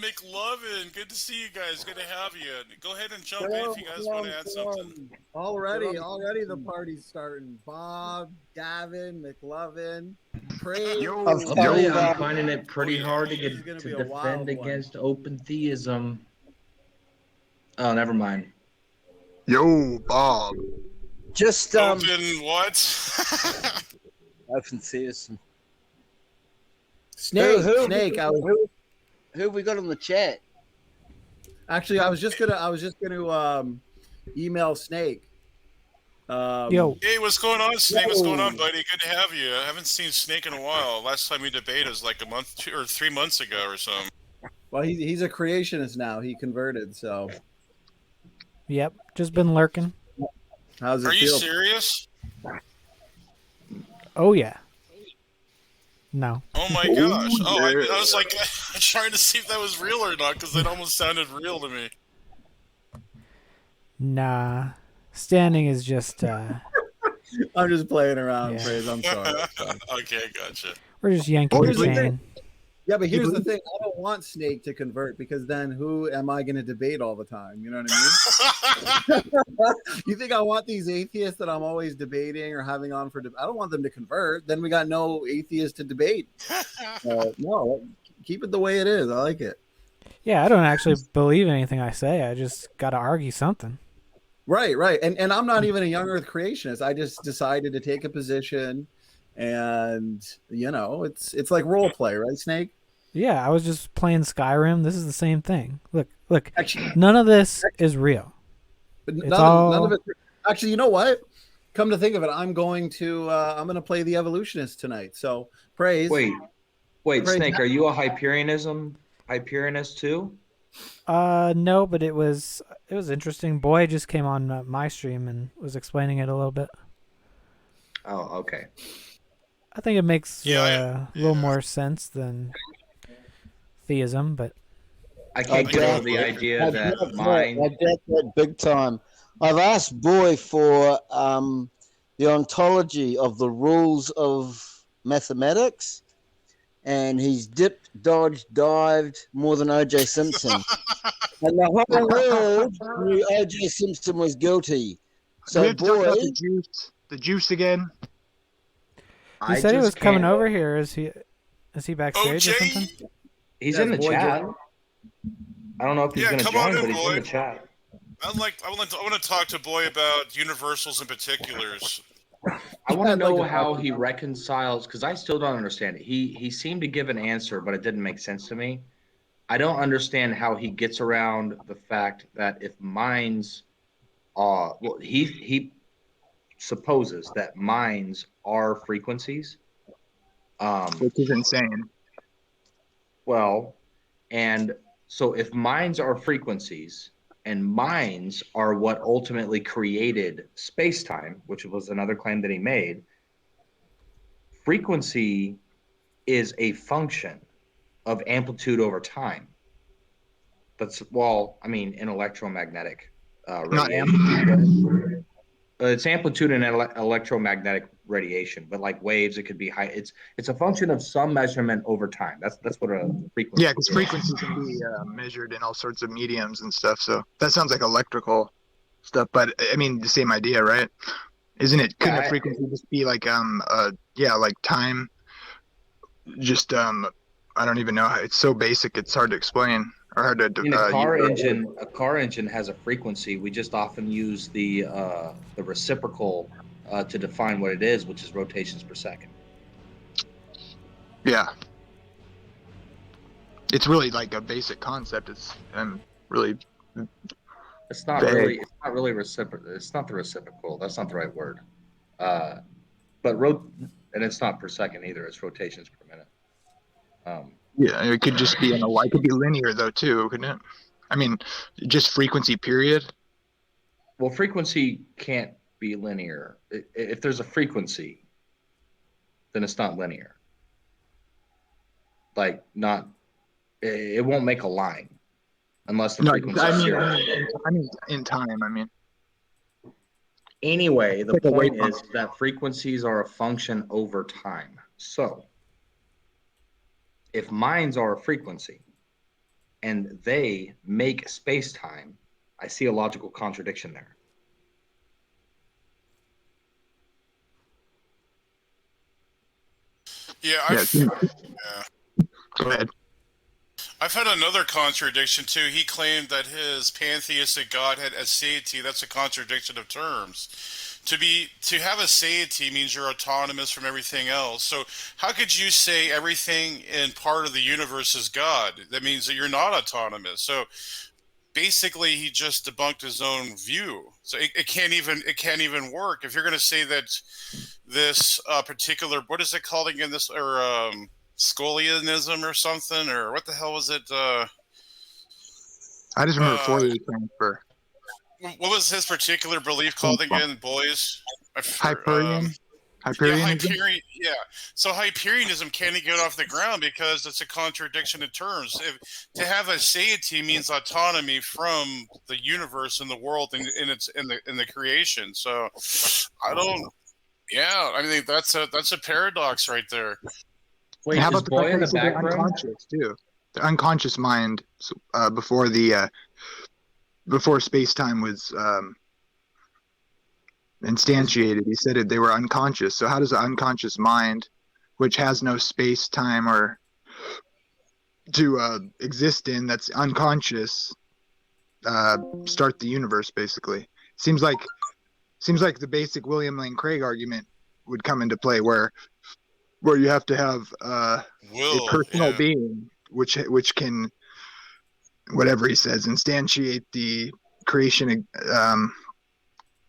McLovin. Good to see you guys. Good to have you. Go ahead and jump in if you guys want to add something. Already the party's starting. Bob, Gavin, McLovin, Praise. I'll tell you, I'm finding it pretty hard to defend against open theism. Oh, never mind. Yo, Bob. Just open what? Open theism. Snake. Who have we got on the chat? Actually, I was just gonna email Snake. Yo. Hey, what's going on, Snake? What's going on, buddy? Good to have you. I haven't seen Snake in a while. Last time we debated was like a month, 2 or 3 months ago or something. Well, he's a creationist now. He converted, so. Yep, just been lurking. How's it feel? Are you serious? Oh yeah. No. Oh my gosh! Oh, I was like trying to see if that was real or not because it almost sounded real to me. Nah, standing is just. I'm just playing around, yeah. Praise. I'm sorry. Okay, gotcha. We're just yanking the chain. Yeah, but here's the thing. I don't want Snake to convert because then who am I going to debate all the time? You know what I mean? You think I want these atheists that I'm always debating or having on for I don't want them to convert. Then we got no atheists to debate. No, keep it the way it is. I like it. Yeah, I don't actually believe anything I say. I just got to argue something. Right. And I'm not even a young earth creationist. I just decided to take a position and, it's like role play, right, Snake? Yeah, I was just playing Skyrim. This is the same thing. Look. Actually, none of this is real. But none of it. Actually, you know what? Come to think of it, I'm going to play the Evolutionist tonight. So praise. Wait, praise. Snake, are you a Hyperianist too? No, but it was interesting. Boy just came on my stream and was explaining it a little bit. Oh, okay. I think it makes a little more sense than theism, but I can't get over the idea that mind. I get that big time. I've asked Boy for the ontology of the rules of mathematics, and he's dipped, dodged, dived more than O.J. Simpson. And the whole world knew O.J. Simpson was guilty. So, Boy, the juice again. He said he was coming over here. Is he backstage or something? He's in the chat. I don't know if he's going to join, but he's in the chat. I want to talk to Boy about universals and particulars. I want to know how he reconciles, because I still don't understand it. He seemed to give an answer, but it didn't make sense to me. I don't understand how he gets around the fact that if minds are, he supposes that minds are frequencies. Which is insane. Well, and so if minds are frequencies and minds are what ultimately created space-time, which was another claim that he made, frequency is a function of amplitude over time. That's, in electromagnetic radiation. It's amplitude in electromagnetic radiation, but like waves, it could be high. It's a function of some measurement over time. That's what a frequency. Yeah, because frequency can be measured in all sorts of mediums and stuff. So that sounds like electrical stuff, but I mean the same idea, right? Isn't it? Couldn't a frequency just be like like time? Just I don't even know. It's so basic. It's hard to explain. Or hard to. A car engine has a frequency. We just often use the reciprocal to define what it is, which is rotations per second. Yeah, it's really like a basic concept. It's really. It's not really reciprocal. It's not the reciprocal. That's not the right word. And it's not per second either. It's rotations per minute. Yeah, it could just be it could be linear though too, couldn't it? I mean, just frequency period. Well, frequency can't be linear. If there's a frequency, then it's not linear. It won't make a line unless the frequency. I mean, in time. Anyway, the point is that frequencies are a function over time. So, if minds are a frequency, and they make space-time, I see a logical contradiction there. Yeah, Go ahead. I've had another contradiction too. He claimed that his pantheistic God had aseity. That's a contradiction of terms. To have aseity means you're autonomous from everything else. So how could you say everything in part of the universe is God? That means that you're not autonomous. So basically, he just debunked his own view. So it can't even work. If you're going to say that this particular, what is it called again? This or Scolianism or something, or what the hell was it? I just remember Fourier transfer. What was his particular belief called again, boys? Hyperianism. Yeah. So Hyperianism can't get off the ground because it's a contradiction in terms. To have aseity means autonomy from the universe and the world in the creation. So I don't. Yeah, I mean that's a paradox right there. Wait, and how is about the Boy in the fact that back they're room? unconscious too? The unconscious mind before space-time was instantiated. He said they were unconscious. So how does the unconscious mind, which has no space-time or to exist in, that's unconscious, start the universe? Basically, seems like the basic William Lane Craig argument would come into play, where you have to have a personal being which can, whatever he says, instantiate the creation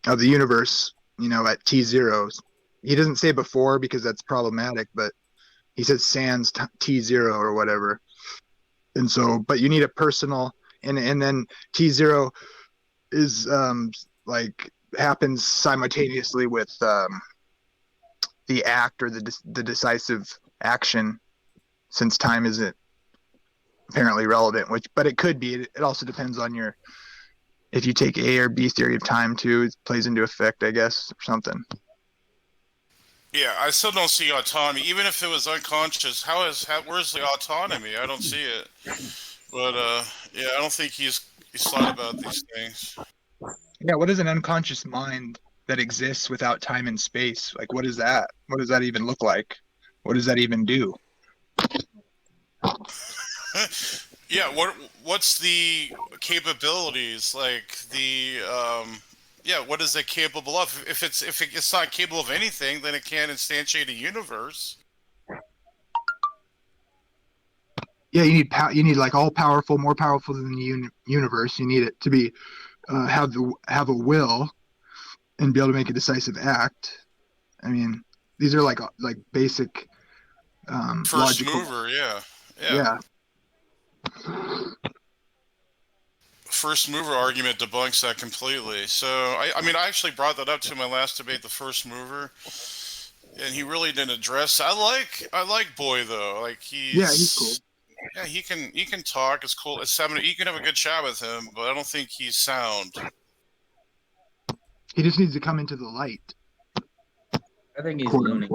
of the universe, at T0. He doesn't say before because that's problematic, but he says sans T0 or whatever. And so, but you need a personal, and then T0 is happens simultaneously with the act or the decisive action, since time isn't apparently relevant, but it could be. It also depends on if you take A or B theory of time too, it plays into effect, I guess, or something. Yeah, I still don't see autonomy. Even if it was unconscious, where's the autonomy? I don't see it. But yeah, I don't think he's thought about these things. Yeah, what is an unconscious mind that exists without time and space? Like, what is that? What does that even look like? What does that even do? Yeah, what's the capabilities, like what is it capable of? If it's not capable of anything, then it can't instantiate a universe. Yeah, you need like all powerful, more powerful than the universe. You need it to be have a will and be able to make a decisive act. I mean, these are like basic First logical mover, yeah. First mover argument debunks that completely. So I mean, I actually brought that up to my last debate, the first mover, and he really didn't address. I like Boy though. Like he's cool. Yeah, he can talk. It's cool. It's 7. You can have a good chat with him, but I don't think he's sound. He just needs to come into the light. I think he's loony.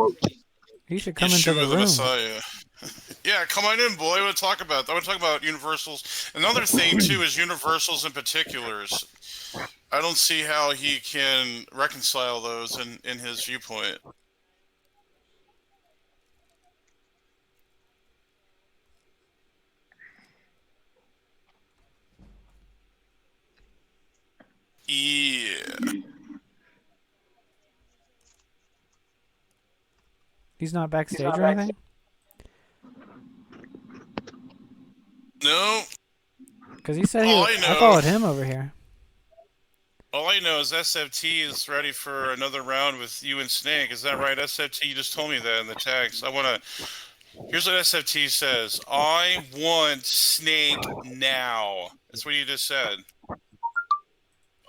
He should come into the room. Messiah. Yeah, come on in, boy. I want to talk about universals. Another thing too is universals and particulars. I don't see how he can reconcile those in his viewpoint. Yeah. He's not backstage or anything? No. Because he said I followed him over here. All I know is SFT is ready for another round with you and Snake. Is that right, SFT? You just told me that in the text. Here's what SFT says. I want Snake now. That's what you just said.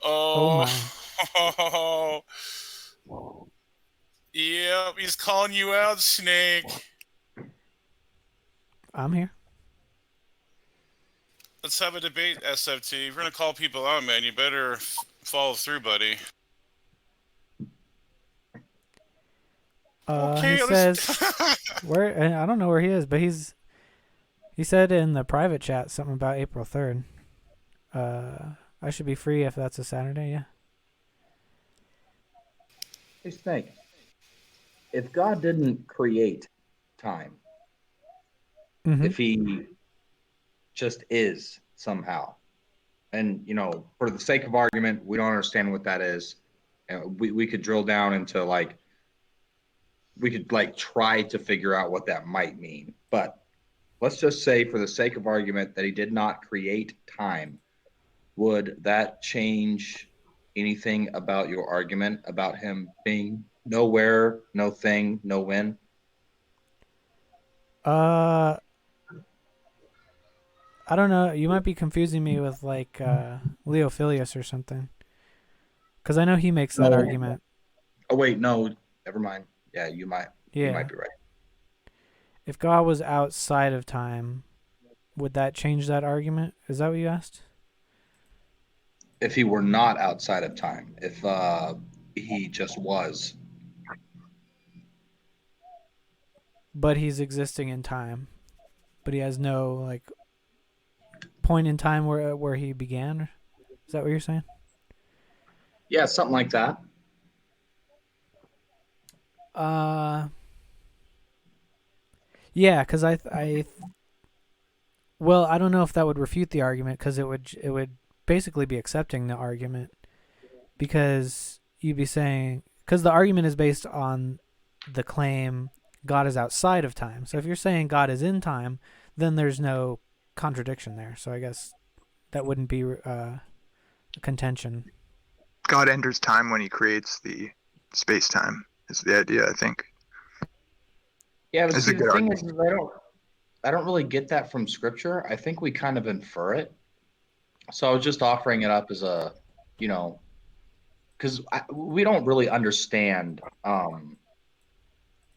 Oh yep, he's calling you out, Snake. I'm here. Let's have a debate, SFT. If you're going to call people out, man, you better follow through, buddy. He says, I don't know where he is, but he's He said in the private chat something about April 3rd. I should be free if that's a Saturday, yeah. Hey, Snake. If God didn't create time, if he just is somehow, and, you know, for the sake of argument, we don't understand what that is. We could drill down into, like, we could, like, try to figure out what that might mean. But let's just say, for the sake of argument, that he did not create time. Would that change anything about your argument about him being nowhere, no thing, no when? I don't know. You might be confusing me with, like, Leo Filius or something. Because I know he makes that argument. Oh, wait, no. Never mind. Yeah, you might be right. If God was outside of time, would that change that argument? Is that what you asked? If he were not outside of time, if he just was. But he's existing in time. But he has no, like, point in time where he began? Is that what you're saying? Yeah, something like that. Yeah, because well, I don't know if that would refute the argument, because it would basically be accepting the argument, because you'd be saying, because the argument is based on the claim God is outside of time. So if you're saying God is in time, then there's no contradiction there. So I guess that wouldn't be a contention. God enters time when he creates the space-time is the idea, I think. Yeah, but see, the thing is, I don't really get that from Scripture. I think we kind of infer it. So I was just offering it up as a, you know, because we don't really understand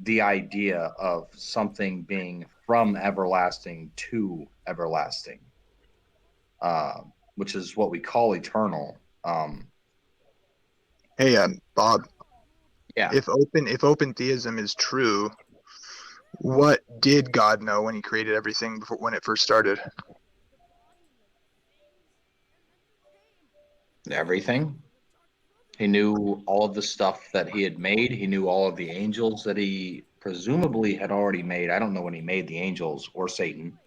the idea of something being from everlasting to everlasting, which is what we call eternal. Hey, Bob. Yeah. If open theism is true, what did God know when he created everything when it first started? Everything. He knew all of the stuff that he had made. He knew all of the angels that he presumably had already made. I don't know when he made the angels or Satan.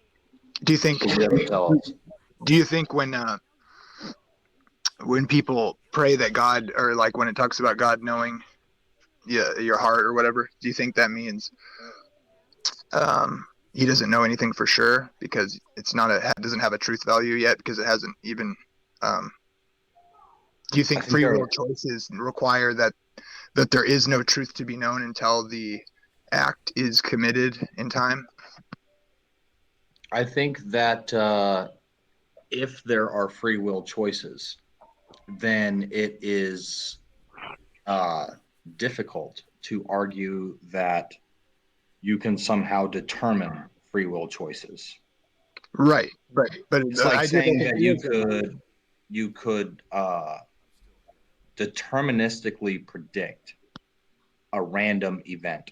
Do you think when people pray that God, or like when it talks about God knowing your heart or whatever, do you think that means he doesn't know anything for sure because doesn't have a truth value yet because it hasn't even do you think free will choices require that there is no truth to be known until the act is committed in time? I think that if there are free will choices, then it is difficult to argue that you can somehow determine free will choices. Right. But it's like saying that you could deterministically predict a random event.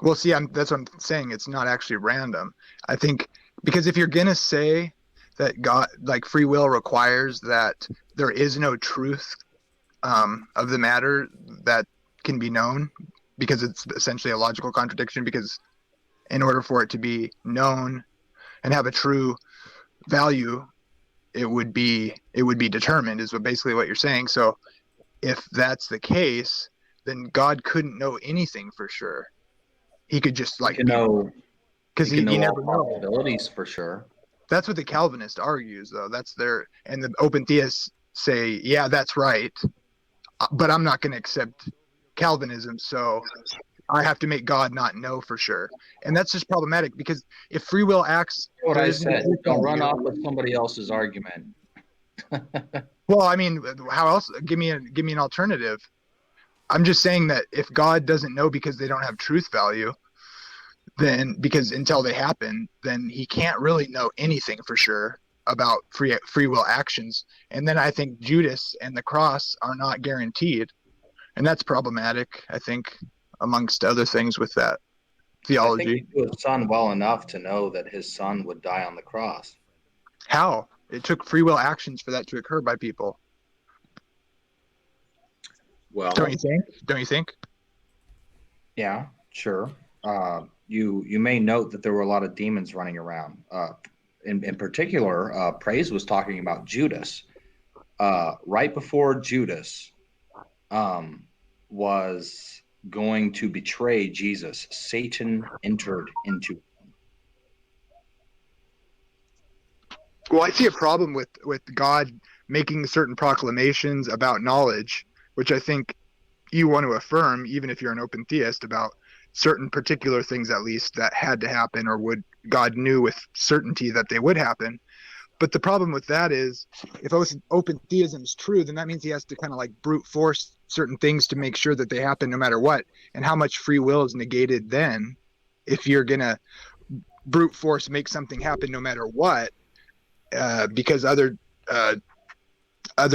Well, see, that's what I'm saying. It's not actually random. I think because if you're gonna say that God, like free will, requires that there is no truth of the matter that can be known, because it's essentially a logical contradiction. Because in order for it to be known and have a true value, it would be determined, is basically what you're saying. So if that's the case, then God couldn't know anything for sure. He could just know, because he never knows possibilities for sure. That's what the Calvinists argues, though. And the open theists say, yeah, that's right, but I'm not going to accept Calvinism, so I have to make God not know for sure. And that's just problematic, because if free will acts, what I said, don't run off with somebody else's argument. Well, I mean, how else? Give me an alternative. I'm just saying that if God doesn't know because they don't have truth value, then because until they happen, then he can't really know anything for sure about free will actions. And then I think Judas and the cross are not guaranteed. And that's problematic, I think, amongst other things with that. theology. I think he knew his son well enough to know that his son would die on the cross. How? It took free will actions for that to occur by people. Well, Don't you think? Don't you think? yeah, sure. You may note that there were a lot of demons running around. In particular, Praise was talking about Judas. Right before Judas was going to betray Jesus, Satan entered into him. Well, I see a problem with God making certain proclamations about knowledge, which I think you want to affirm, even if you're an open theist, about certain particular things at least that had to happen or would God knew with certainty that they would happen. But the problem with that is if open theism is true, then that means he has to kind of like brute force certain things to make sure that they happen no matter what. And how much free will is negated then if you're going to brute force make something happen no matter what, because other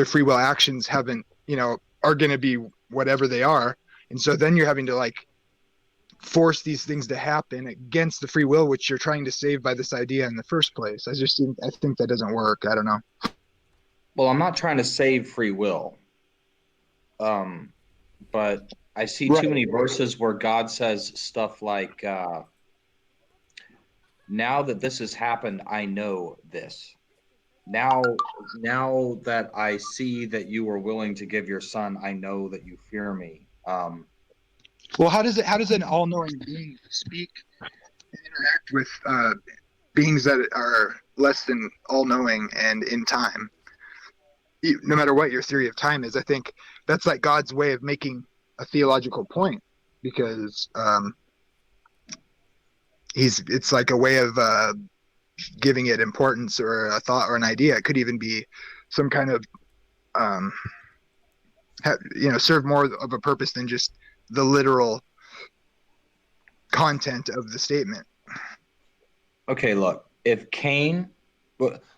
free will actions haven't, are going to be whatever they are. And so then you're having to like force these things to happen against the free will, which you're trying to save by this idea in the first place. I think that doesn't work. I don't know. Well, I'm not trying to save free will. But I see too many verses where God says stuff like, now that this has happened, I know this. Now that I see that you are willing to give your son, I know that you fear me. Well, how does an all-knowing being speak and interact with beings that are less than all-knowing and in time? No matter what your theory of time is, I think that's like God's way of making a theological point, because it's like a way of giving it importance or a thought or an idea. It could even be some kind of serve more of a purpose than just the literal content of the statement. Okay, look, if Cain,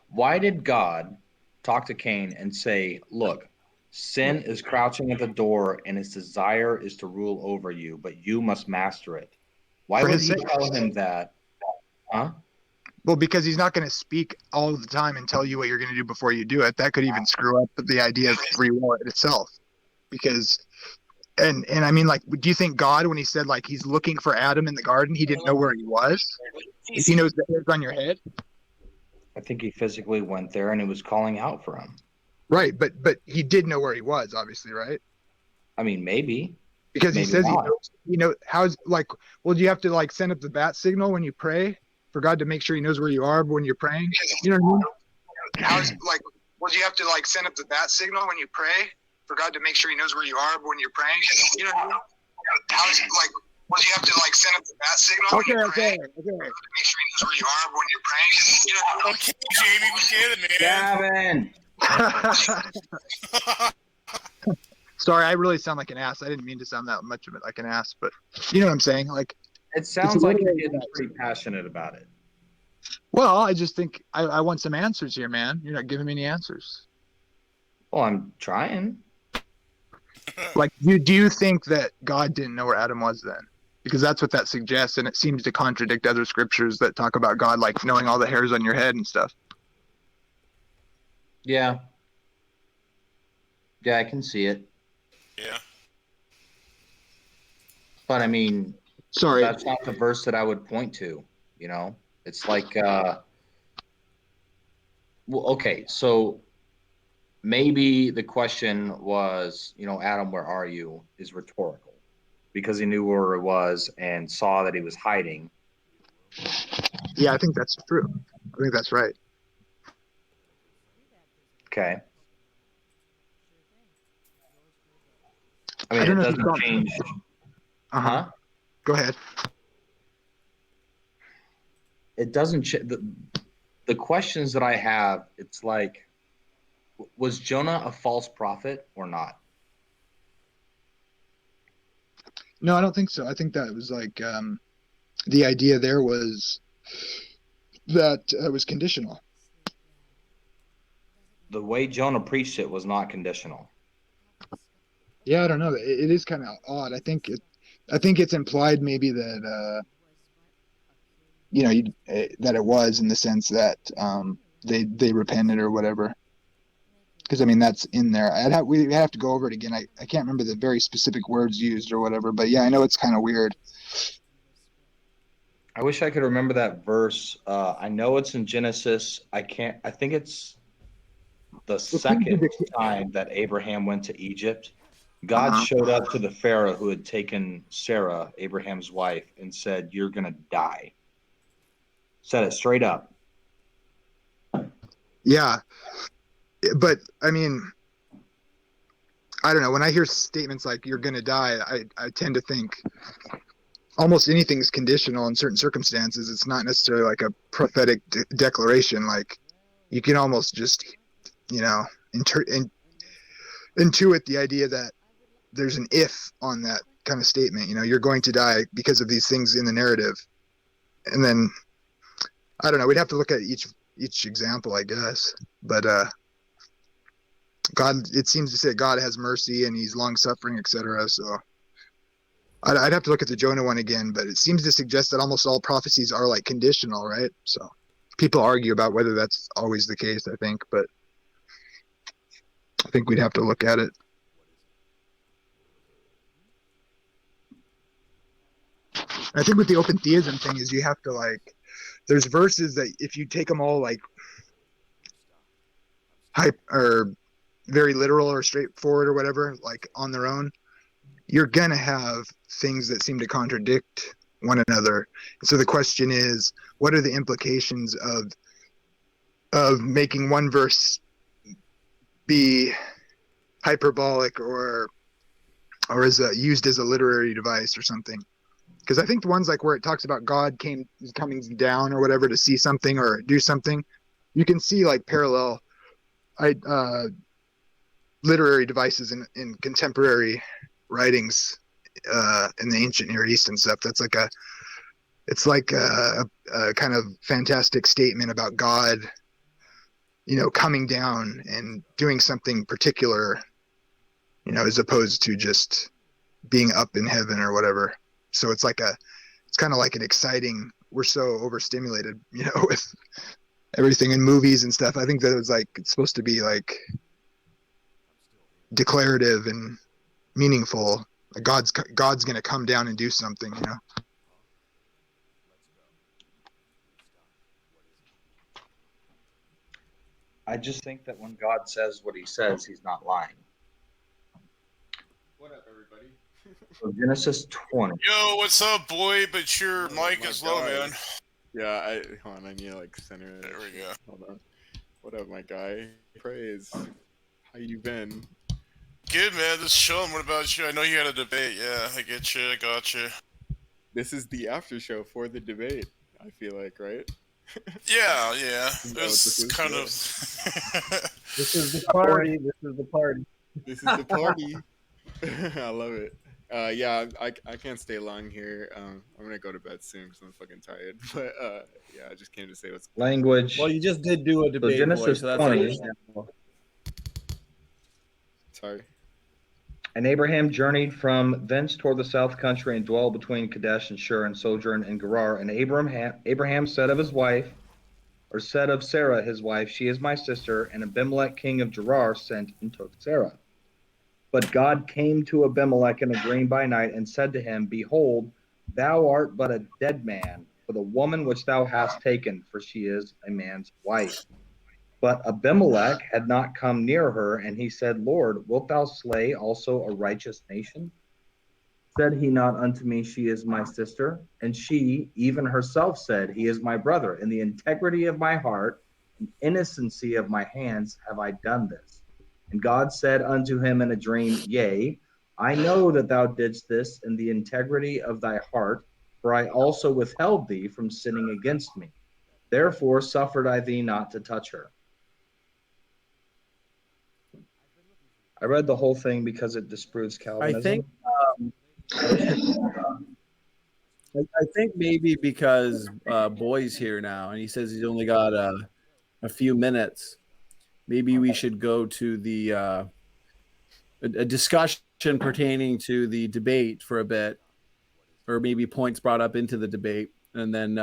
why did God talk to Cain and say, look, sin is crouching at the door and its desire is to rule over you, but you must master it? Why would he tell him that? Huh? Well, because he's not going to speak all the time and tell you what you're going to do before you do it. That could even screw up the idea of free will itself. Because, and I mean, like, do you think God, when he said, like, he's looking for Adam in the garden, he didn't know where he was? If he knows the hairs on your head? I think he physically went there and he was calling out for him. Right, but he did know where he was, obviously, right? I mean, maybe. Because maybe he says not. how's, like, well, do you have to, like, send up the bat signal when you pray for God to make sure he knows where you are when you're praying? You know what I mean? How's, like, well, do you have to, like, send up the bat signal when you pray for God to make sure he knows where you are when you're praying? You know what I mean? How's, like, well, do you have to, like, send up the bat signal when you pray for God to make sure he knows where you are when you're praying? You know what I mean? Okay, Jamie, we get it, man. Gavin! Sorry, I really sound like an ass. I didn't mean to sound that much of it like an ass, but you know what I'm saying? Like, it sounds like you're getting pretty passionate about it. Well, I just think I want some answers here, man. You're not giving me any answers. Well, I'm trying. Like, do you think that God didn't know where Adam was then? Because that's what that suggests, and it seems to contradict other scriptures that talk about God, like, knowing all the hairs on your head and stuff. Yeah. Yeah, I can see it. Yeah. But I mean, sorry, that's not the verse that I would point to, you know? It's like, well, okay, so maybe the question was, Adam, where are you, is rhetorical because he knew where it was and saw that he was hiding. Yeah, I think that's true. I think that's right. Okay. I mean, it doesn't change. Uh-huh. Go ahead. It doesn't the questions that I have, it's like, was Jonah a false prophet or not? No, I don't think so. I think that was like the idea there was that it was conditional. The way Jonah preached it was not conditional. Yeah, I don't know. It is kind of odd. I think it's implied maybe that that it was, in the sense that they repented or whatever. Because I mean that's in there. We have to go over it again. I can't remember the very specific words used or whatever, but yeah, I know it's kind of weird. I wish I could remember that verse. I know it's in Genesis. I think it's the second time that Abraham went to Egypt. God showed up to the Pharaoh who had taken Sarah, Abraham's wife, and said, "You're going to die." Said it straight up. Yeah. But I mean, I don't know. When I hear statements like "you're going to die," I tend to think almost anything's conditional in certain circumstances. It's not necessarily like a prophetic declaration. Like you can almost just, intuit the idea that there's an if on that kind of statement. You're going to die because of these things in the narrative. And then, I don't know, we'd have to look at each example, I guess. But God, it seems to say God has mercy and he's long-suffering, etc. So I'd have to look at the Jonah one again, but it seems to suggest that almost all prophecies are like conditional, right? So people argue about whether that's always the case, I think, but I think we'd have to look at it. I think with the open theism thing is you have to there's verses that if you take them all hype or very literal or straightforward or whatever, like on their own, you're going to have things that seem to contradict one another. So the question is, what are the implications of making one verse be hyperbolic or is used as a literary device or something? Because I think the ones where it talks about God coming down or whatever to see something or do something, you can see parallel literary devices in contemporary writings in the ancient Near East and stuff. That's it's like a kind of fantastic statement about God, coming down and doing something particular, as opposed to just being up in heaven or whatever. So it's kind of like an exciting, we're so overstimulated, with everything in movies and stuff. I think that it was it's supposed to be declarative and meaningful. God's going to come down and do something, I just think that when God says what he says, he's not lying. What up, everybody? So Genesis 20. Yo, what's up, boy? But your mic is low, man. Yeah, hold on, I need to center it. There we go. Hold on. What up, my guy? Praise. How you been? Good, man. Just chilling. What about you? I know you had a debate. Yeah, I get you. I got you. This is the after show for the debate, I feel like, right? Yeah. It was kind of... This is the party. This is the party. This is the party. I love it. Yeah, I can't stay long here. I'm gonna go to bed soon because I'm fucking tired. But yeah, I just came to say what's language. Well, you just did do a debate, Genesis so that's 20. understandable. Sorry. And Abraham journeyed from thence toward the south country and dwelled between Kadesh and Shur and sojourned in Gerar. And Abraham said of his wife, or said of Sarah his wife, she is my sister. And Abimelech king of Gerar sent and took Sarah. But God came to Abimelech in a dream by night and said to him, behold, thou art but a dead man for the woman which thou hast taken, for she is a man's wife. But Abimelech had not come near her, and he said, Lord, wilt thou slay also a righteous nation? Said he not unto me, she is my sister? And she, even herself, said, he is my brother. In the integrity of my heart and innocency of my hands have I done this. And God said unto him in a dream, yea, I know that thou didst this in the integrity of thy heart, for I also withheld thee from sinning against me. Therefore suffered I thee not to touch her. I read the whole thing because it disproves Calvinism. I think maybe because Boy's here now, and he says he's only got a few minutes. Maybe we should go to the a discussion pertaining to the debate for a bit, or maybe points brought up into the debate, and then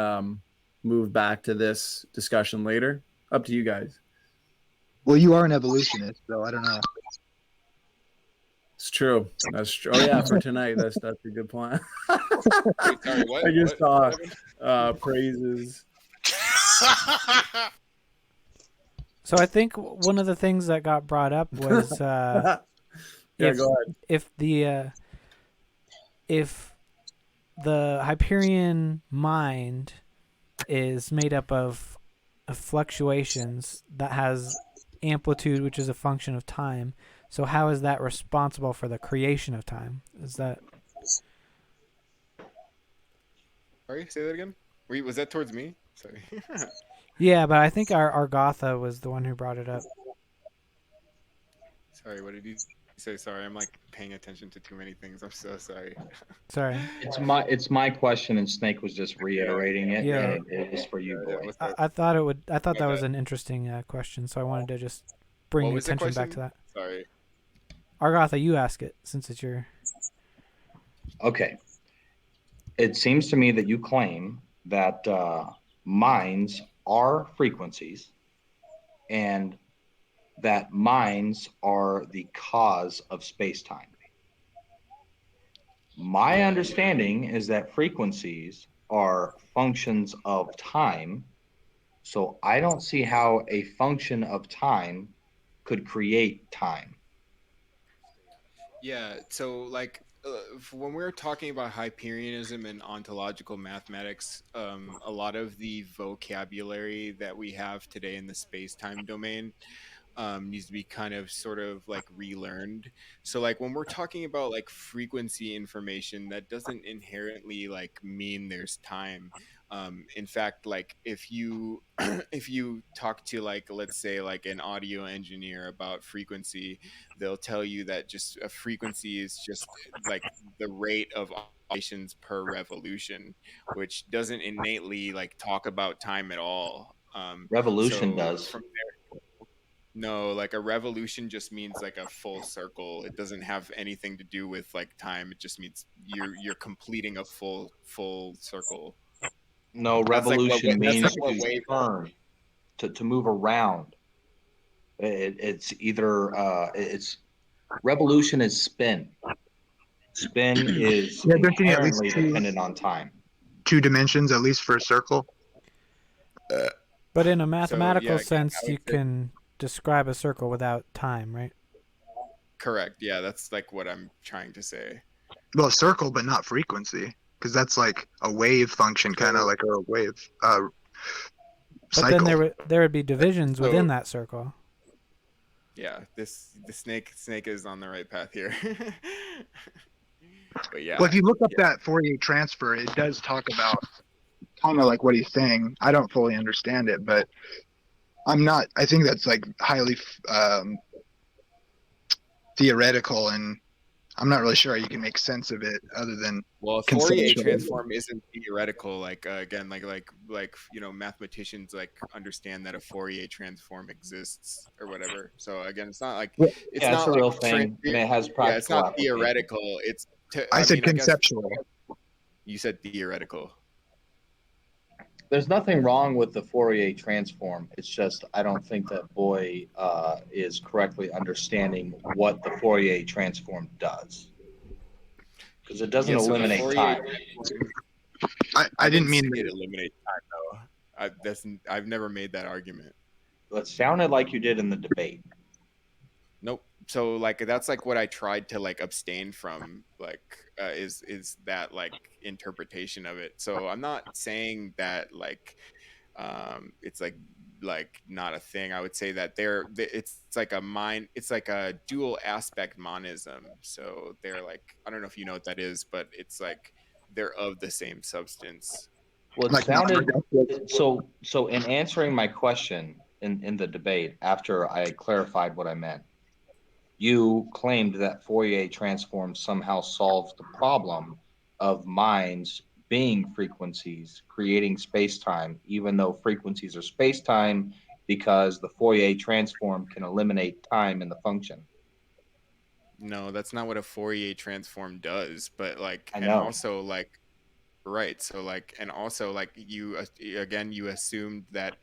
move back to this discussion later. Up to you guys. Well, you are an evolutionist, so I don't know. It's true. That's true. Oh yeah, for tonight, that's a good point. Wait, sorry, what? I just What? saw praises. So I think one of the things that got brought up was Yeah, if go ahead. if the Hyperion mind is made up of fluctuations that has amplitude, which is a function of time. So how is that responsible for the creation of time? Is that? Sorry, say that again. Wait, was that towards me? Sorry. Yeah, but I think our Gotha was the one who brought it up. Sorry, what did you say? Sorry, I'm like paying attention to too many things. I'm so sorry. Sorry. It's my question, and Snake was just reiterating it. Yeah. And it was for you, boy. What's that? I thought that was an interesting question, so I wanted to just bring What your was the attention back to question? that. Sorry. Argatha, you ask it since it's your. Okay. It seems to me that you claim that minds are frequencies, and that minds are the cause of space-time. My understanding is that frequencies are functions of time, so I don't see how a function of time could create time. Yeah, so like when we're talking about Hyperianism and ontological mathematics, a lot of the vocabulary that we have today in the space-time domain needs to be kind of sort of like relearned. So like when we're talking about like frequency information, that doesn't inherently like mean there's time. In fact, like if you if you talk to like, let's say like an audio engineer about frequency, they'll tell you that just a frequency is just like the rate of oscillations per revolution, which doesn't innately like talk about time at all. Revolution So does. from no, like a revolution just means like a full circle. It doesn't have anything to do with like time. It just means you're completing a full circle. No, That's like revolution means that's like what to wave. turn, to move around. It's either it's revolution is spin. Spin is Yeah, don't you need at least inherently dependent on time. 2 dimensions at least for a circle? But in a So, mathematical yeah, sense, I would you say- can describe a circle without time, right? correct. Yeah, that's like what I'm trying to say. Well, circle, but not frequency, because that's like a wave function, kind of like a wave But cycle. then there would be divisions So- within that circle. Yeah, the snake is on the right path here. But yeah. Well, if you look up that Fourier transfer, it does talk about kind of like what he's saying. I don't fully understand it, but I think that's like highly theoretical, and I'm not really sure how you can make sense of it other than Well, a Fourier conceptual. transform isn't theoretical. Like again, like mathematicians like understand that a Fourier transform exists or whatever. So again, it's not like it's Yeah, not it's a real like thing, and it has practical yeah, it's not application. theoretical. It's I said mean, I guess conceptual. you said theoretical. There's nothing wrong with the Fourier transform. It's just I don't think that Boy is correctly understanding what the Fourier transform does, because it doesn't Yeah, so the eliminate Fourier time. transform- I didn't mean see it eliminate time though. I've never made that argument. It sounded like you did in the debate. Nope. So like that's like what I tried to like abstain from, like is that like interpretation of it. So I'm not saying that like it's like not a thing. I would say that it's like it's like a dual aspect monism. So they're like, I don't know if you know what that is, but it's like they're of the same substance. Well, it Like sounded so in answering my question in the debate after I clarified what I meant, you claimed that Fourier transform somehow solves the problem of minds being frequencies, creating space-time, even though frequencies are space-time, because the Fourier transform can eliminate time in the function. No, that's not what a Fourier transform does. But like, I and know. also like, Right. So like, and also like you again, you assumed that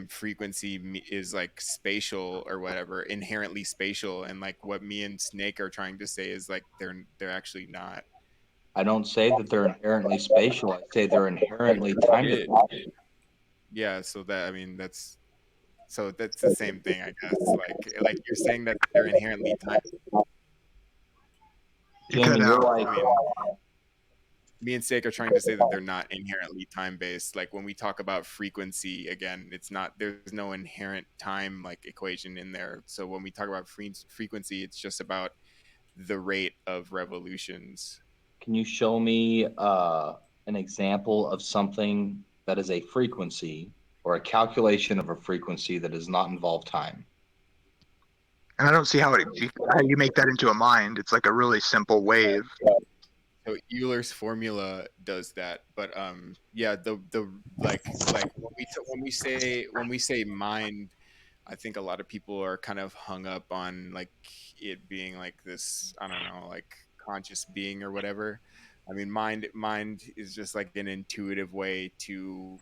frequency is like spatial or whatever, inherently spatial, and like what me and Snake are trying to say is like they're actually not. I don't say that they're inherently spatial. I say they're inherently time It, dependent. yeah. So that, I mean, that's the same thing, I guess. Like you're saying that they're inherently time. You cut Jamie, you're out. like, I mean, me and Sake are trying to say that they're not inherently time based. Like when we talk about frequency, again, it's not, there's no inherent time like equation in there. So when we talk about frequency, it's just about the rate of revolutions. can you show me an example of something that is a frequency or a calculation of a frequency that does not involve time? And I don't see how you make that into a mind. It's like a really simple wave. So Euler's formula does that, but yeah, the like when we say mind, I think a lot of people are kind of hung up on like it being like this, I don't know, like conscious being or whatever. I mean, mind is just like an intuitive way to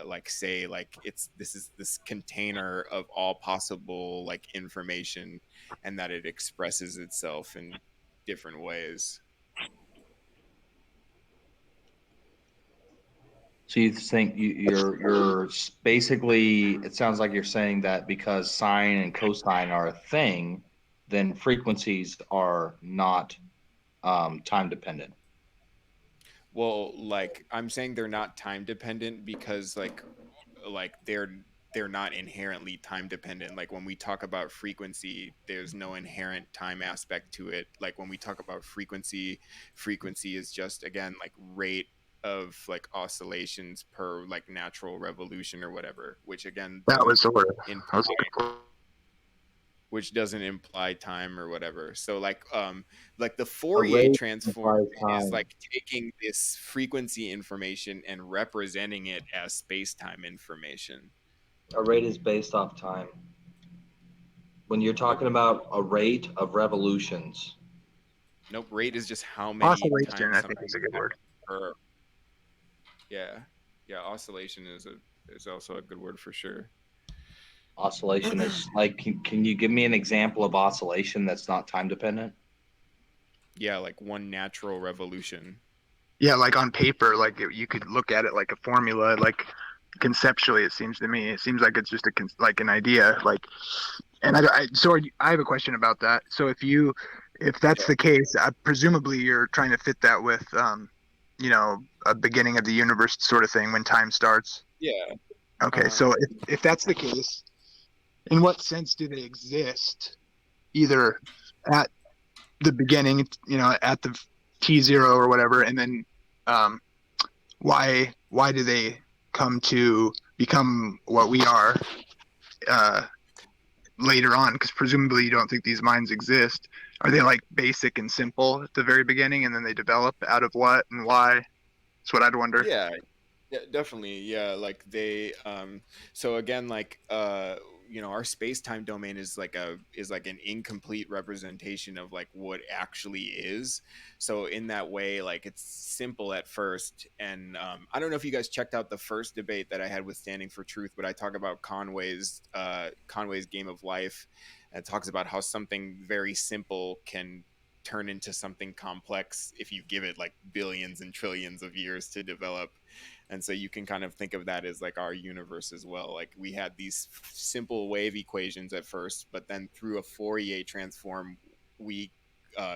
like say like this is this container of all possible like information, and that it expresses itself in different ways. So you think you're basically, it sounds like you're saying that because sine and cosine are a thing, then frequencies are not time dependent. Well, like I'm saying they're not time dependent because like they're not inherently time dependent. Like when we talk about frequency, there's no inherent time aspect to it. Like when we talk about frequency, frequency is just again like rate of like oscillations per like natural revolution or whatever, which again That was the word imply I was looking for. which doesn't imply time or whatever. So like the A Fourier rate transform implies is time. like taking this frequency information and representing it as space-time information. A rate is based off time. When you're Nope. talking about a rate of revolutions, Nope. Rate is just how many Oscillation, times I think, something is a good word. per. Yeah. Yeah. Oscillation is also a good word for sure. oscillation is like, can you give me an example of oscillation that's not time dependent? Yeah, like one natural revolution. Yeah, like on paper, like you could look at it like a formula, like conceptually, it seems to me. It seems like it's just like an idea, like. And I have a question about that. So if that's the case, presumably you're trying to fit that with, a beginning of the universe sort of thing when time starts. Yeah. Okay, so if that's the case, in what sense do they exist? Either at the beginning, at the t0 or whatever, and then um, why do they come to become what we are uh, later on? Because presumably you don't think these minds exist. Are they like basic and simple at the very beginning, and then they develop out of what and why? That's what I'd wonder. Yeah, yeah, definitely. Yeah, like they so again like our space-time domain is like an incomplete representation of like what actually is. So in that way, like it's simple at first. And I don't know if you guys checked out the first debate that I had with Standing for Truth, but I talk about Conway's Game of Life, and it talks about how something very simple can turn into something complex if you give it like billions and trillions of years to develop. And so you can kind of think of that as like our universe as well. Like we had these simple wave equations at first, but then through a Fourier transform, we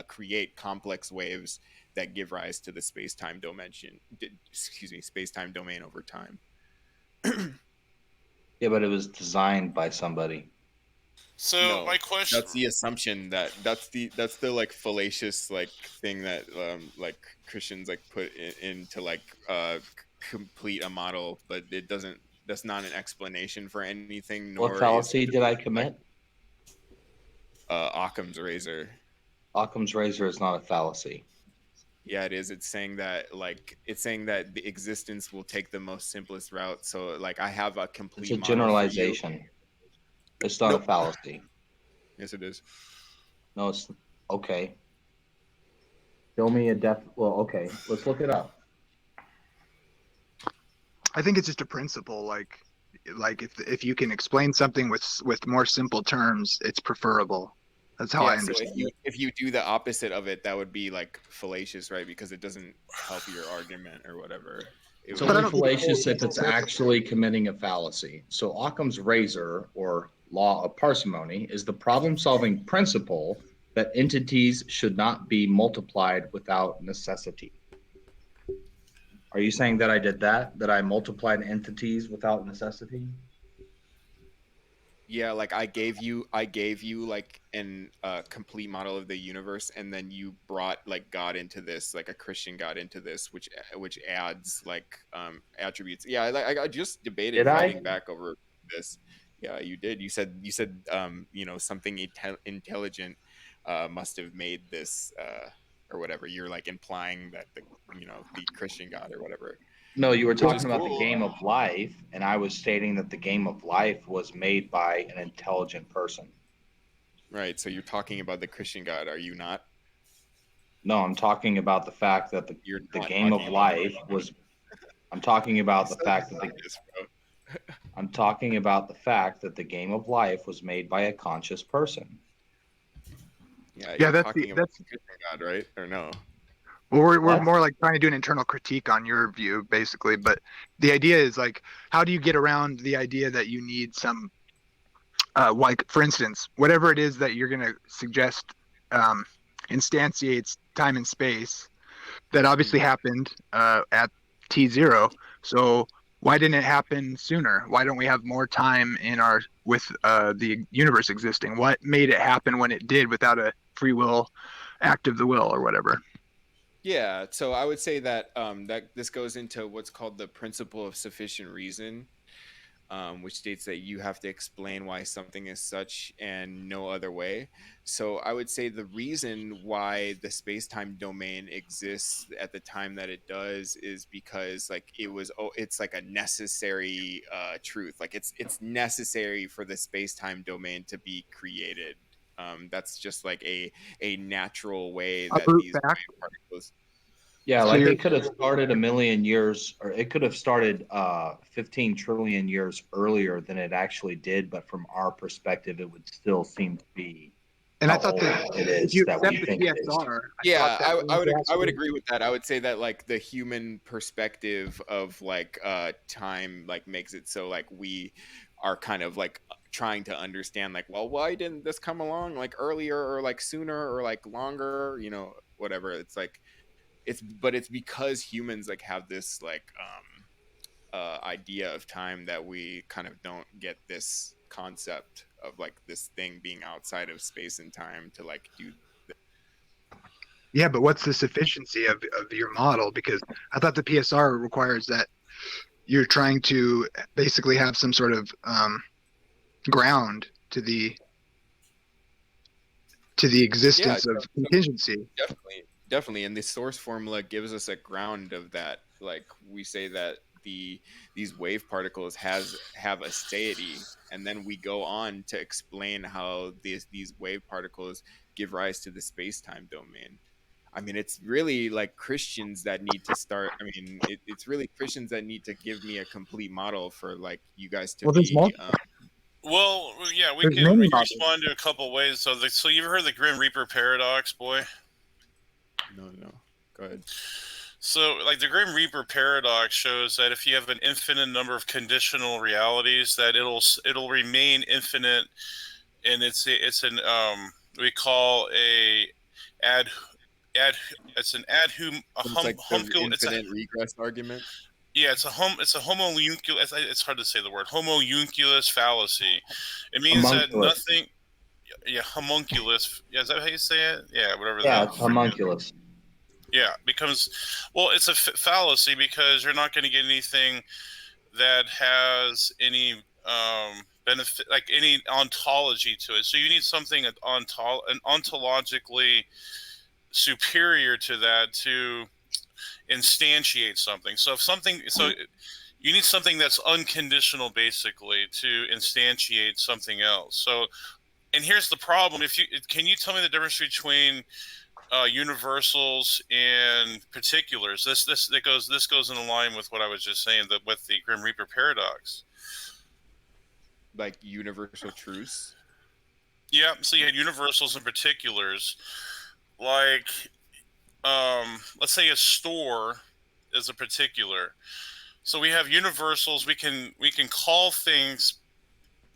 create complex waves that give rise to the space-time dimension. Space-time domain over time. Yeah, but it was designed by somebody. So No, my question, that's the assumption that's the like fallacious like thing that like Christians like put into like complete a model, but it doesn't. That's not an explanation for anything, What nor is fallacy it did I like commit? Occam's razor. Occam's razor is not a fallacy. Yeah, it is. It's saying that the existence will take the most simplest route. So like I have a It's complete a model for you. generalization. It's not a Nope. fallacy. Yes, it is. No, it's okay. Show me a def. Well, okay, let's look it up. I think it's just a principle. Like if you can explain something with more simple terms, it's preferable. That's how I Yeah, so understand it. if you do the opposite of it, that would be like fallacious, right? Because it doesn't help your argument or whatever. It It's would But I only don't think fallacious if it's actually committing a fallacy. So Occam's razor, or law of parsimony, is the problem-solving principle that entities should not be multiplied without necessity. Are you saying that I did that? That I multiplied entities without necessity? Yeah, like I gave you like an complete model of the universe, and then you brought like God into this, like a Christian God into this, which adds like attributes. Yeah, I just debated Did I? fighting back over this. Yeah, you did. You said you know, something intelligent must have made this or whatever. You're like implying that the, you know, the Christian God or whatever, No, you were which is talking about the cool. game of life, and I was stating that the game of life was made by an intelligent person. Right. So you're talking about the Christian God, are you not? No, I'm talking about the fact that You're the not game of talking about life was. I'm talking about the so fact that serious, bro. I'm talking about the fact that the game of life was made by a conscious person. Yeah, Yeah, you're talking about that's the Christian God, right? Or no? well, we're What? more like trying to do an internal critique on your view, basically. But the idea is like, how do you get around the idea that you need some, like for instance, whatever it is that you're going to suggest um, instantiates time and space that obviously Mhm. happened at t0. So why didn't it happen sooner? Why don't we have more time in our with the universe existing? What made it happen when it did without a free will act of the will or whatever? Yeah, so I would say that that this goes into what's called the principle of sufficient reason, which states that you have to explain why something is such and no other way. So I would say the reason why the space-time domain exists at the time that it does is because like it's like a necessary truth. Like it's necessary for the space-time domain to be created. That's just like a natural way A that brute these fact. wave particles. Yeah, So like Sorry. you're it could have started a million years, or it could have started 15 trillion years earlier than it actually did. But from our perspective, it would still seem to be and I how thought old that it if is you that we accept the think it is. PSR, I thought Yeah, that means I would actually. agree with that. I would say that like the human perspective of like time like makes it so like we are kind of like trying to understand like, well, why didn't this come along like earlier or like sooner or like longer, you know, whatever. It's like it's because humans like have this like idea of time that we kind of don't get this concept of like this thing being outside of space and time to like do. Yeah, but what's the sufficiency of your model? Because I thought the PSR requires that you're trying to basically have some sort of ground to the Yeah, existence of contingency. definitely, and the source formula gives us a ground of that. Like we say that these wave particles have a satiety, and then we go on to explain how these wave particles give rise to the space-time domain. I mean, it's really like Christians that need to start. I mean, it's really Christians that need to give me a complete model for like you guys to Well, there's be. multiple. Well, yeah, we There's can many models. respond to a couple ways. So you've heard the Grim Reaper paradox, boy? No, go ahead. So, like, the Grim Reaper paradox shows that if you have an infinite number of conditional realities, that it'll remain infinite, and it's an we call a ad ad it's an ad hum a It's hum like the humcul it's a infinite regress argument. yeah it's a homunculus. It's hard to say the word homunculus fallacy. It means that Homunculus. nothing. Yeah, homunculus. Yeah, is that how you say it? Yeah, whatever Yeah, the it's homunculus. yeah, becomes, well, it's a fallacy because you're not going to get anything that has any benefit, like any ontology to it. So you need something ontologically superior to that to instantiate something. So you need something that's unconditional, basically, to instantiate something else. So, and here's the problem: if you can you tell me the difference between universals and particulars. This goes in line with what I was just saying, that with the Grim Reaper paradox. Like universal truths. Yeah, so you had universals and particulars. Like, let's say a store is a particular. So we have universals. We can call things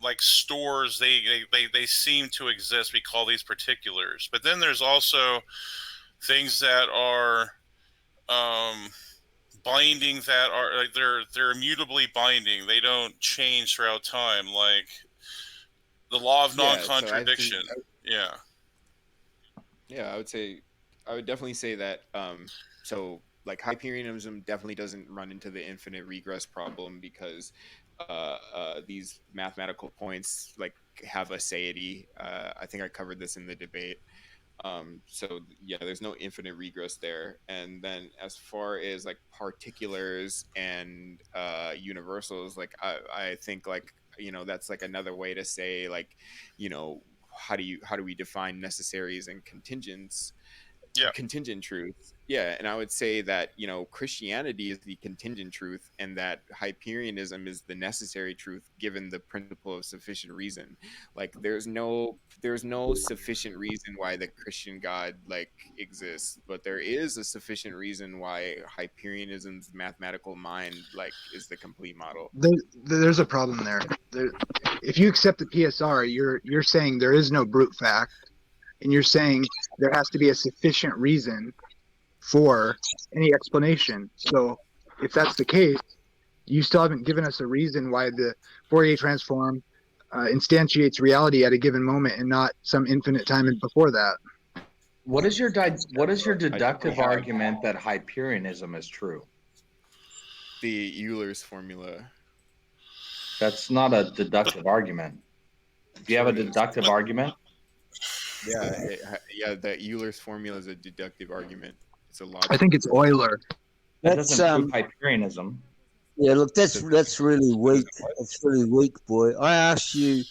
like stores. They seem to exist. We call these particulars. But then there's also things that are binding, that are like they're immutably binding. They don't change throughout time, like the law of non-contradiction. Yeah. I would definitely say that. So like Hyperianism definitely doesn't run into the infinite regress problem, because these mathematical points like have aseity. I think I covered this in the debate. So yeah, there's no infinite regress there. And then as far as like particulars and universals, like I think like, you know, that's like another way to say like, you know, how do we define necessaries and contingents? Yeah. Contingent truth. Yeah, and I would say that, you know, Christianity is the contingent truth, and that Hyperianism is the necessary truth, given the principle of sufficient reason. Like there's no sufficient reason why the Christian God like exists, but there is a sufficient reason why Hyperianism's mathematical mind like is the complete model. There's a problem there. If you accept the PSR, you're saying there is no brute fact, and you're saying there has to be a sufficient reason for any explanation. So if that's the case, you still haven't given us a reason why the Fourier transform instantiates reality at a given moment and not some infinite time before that. What is your deductive argument that Hyperianism is true? The Euler's formula. That's not a deductive argument. Do you have a deductive argument? Yeah, that Euler's formula is a deductive argument. It's a logical. I think it's Euler. That doesn't prove Hyperianism. Yeah, look, that's really weak. That's really weak, boy. I asked you,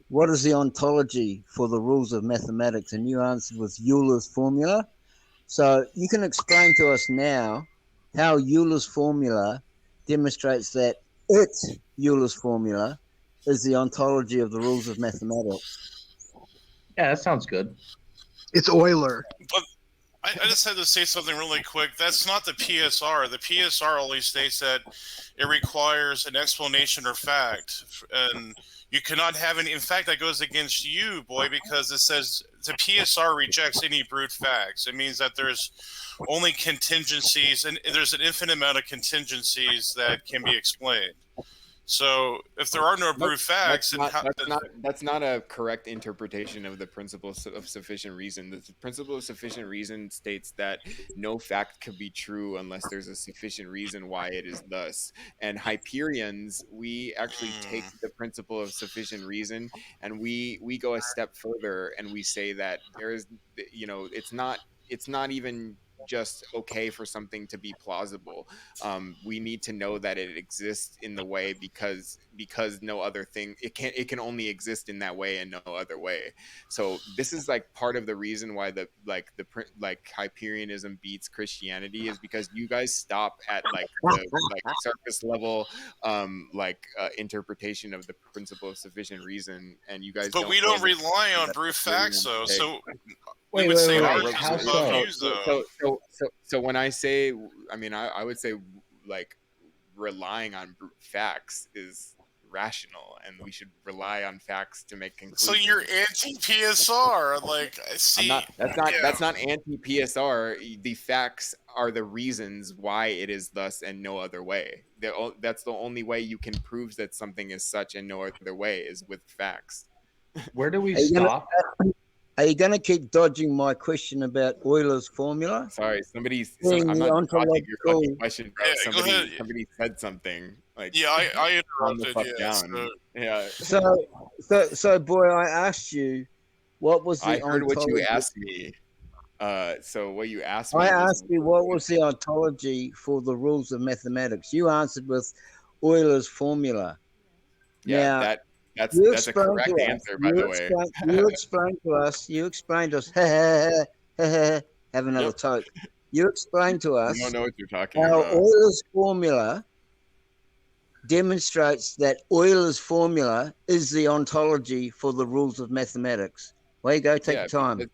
what is the ontology for the rules of mathematics, and you answered with Euler's formula. So you can explain to us now how Euler's formula demonstrates that Euler's formula is the ontology of the rules of mathematics. Yeah, that sounds good. It's Euler. But I just had to say something really quick. That's not the PSR. The PSR only states that it requires an explanation or fact, and you cannot have any. In fact, that goes against you, boy, because it says the PSR rejects any brute facts. It means that there's only contingencies, and there's an infinite amount of contingencies that can be explained. So if there are no brute facts, that's not a correct interpretation of the principle of sufficient reason. The principle of sufficient reason states that no fact could be true unless there's a sufficient reason why it is thus. And Hyperians, we actually take the principle of sufficient reason and we go a step further, and we say that there is, you know, it's not even just okay for something to be plausible. We need to know that it exists in the way because no other thing, it can only exist in that way and no other way. So this is like part of the reason why the Hyperianism beats Christianity, is because you guys stop at like the surface level interpretation of the principle of sufficient reason, and you guys. But we don't rely on brute facts, though. So. Wait, how so? So when I say, I mean, I would say like relying on brute facts is rational, and we should rely on facts to make conclusions. So you're anti-PSR, like, see? That's not anti-PSR. The facts are the reasons why it is thus and no other way. That's the only way you can prove that something is such and no other way, is with facts. Where do we stop? Are you going to keep dodging my question about Euler's formula? Sorry, I'm not dodging your fucking question, bro. Yeah, somebody said something. Like, yeah, I interrupted. So, boy, I asked you, what was the ontology? I heard what you asked me. So what you asked me? I asked you what was the ontology for the rules of mathematics. You answered with Euler's formula. Yeah, now, that's a correct answer, by the way. You explained to us have another Yep. toke. You explain to I us don't know what you're talking how about. Euler's formula demonstrates that Euler's formula is the ontology for the rules of mathematics. Way you go, take your time.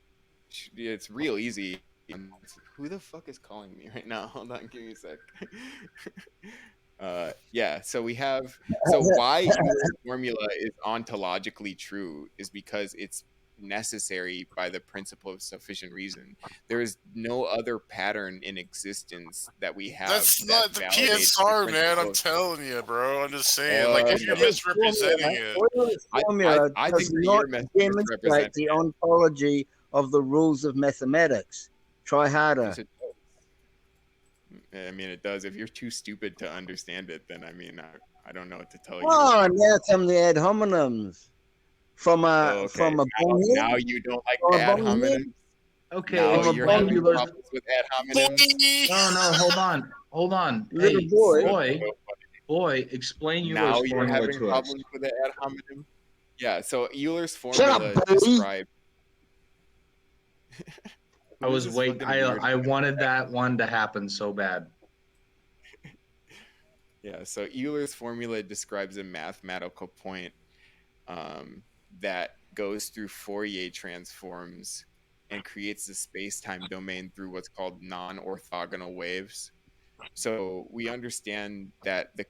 It's real easy. Who the fuck is calling me right now? Hold on, give me a sec. Yeah, so why Euler's formula is ontologically true is because it's necessary by the principle of sufficient reason. There is no other pattern in existence that we have That's that not the validates the PSR, man. principle I'm of telling you, bro. I'm just saying. Like, if you're Euler's misrepresenting it, Euler's formula I does think that not you're demonstrate misrepresenting the ontology of the rules of mathematics. Try harder. Yes, it does. I mean, it does. If you're too stupid to understand it, then I mean, I don't know what to tell you. Oh, now come the ad hominems from a Now you don't like ad hominems. Okay, Now you're explain having Euler's. problems with ad hominems. No, hold on. Little Hey, boy. boy, explain Now Euler's you're formula having to us. problems with the ad hominem. Yeah. So Euler's Shut formula up, Billy. describes. I was waiting. I wanted that one to happen so bad. Yeah. So Euler's formula describes a mathematical point that goes through Fourier transforms and creates the space-time domain through what's called non-orthogonal waves. So we understand that the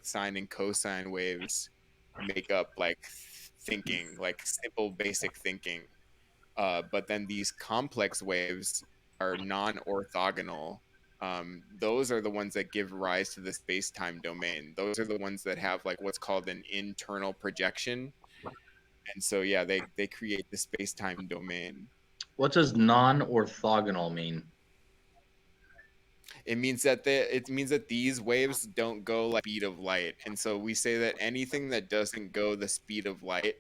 sine and cosine waves make up like thinking, like simple basic thinking. But then these complex waves are non-orthogonal. Those are the ones that give rise to the space-time domain. Those are the ones that have like what's called an internal projection. And so yeah, they create the space-time domain. What does non-orthogonal mean? It means that these waves don't go like speed of light, and so we say that anything that doesn't go the speed of light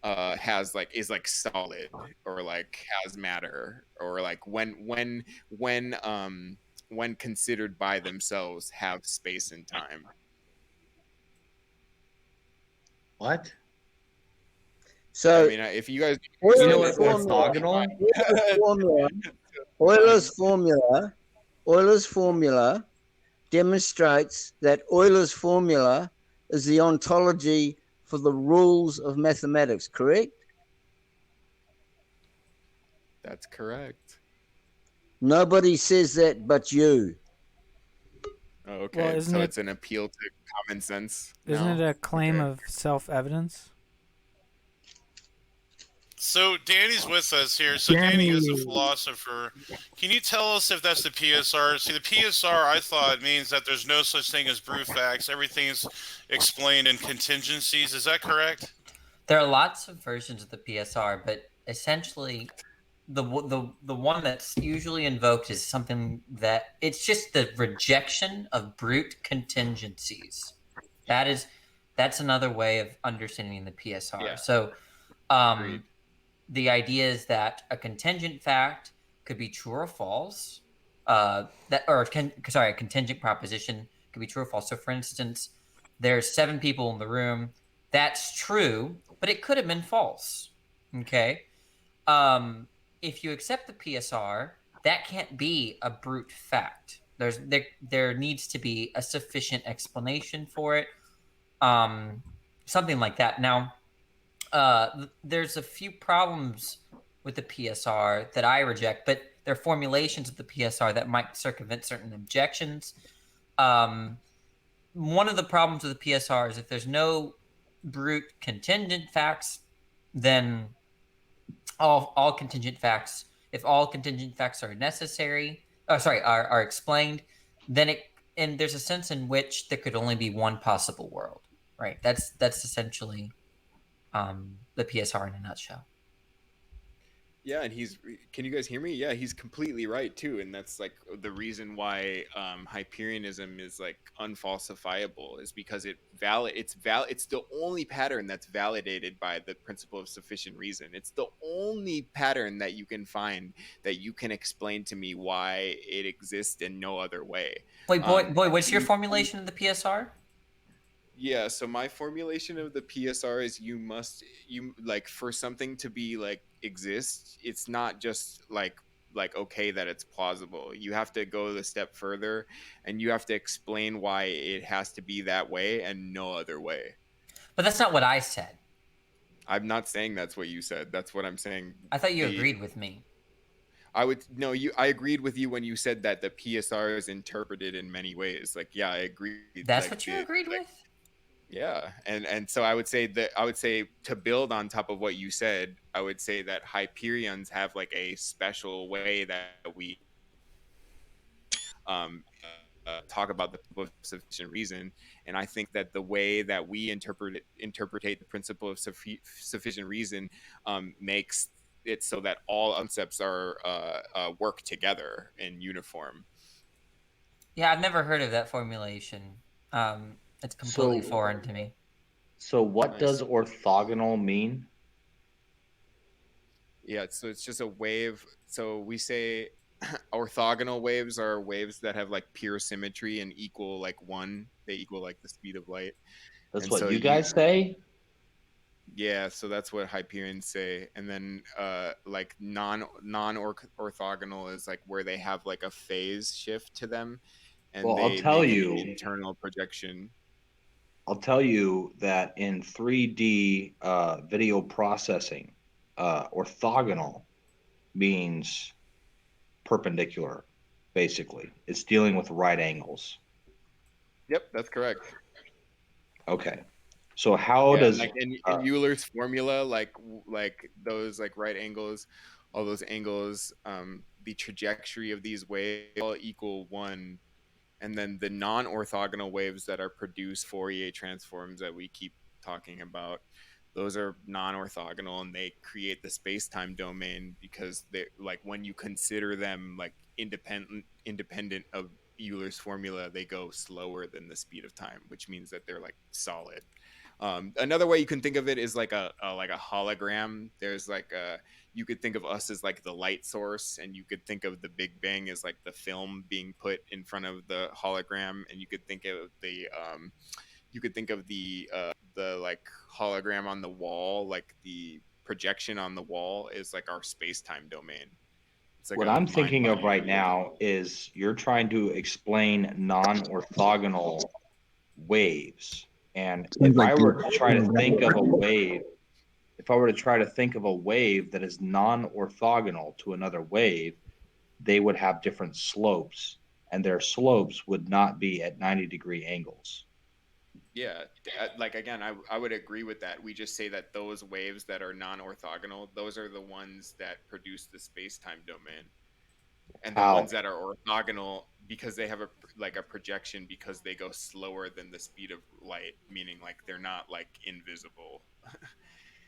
is like solid or like has matter, or like when considered by themselves have space and time. What? So I mean, if you guys You know what formula, orthogonal? Euler's formula demonstrates that Euler's formula is the ontology for the rules of mathematics, correct? That's correct. Nobody says that but you. Oh, okay, Well, so it's an appeal to common sense. Isn't it a claim of self-evidence? So Danny's with us here. So Danny is a philosopher. Can you tell us if that's the PSR? See, the PSR, I thought, means that there's no such thing as brute facts. Everything is explained in contingencies. Is that correct? There are lots of versions of the PSR, but essentially, the one that's usually invoked is something that it's just the rejection of brute contingencies. That's another way of understanding the PSR. Yeah. So, the idea is that a contingent fact could be true or false. A contingent proposition could be true or false. So, for instance, there's 7 people in the room. That's true, but it could have been false. Okay. If you accept the PSR, that can't be a brute fact. There needs to be a sufficient explanation for it. Something like that. Now, there's a few problems with the PSR that I reject, but there are formulations of the PSR that might circumvent certain objections. One of the problems with the PSR is if there's no brute contingent facts, then all contingent facts, if all contingent facts are necessary, are explained, then there's a sense in which there could only be one possible world, right? That's essentially the PSR in a nutshell. Yeah, and can you guys hear me? Yeah, he's completely right too, and that's like the reason why Hyperianism is like unfalsifiable is because it's the only pattern that's validated by the principle of sufficient reason. It's the only pattern that you can find that you can explain to me why it exists in no other way. Wait, boy, what's your formulation of the PSR? Yeah, so my formulation of the PSR is for something to be like exist, it's not just like like okay that it's plausible. You have to go the step further, and you have to explain why it has to be that way and no other way. But that's not what I said. I'm not saying that's what you said. That's what I'm saying. I thought you agreed with me. I agreed with you when you said that the PSR is interpreted in many ways. Like, yeah, I agree. That's like, what you agreed with? Yeah. And so I would say to build on top of what you said, I would say that Hyperions have like a special way that we talk about the principle of sufficient reason. And I think that the way that we interpret the principle of sufficient reason makes it so that all concepts are work together in uniform. Yeah, I've never heard of that formulation. It's completely foreign to me. So what does orthogonal mean? Yeah, so it's just a wave. So we say orthogonal waves are waves that have like pure symmetry and equal like 1. They equal like the speed of light. That's what you guys say? Yeah, so that's what Hyperions say. And then like non-orthogonal is like where they have like a phase shift to them, and well, they I'll tell make you an internal projection. I'll tell you that in 3D video processing, orthogonal means perpendicular, basically. It's dealing with right angles. Yep, that's correct. Okay. So how does like in Euler's formula, like those like right angles, all those angles, the trajectory of these waves all equal 1, and then the non-orthogonal waves that are produced Fourier transforms that we keep talking about, those are non-orthogonal, and they create the space-time domain because they like when you consider them like independent of Euler's formula, they go slower than the speed of time, which means that they're like solid. Another way you can think of it is like a hologram. There's like you could think of us as like the light source, and you could think of the Big Bang as like the film being put in front of the hologram, and you could think of the like hologram on the wall, like the projection on the wall is like our space-time domain. It's like what I'm thinking of right now is you're trying to explain non-orthogonal waves. And if I were to try to think of a wave, that is non-orthogonal to another wave, they would have different slopes, and their slopes would not be at 90-degree angles. Yeah, like again, I would agree with that. We just say that those waves that are non-orthogonal, those are the ones that produce the space-time domain. And the ones that are orthogonal, because they have a projection, because they go slower than the speed of light, meaning like they're not like invisible.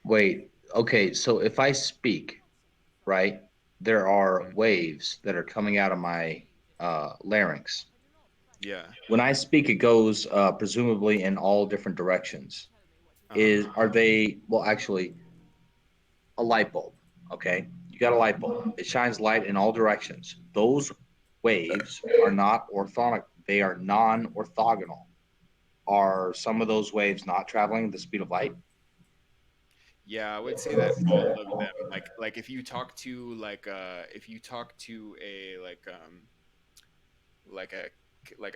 Wait, okay, so if I speak, right, there are waves that are coming out of my larynx. Yeah. When I speak, it goes presumably in all different directions. Are they, well, actually, a light bulb, okay? You got a light bulb. It shines light in all directions. Those waves are not orthogonal. They are non-orthogonal. Are some of those waves not traveling at the speed of light? Yeah, I would say that all of them, like if you talk to a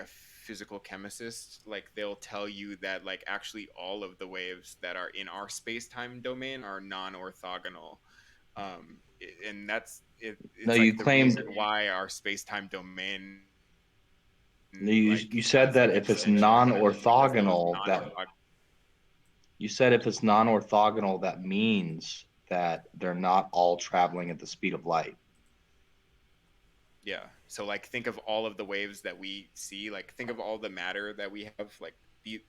physical chemist, like they'll tell you that like actually all of the waves that are in our space-time domain are non-orthogonal. And that's it. It's no, like you the claimed reason why our space-time domain. You said that if it's non-orthogonal, you said if it's non-orthogonal, that means that they're not all traveling at the speed of light. Yeah. So like think of all of the waves that we see, like think of all the matter that we have, like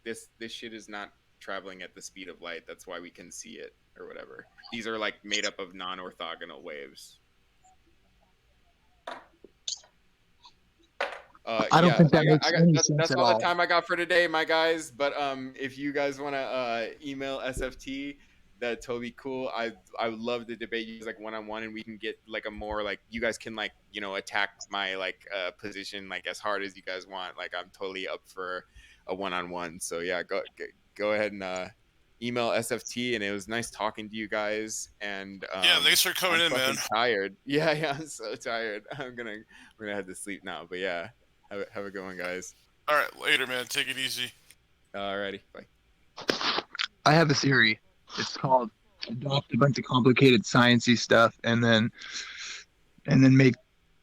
this shit is not traveling at the speed of light. That's why we can see it or whatever. These are like made up of non-orthogonal waves. I don't think that makes any sense that's at all all. the time I got for today, my guys. But if you guys want to email SFT, that'd totally cool. I would love to debate you guys like one-on-one, and we can get like a more like you guys can like attack my like position like as hard as you guys want. Like I'm totally up for a one-on-one. So yeah, go ahead and email SFT, and it was nice talking to you guys. And yeah, thanks for coming in, man. Tired. Yeah, I'm so tired. We're gonna head to sleep now. But yeah, have a good one, guys. All right, later, man. Take it easy. Alrighty, bye. I have a theory. It's called adopt a bunch of complicated sciencey stuff and then make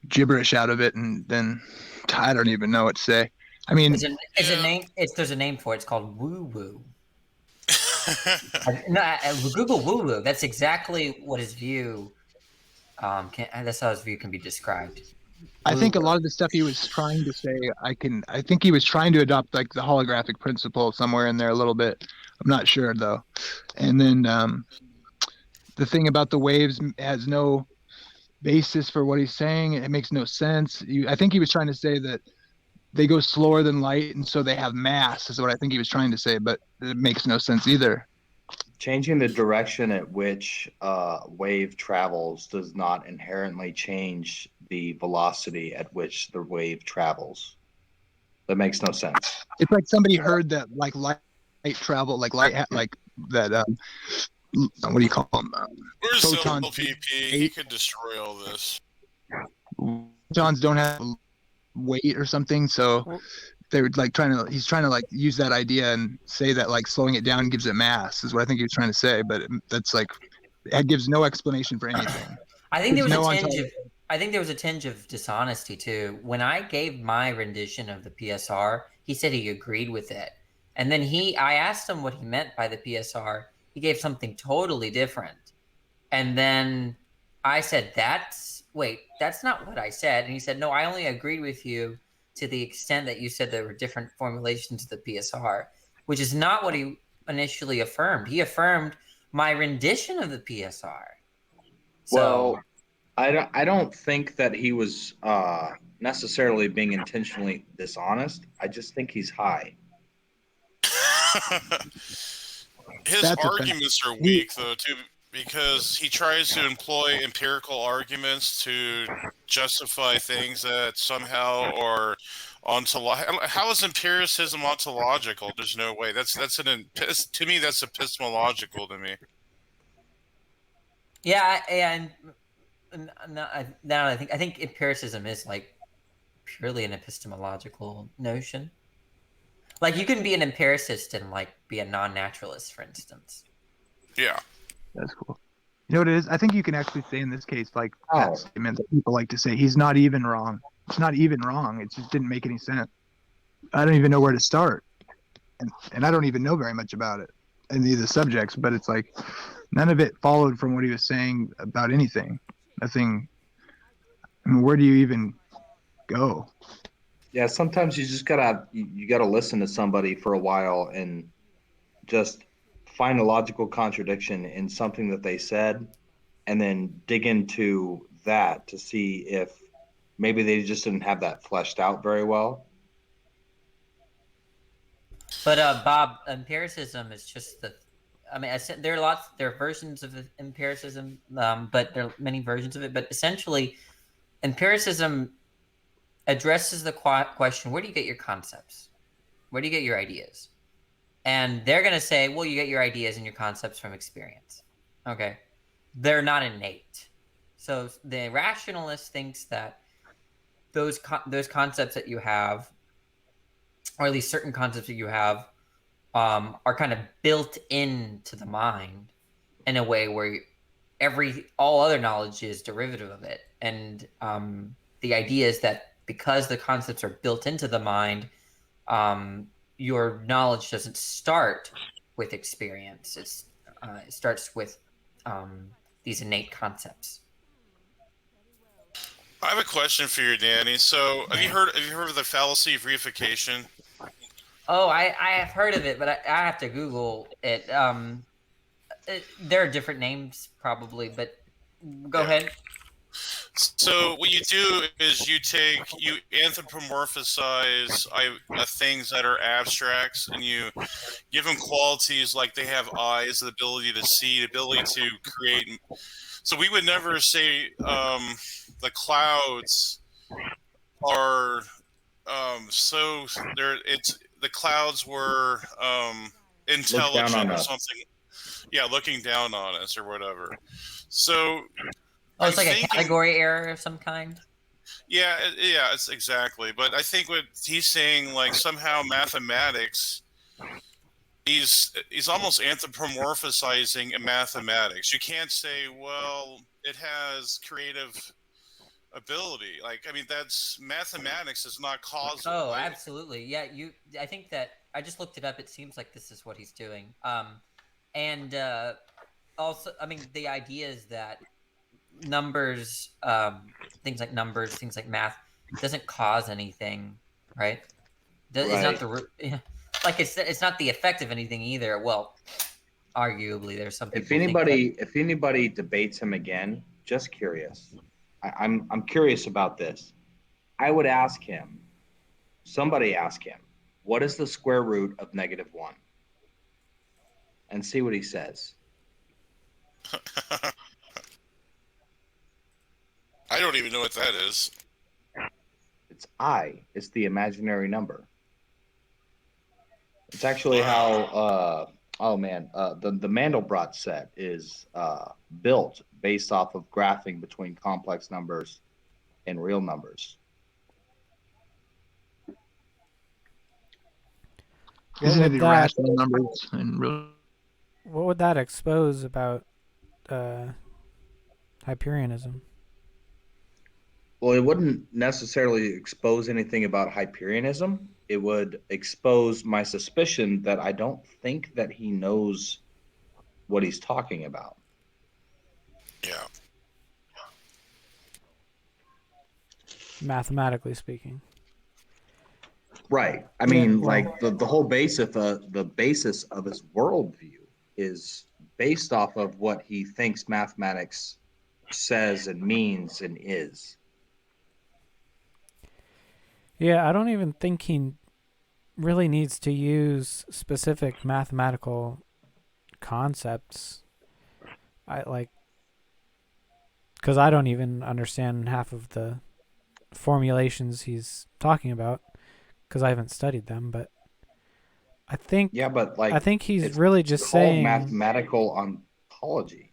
gibberish out of it, and then I don't even know what to say. I mean, there's a name for it. It's called woo woo. No, Google woo woo. That's exactly what his view. That's how his view can be described. I think a lot of the stuff he was trying to say, I think he was trying to adopt like the holographic principle somewhere in there a little bit. I'm not sure though. And then the thing about the waves has no basis for what he's saying. It makes no sense. I think he was trying to say that they go slower than light, and so they have mass, is what I think he was trying to say, but it makes no sense either. Changing the direction at which wave travels does not inherently change the velocity at which the wave travels. That makes no sense. It's like somebody heard that like light travel, like that. What do you call them? Where's Photons? VP? He could destroy all this. Photons don't have weight or something, so they were like he's trying to like use that idea and say that like slowing it down gives it mass is what I think he was trying to say, but that's like it gives no explanation for anything. I think there was a tinge of dishonesty too. When I gave my rendition of the PSR, he said he agreed with it, and then I asked him what he meant by the PSR. He gave something totally different, and then I said, that's not what I said. And he said, no, I only agreed with you to the extent that you said there were different formulations of the PSR, which is not what he initially affirmed. He affirmed my rendition of the PSR. So, well, I don't think that he was necessarily being intentionally dishonest. I just think he's high. His arguments are weak, though, too, because he tries to employ empirical arguments to justify things that somehow are ontological. How is empiricism ontological? There's no way. To me, that's epistemological to me. Yeah, and now I think empiricism is like purely an epistemological notion. Like you can be an empiricist and like be a non-naturalist, for instance. Yeah. That's cool. You know what it is? I think you can actually say in this case, like that statement that people like to say, he's not even wrong. It's not even wrong. It just didn't make any sense. I don't even know where to start. And I don't even know very much about it in either subjects, but it's like none of it followed from what he was saying about anything. Nothing. I mean, where do you even go? Yeah, sometimes you just gotta listen to somebody for a while and just find a logical contradiction in something that they said, and then dig into that to see if maybe they just didn't have that fleshed out very well. But Bob, empiricism is just there are versions of empiricism, but there are many versions of it. But essentially, empiricism addresses the question: where do you get your concepts? Where do you get your ideas? And they're going to say, well, you get your ideas and your concepts from experience. Okay. They're not innate. So the rationalist thinks that those concepts that you have, or at least certain concepts that you have, are kind of built into the mind in a way where all other knowledge is derivative of it. And the idea is that because the concepts are built into the mind, your knowledge doesn't start with experience. It starts with these innate concepts. I have a question for you, Danny. So, have you heard of the fallacy of reification? Oh, I have heard of it, but I have to Google it. There are different names probably, but go ahead. So what you do is you anthropomorphize things that are abstracts, and you give them qualities like they have eyes, the ability to see, the ability to create. So we would never say the clouds are the clouds were intelligent or something. Yeah, looking down on us or whatever. So, it's like a category error of some kind. Yeah, it's exactly. But I think what he's saying, like somehow mathematics, he's almost anthropomorphizing mathematics. You can't say, well, it has creative ability. Like, I mean, that's mathematics is not causal. Oh, right? Absolutely. Yeah, I think that I just looked it up. It seems like this is what he's doing. And also, I mean, the idea is that numbers, things like math, doesn't cause anything, right? It's not the root. Like it's not the effect of anything either. Well, arguably, there's some people. If anybody debates him again, just curious. I'm curious about this. I would ask him. Somebody ask him, what is the square root of -1? And see what he says. I don't even know what that is. It's I. It's the imaginary number. It's actually how the Mandelbrot set is built based off of graphing between complex numbers and real numbers. Isn't it irrational numbers and real? What would that expose about Hyperianism? Well, it wouldn't necessarily expose anything about Hyperianism. It would expose my suspicion that I don't think that he knows what he's talking about. Yeah. Mathematically speaking. Right. I mean, like the whole basis of his worldview is based off of what he thinks mathematics says and means and is. Yeah, I don't even think he really needs to use specific mathematical concepts. Because I don't even understand half of the formulations he's talking about because I haven't studied them. But I think I think he's really just saying mathematical ontology.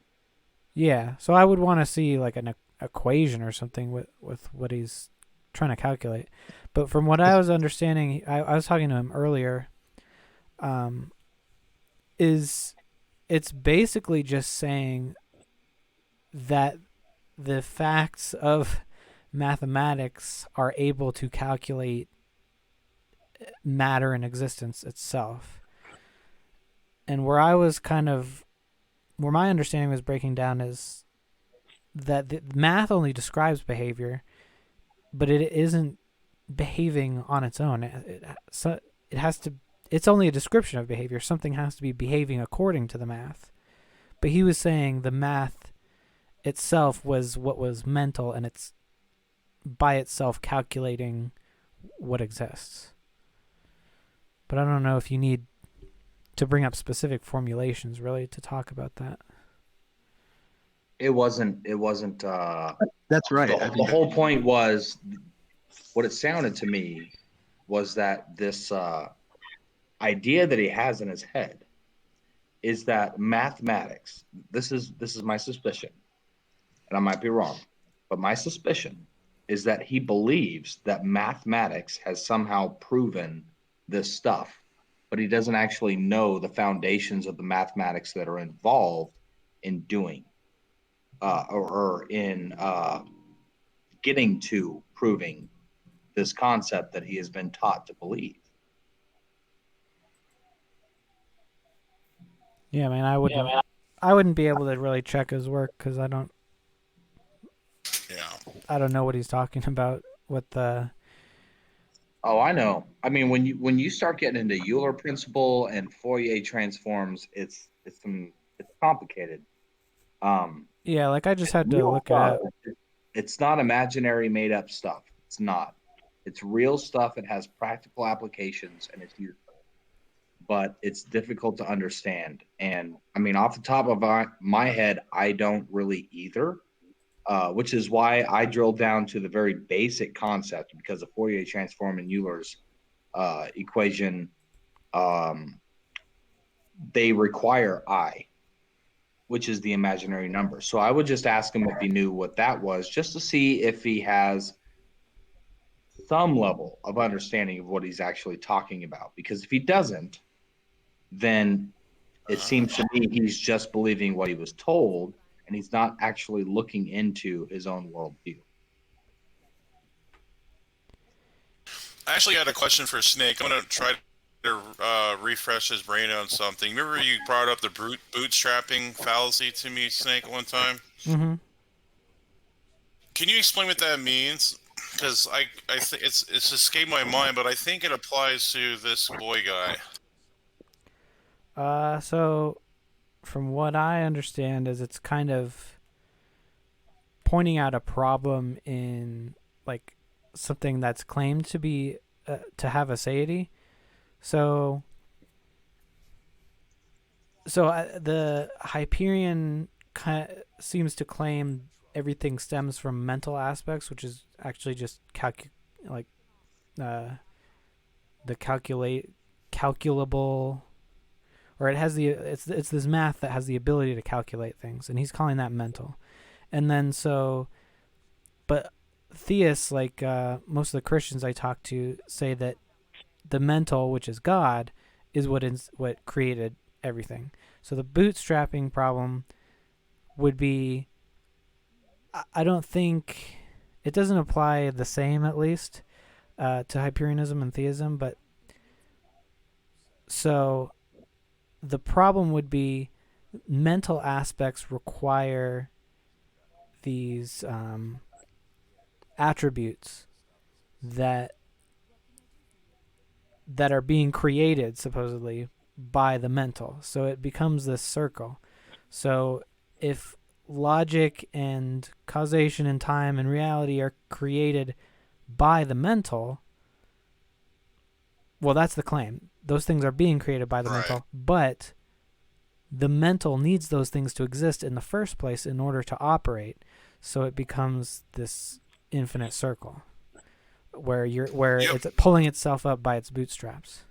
Yeah, so I would want to see like an equation or something with what he's trying to calculate. But from what I was understanding, I was talking to him earlier, it's basically just saying that the facts of mathematics are able to calculate matter in existence itself. And where my understanding was breaking down is that the math only describes behavior, but it isn't behaving on its own. It's only a description of behavior. Something has to be behaving according to the math. But he was saying the math itself was what was mental, and it's by itself calculating what exists. But I don't know if you need to bring up specific formulations really to talk about that. It wasn't That's right. The whole point was, what it sounded to me was that this idea that he has in his head is that mathematics, this is my suspicion, and I might be wrong, but my suspicion is that he believes that mathematics has somehow proven this stuff, but he doesn't actually know the foundations of the mathematics that are involved in doing or in getting to proving this concept that he has been taught to believe. Yeah, man, I wouldn't be able to really check his work because I don't know what he's talking about with the. Oh, I know. I mean, when you start getting into Euler principle and Fourier transforms, it's complicated. Yeah, like I just had to look it up. It's not imaginary, made up stuff. It's not. It's real stuff. It has practical applications, and it's useful. But it's difficult to understand. And I mean, off the top of my head, I don't really either. Which is why I drilled down to the very basic concept, because the Fourier transform and Euler's equation they require I, which is the imaginary number. So I would just ask him if he knew what that was, just to see if he has some level of understanding of what he's actually talking about. Because if he doesn't, then it seems to me he's just believing what he was told, and he's not actually looking into his own worldview. I actually had a question for Snake. I'm going to try to refresh his brain on something. Remember you brought up the bootstrapping fallacy to me, Snake, one time? Mm-hmm. Can you explain what that means? Because I think it's escaped my mind, but I think it applies to this boy guy. So from what I understand is it's kind of pointing out a problem in like something that's claimed to be to have a deity. So the Hyperion seems to claim everything stems from mental aspects, which is actually just the calculable, or it has it's this math that has the ability to calculate things, and he's calling that mental. And then but theists, like most of the Christians I talk to, say that the mental, which is God, is what created everything. So the bootstrapping problem would be, I don't think, it doesn't apply the same, at least, to Hyperianism and theism, but so the problem would be mental aspects require these attributes that are being created supposedly by the mental. So it becomes this circle. So if logic and causation and time and reality are created by the mental, well, that's the claim. Those things are being created by the mental, but the mental needs those things to exist in the first place in order to operate. So it becomes this infinite circle where it's pulling itself up by its bootstraps.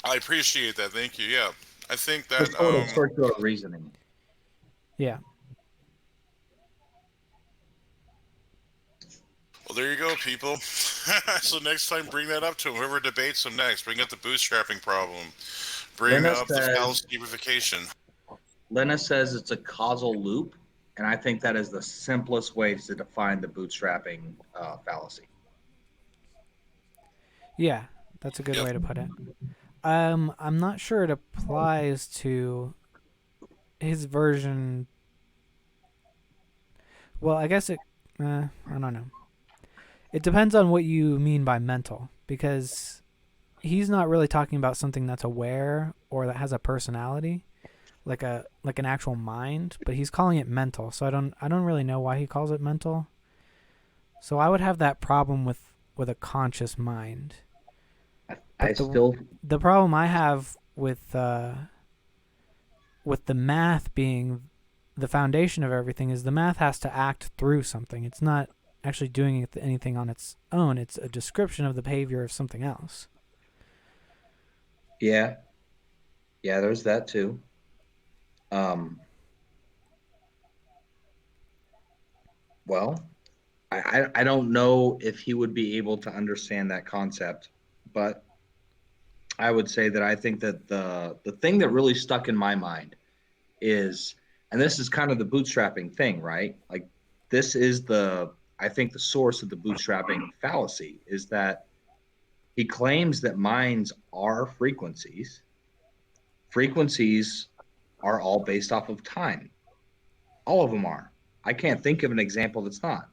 I appreciate that. Thank you. Yeah, I think that It's sort of circular reasoning. Yeah. Well, there you go, people. So next time, bring that up to him. Whoever debates him next, bring up the bootstrapping problem. Bring up the fallacy of reification. Lena says it's a causal loop, and I think that is the simplest way to define the bootstrapping fallacy. Yeah, that's a good way to put it. I'm not sure it applies to his version. Well, I guess I don't know. It depends on what you mean by mental, because he's not really talking about something that's aware or that has a personality, like an actual mind, but he's calling it mental. So I don't really know why he calls it mental. So I would have that problem with a conscious mind. The problem I have with the math being the foundation of everything is the math has to act through something. It's not actually doing anything on its own. It's a description of the behavior of something else. Yeah, there's that too. Well, I don't know if he would be able to understand that concept, but I would say that I think that the thing that really stuck in my mind is, and this is kind of the bootstrapping thing, right? Like, this is I think the source of the bootstrapping fallacy is that he claims that minds are frequencies. Frequencies are all based off of time. All of them are. I can't think of an example that's not.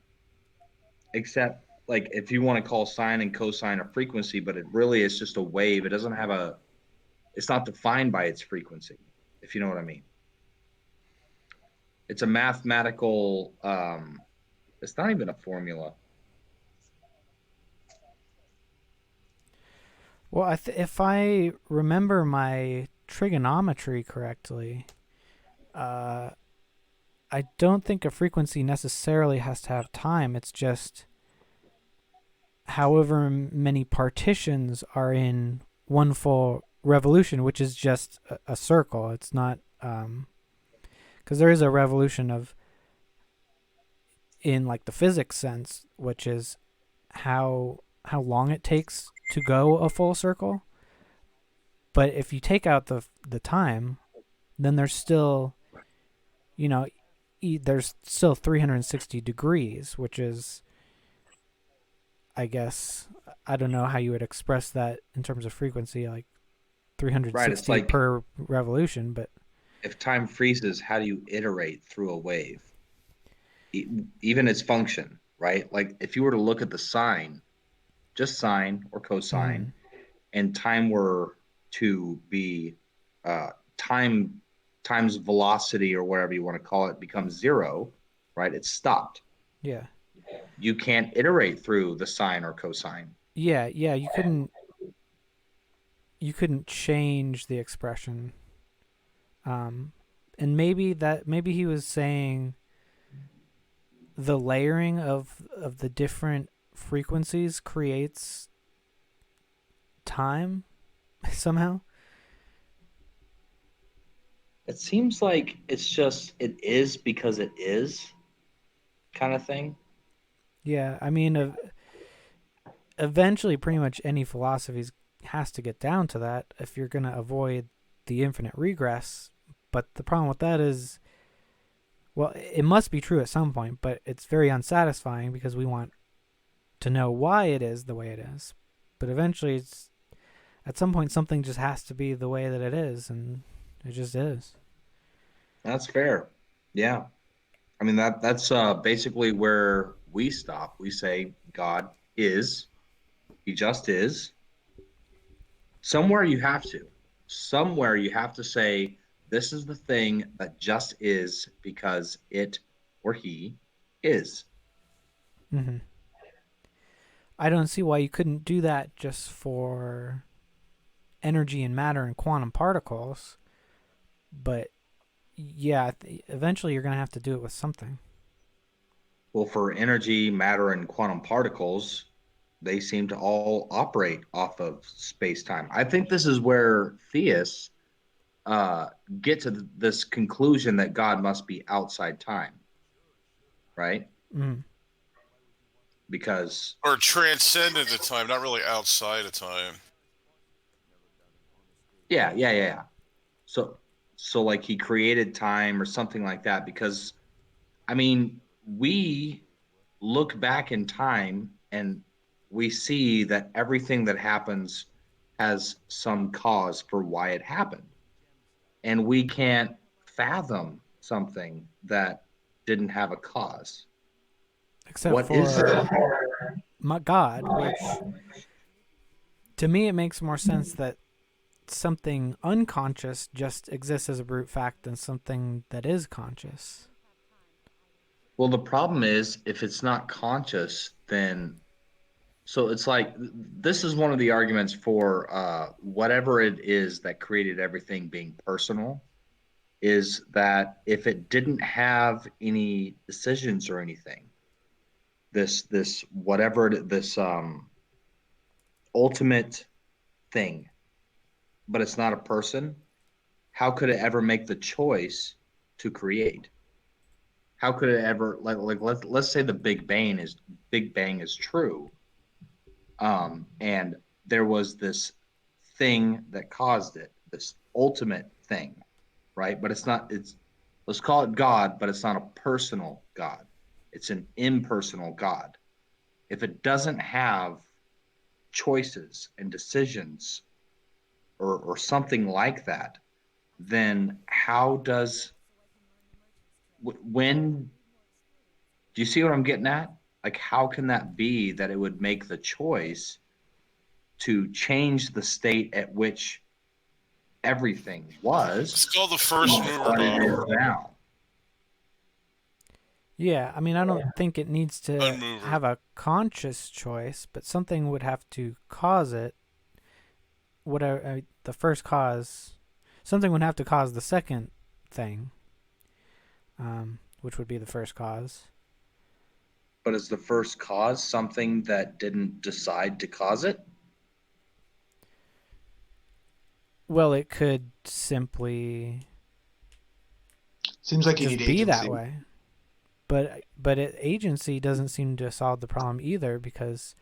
Except, like, if you want to call sine and cosine a frequency, but it really is just a wave. It doesn't have it's not defined by its frequency, if you know what I mean. It's a mathematical, it's not even a formula. Well, if I remember my trigonometry correctly, I don't think a frequency necessarily has to have time. It's just however many partitions are in one full revolution, which is just a circle. It's not because there is a revolution of in like the physics sense, which is how long it takes to go a full circle. But if you take out the time, then there's still, you know, there's still 360 degrees, which is, I guess, I don't know how you would express that in terms of frequency, like 360 like, per revolution. But if time freezes, how do you iterate through a wave? Even its function, right? Like if you were to look at the sine, just sine or cosine, and time were to be time times velocity or whatever you want to call it becomes zero, right? It's stopped. Yeah. You can't iterate through the sine or cosine. Yeah, you couldn't change the expression. And maybe he was saying the layering of the different frequencies creates time somehow. It seems like it's just it is because it is kind of thing. Yeah, I mean, eventually pretty much any philosophy has to get down to that if you're going to avoid the infinite regress. But the problem with that is, well, it must be true at some point, but it's very unsatisfying because we want to know why it is the way it is. But eventually, at some point, something just has to be the way that it is, and it just is. That's fair. Yeah. I mean, that's basically where we stop. We say God is. He just is. Somewhere you have to say, this is the thing that just is because it or he is. Mm-hmm. I don't see why you couldn't do that just for energy and matter and quantum particles. But yeah, eventually you're going to have to do it with something. Well, for energy, matter, and quantum particles, they seem to all operate off of space-time. I think this is where theists get to this conclusion that God must be outside time, right? Mm. Because or transcendent the time, not really outside of time. yeah. So like he created time or something like that. Because I mean, we look back in time and we see that everything that happens has some cause for why it happened. And we can't fathom something that didn't have a cause. Except What for is it? God, which to me it makes more sense that something unconscious just exists as a brute fact than something that is conscious. Well, the problem is if it's not conscious, then so it's like this is one of the arguments for whatever it is that created everything being personal is that if it didn't have any decisions or anything, this whatever this ultimate thing, but it's not a person, how could it ever make the choice to create? How could it ever like let's say the Big Bang is true, and there was this thing that caused it, this ultimate thing, right? But it's not. It's let's call it God, but it's not a personal God. It's an impersonal God. If it doesn't have choices and decisions or something like that, then how does when do you see what I'm getting at? Like, how can that be that it would make the choice to change the state at which everything was It's called the first mover what it is doctrine. now? Yeah, I mean, I don't think it needs to Unmover. have a conscious choice, but something would have to cause it. Whatever the first cause, something would have to cause the second thing, which would be the first cause. But is the first cause something that didn't decide to cause it? Well, it could simply Seems like you just need be agency. that way. But agency doesn't seem to solve the problem either, because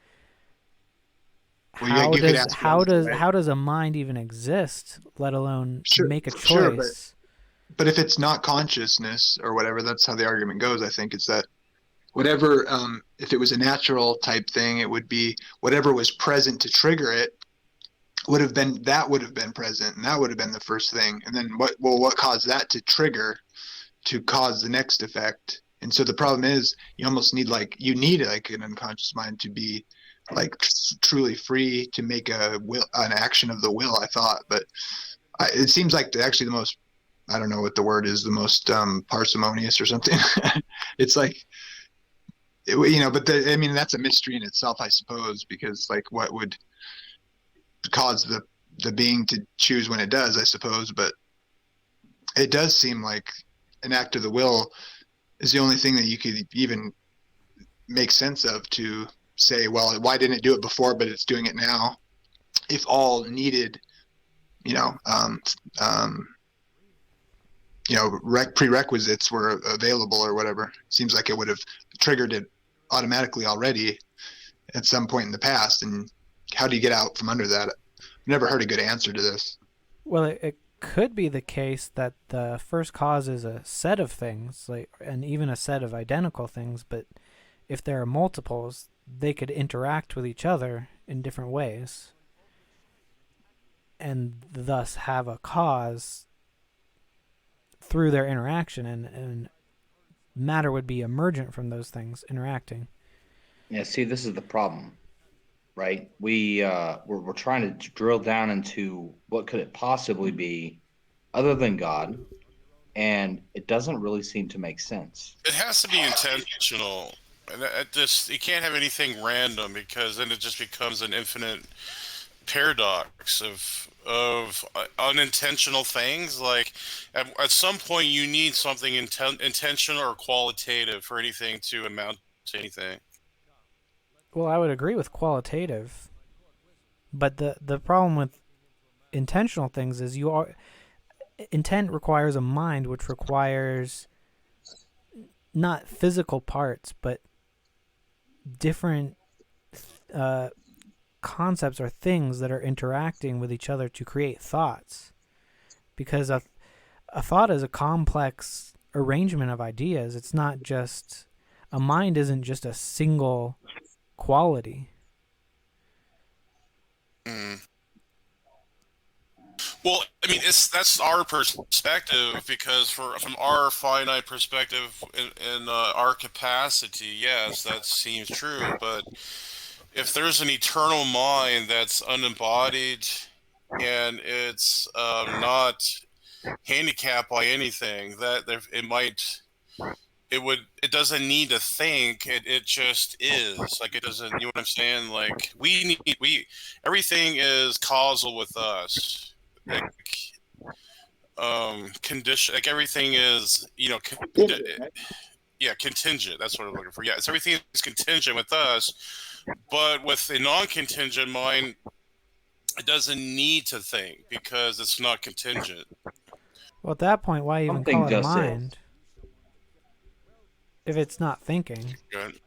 Well, how you could ask how right? does a mind even exist, let alone Sure, make a sure, choice? but if it's not consciousness or whatever, that's how the argument goes. I think is that whatever, if it was a natural type thing, it would be whatever was present to trigger it would have been present, and that would have been the first thing. And then what caused that to trigger to cause the next effect? And so the problem is you almost need like an unconscious mind to be like truly free to make an action of the will. I thought, but it seems like actually the most, I don't know what the word is, the most parsimonious or something. It's like, but I mean, that's a mystery in itself, I suppose, because like what would cause the being to choose when it does, I suppose. But it does seem like an act of the will is the only thing that you could even make sense of to say, well, why didn't it do it before, but it's doing it now? If all needed, prerequisites were available or whatever, seems like it would have triggered it automatically already at some point in the past. And how do you get out from under that? I've never heard a good answer to this. Well, it could be the case that the first cause is a set of things, and even a set of identical things, but if there are multiples, they could interact with each other in different ways, and thus have a cause through their interaction, and matter would be emergent from those things interacting. Yeah, see, this is the problem, right? We're trying to drill down into what could it possibly be other than God, and it doesn't really seem to make sense. It has to be intentional. And you can't have anything random, because then it just becomes an infinite paradox of unintentional things. Like at some point you need something intentional or qualitative for anything to amount to anything. Well, I would agree with qualitative, but the problem with intentional things is intent requires a mind, which requires not physical parts, but different concepts or things that are interacting with each other to create thoughts. Because a thought is a complex arrangement of ideas. It's not just, a mind isn't just a single quality. Well, I mean, that's our perspective, because from our finite perspective in our capacity, yes, that seems true. But if there's an eternal mind that's unembodied and it's not handicapped by anything, that it doesn't need to think. It just is. Like, it doesn't. You know what I'm saying? Like, everything is causal with us. Like, condition. Like, everything is, contingent. That's what I'm looking for. Yeah, it's everything is contingent with us, but with a non-contingent mind, it doesn't need to think because it's not contingent. Well, at that point, why even Something call it a just mind if it's not thinking? Good.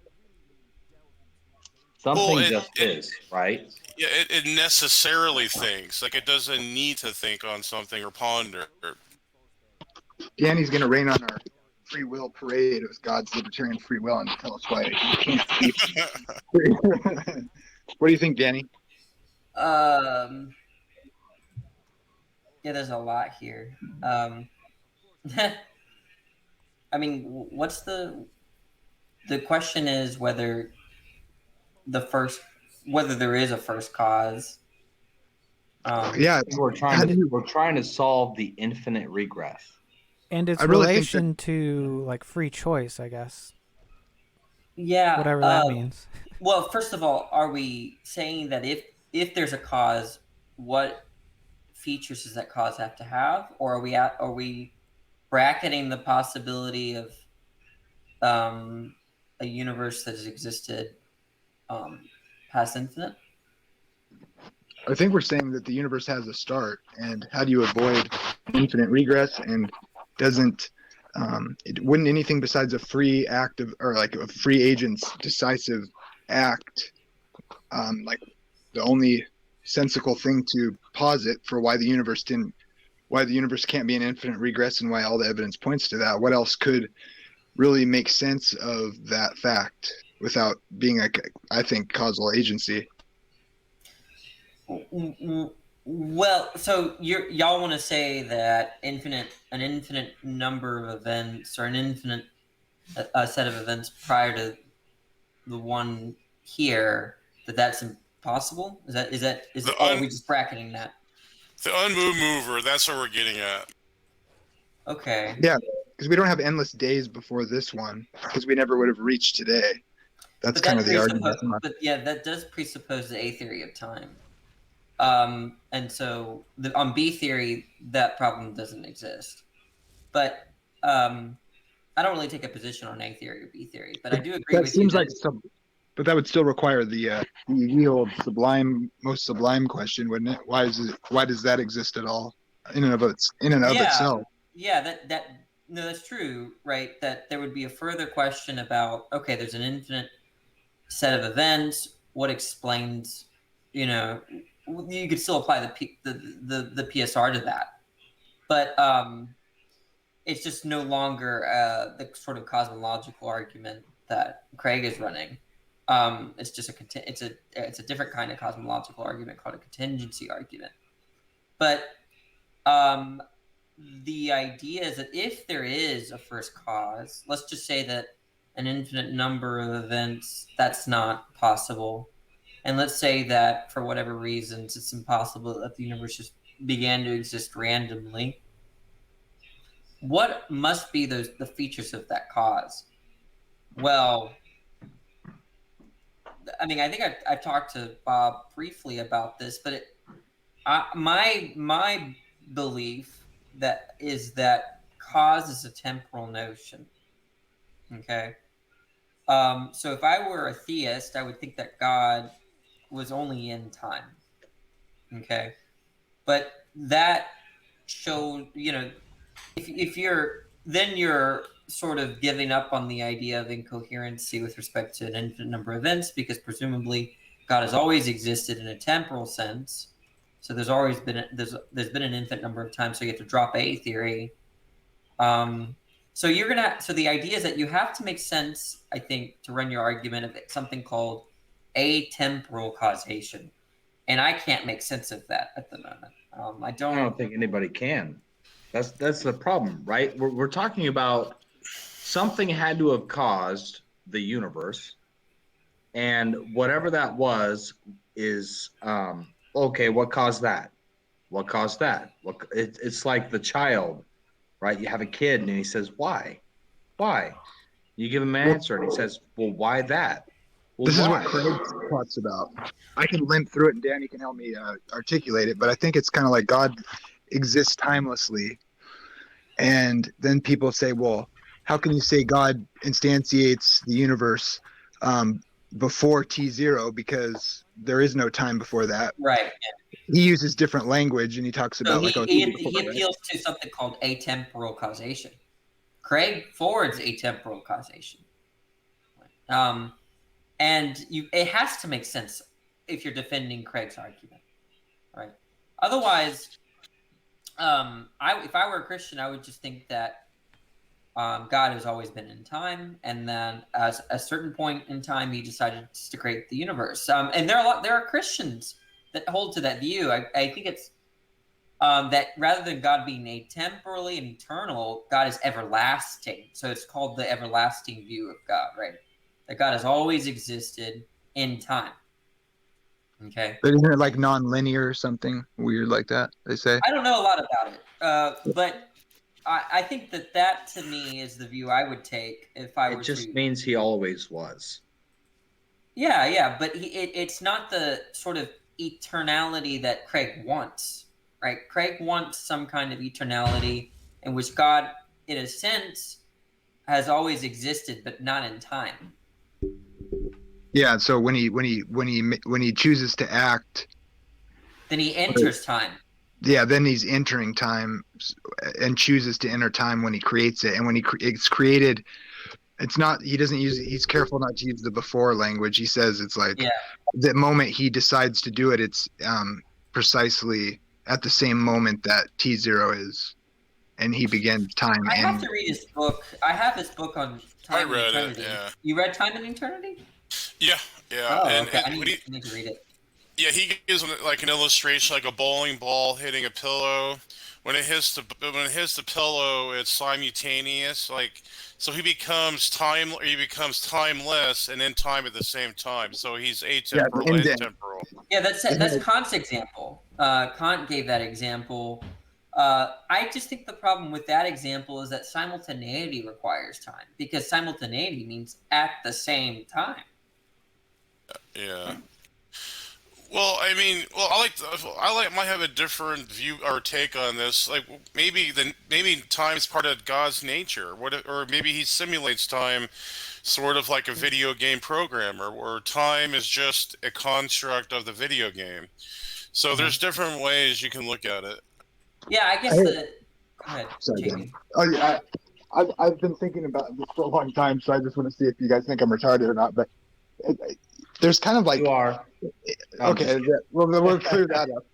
Something is, right? Yeah, it necessarily thinks. Like, it doesn't need to think on something or ponder. Danny's going to rain on our free will parade of God's libertarian free will and tell us why you can't be. What do you think, Danny? Yeah, there's a lot here. I mean, what's the question is whether there is a first cause. We're trying to solve the infinite regress. And its relation to like free choice, I guess. Yeah. Whatever that means. Well, first of all, are we saying that if there's a cause, what features does that cause have to have? Or are we bracketing the possibility of a universe that has existed past infinite? I think we're saying that the universe has a start, and how do you avoid infinite regress? And wouldn't anything besides a free act of, or like a free agent's decisive act, like the only sensical thing to posit for why the universe can't be an infinite regress, and why all the evidence points to that? What else could really make sense of that fact without being like, I think, causal agency? Well, so y'all want to say that an infinite number of events, or an infinite set of events prior to the one here, that's impossible? Are we just bracketing that? The unmoved mover, that's what we're getting at. Okay. Yeah, because we don't have endless days before this one, because we never would have reached today. That's kind of the argument. But yeah, that does presuppose the A theory of time. And so on B theory, that problem doesn't exist. But I don't really take a position on A theory or B theory, but I do agree with you. But that would still require the old most sublime question, wouldn't it? Why does that exist at all in and of itself? Yeah, no, that's true, right? That there would be a further question about, okay, there's an infinite set of events. What explains, you could still apply the PSR to that, but it's just no longer the sort of cosmological argument that Craig is running. It's just it's a different kind of cosmological argument called a contingency argument. But the idea is that if there is a first cause, let's just say that an infinite number of events, that's not possible. And let's say that for whatever reasons, it's impossible that the universe just began to exist randomly. What must be the features of that cause? Well, I mean, I think I've talked to Bob briefly about this, but my belief is that cause is a temporal notion. Okay. So if I were a theist, I would think that God was only in time. Okay. But that showed, if you're sort of giving up on the idea of incoherency with respect to an infinite number of events, because presumably God has always existed in a temporal sense. So there's always been there's been an infinite number of times. So you have to drop A theory. So the idea is that you have to make sense, I think, to run your argument of something called atemporal causation, and I can't make sense of that at the moment. I don't think anybody can. That's the problem, right? We're talking about something had to have caused the universe, and whatever that was is okay. What caused that? What caused that? It's like the child, right? You have a kid, and he says, "Why? Why?" You give him an answer, and he says, "Well, why that?" Well, this why? is what Craig talks about. I can limp through it, and Danny can help me articulate it. But I think it's kind of like God exists timelessly, and then people say, "Well, how can you say God instantiates the universe before T0, because there is no time before that?" Right. He uses different language, and he talks about he appeals to something called atemporal causation. Craig forwards atemporal causation. And it has to make sense if you're defending Craig's argument, right? Otherwise, if I were a Christian, I would just think that God has always been in time, and then at a certain point in time, He decided to create the universe. And there are Christians that hold to that view. I think it's that rather than God being atemporally and eternal, God is everlasting. So it's called the everlasting view of God, right? That God has always existed in time. Okay. But isn't it like non-linear or something weird like that, they say? I don't know a lot about it, but I think that to me is the view I would take if I were. It just means He always was. Yeah, but it's not the sort of eternality that Craig wants, right? Craig wants some kind of eternality in which God, in a sense, has always existed, but not in time. Yeah, so when he chooses to act, Then he enters time. Yeah, then he's entering time and chooses to enter time when he creates it. And when it's created, it's not, he doesn't use, he's careful not to use the before language. He says it's like the moment he decides to do it, it's precisely at the same moment that T0 is. And he begins time. I have to read his book. I have his book on time and eternity. Yeah. You read Time and Eternity? Yeah. Oh, okay. I need to read it. Yeah, he gives like an illustration, like a bowling ball hitting a pillow. When it hits the pillow, it's simultaneous. Like, so he becomes timeless and in time at the same time. So he's atemporal and temporal. Yeah, that's Kant's example. Kant gave that example. I just think the problem with that example is that simultaneity requires time, because simultaneity means at the same time. Yeah. Well, I mean, might have a different view or take on this. Like, maybe time is part of God's nature. Or maybe he simulates time, sort of like a video game programmer, or time is just a construct of the video game. So there's different ways you can look at it. Yeah, I guess Go ahead, Jamie. Oh yeah, I've been thinking about this for a long time, so I just want to see if you guys think I'm retarded or not. But there's kind of like you are. Okay, we'll clear that up.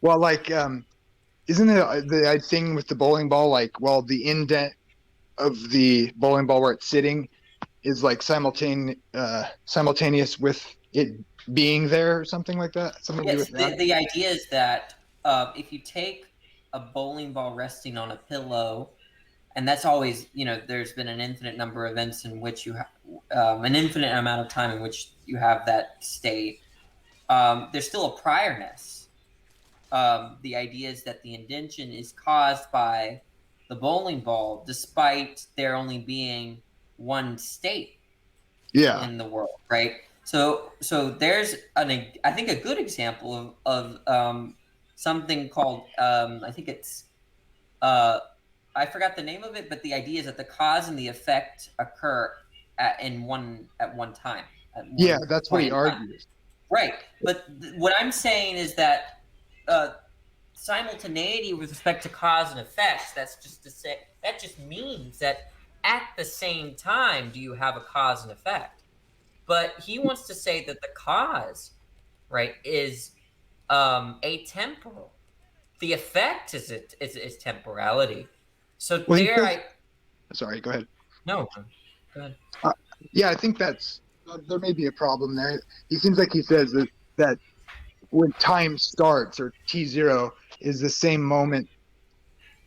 Well, like, isn't it the thing with the bowling ball? Like, well, the indent of the bowling ball where it's sitting is like simultaneous with it being there, or something like that. Something yes, with that. The idea is that if you take a bowling ball resting on a pillow, and that's always, there's been an infinite number of events in which you have an infinite amount of time in which you have that state. There's still a priorness. The idea is that the indention is caused by the bowling ball, despite there only being one state in the world, right? So there's I think a good example of something called I think it's I forgot the name of it, but the idea is that the cause and the effect occur at one time. That's what he argues. Right, but what I'm saying is that simultaneity with respect to cause and effects, that just means that at the same time do you have a cause and effect. But he wants to say that the cause, right, is atemporal. The effect is temporality. So sorry, go ahead. No, go ahead. Yeah, I think there may be a problem there. He seems like he says that when time starts, or T0 is the same moment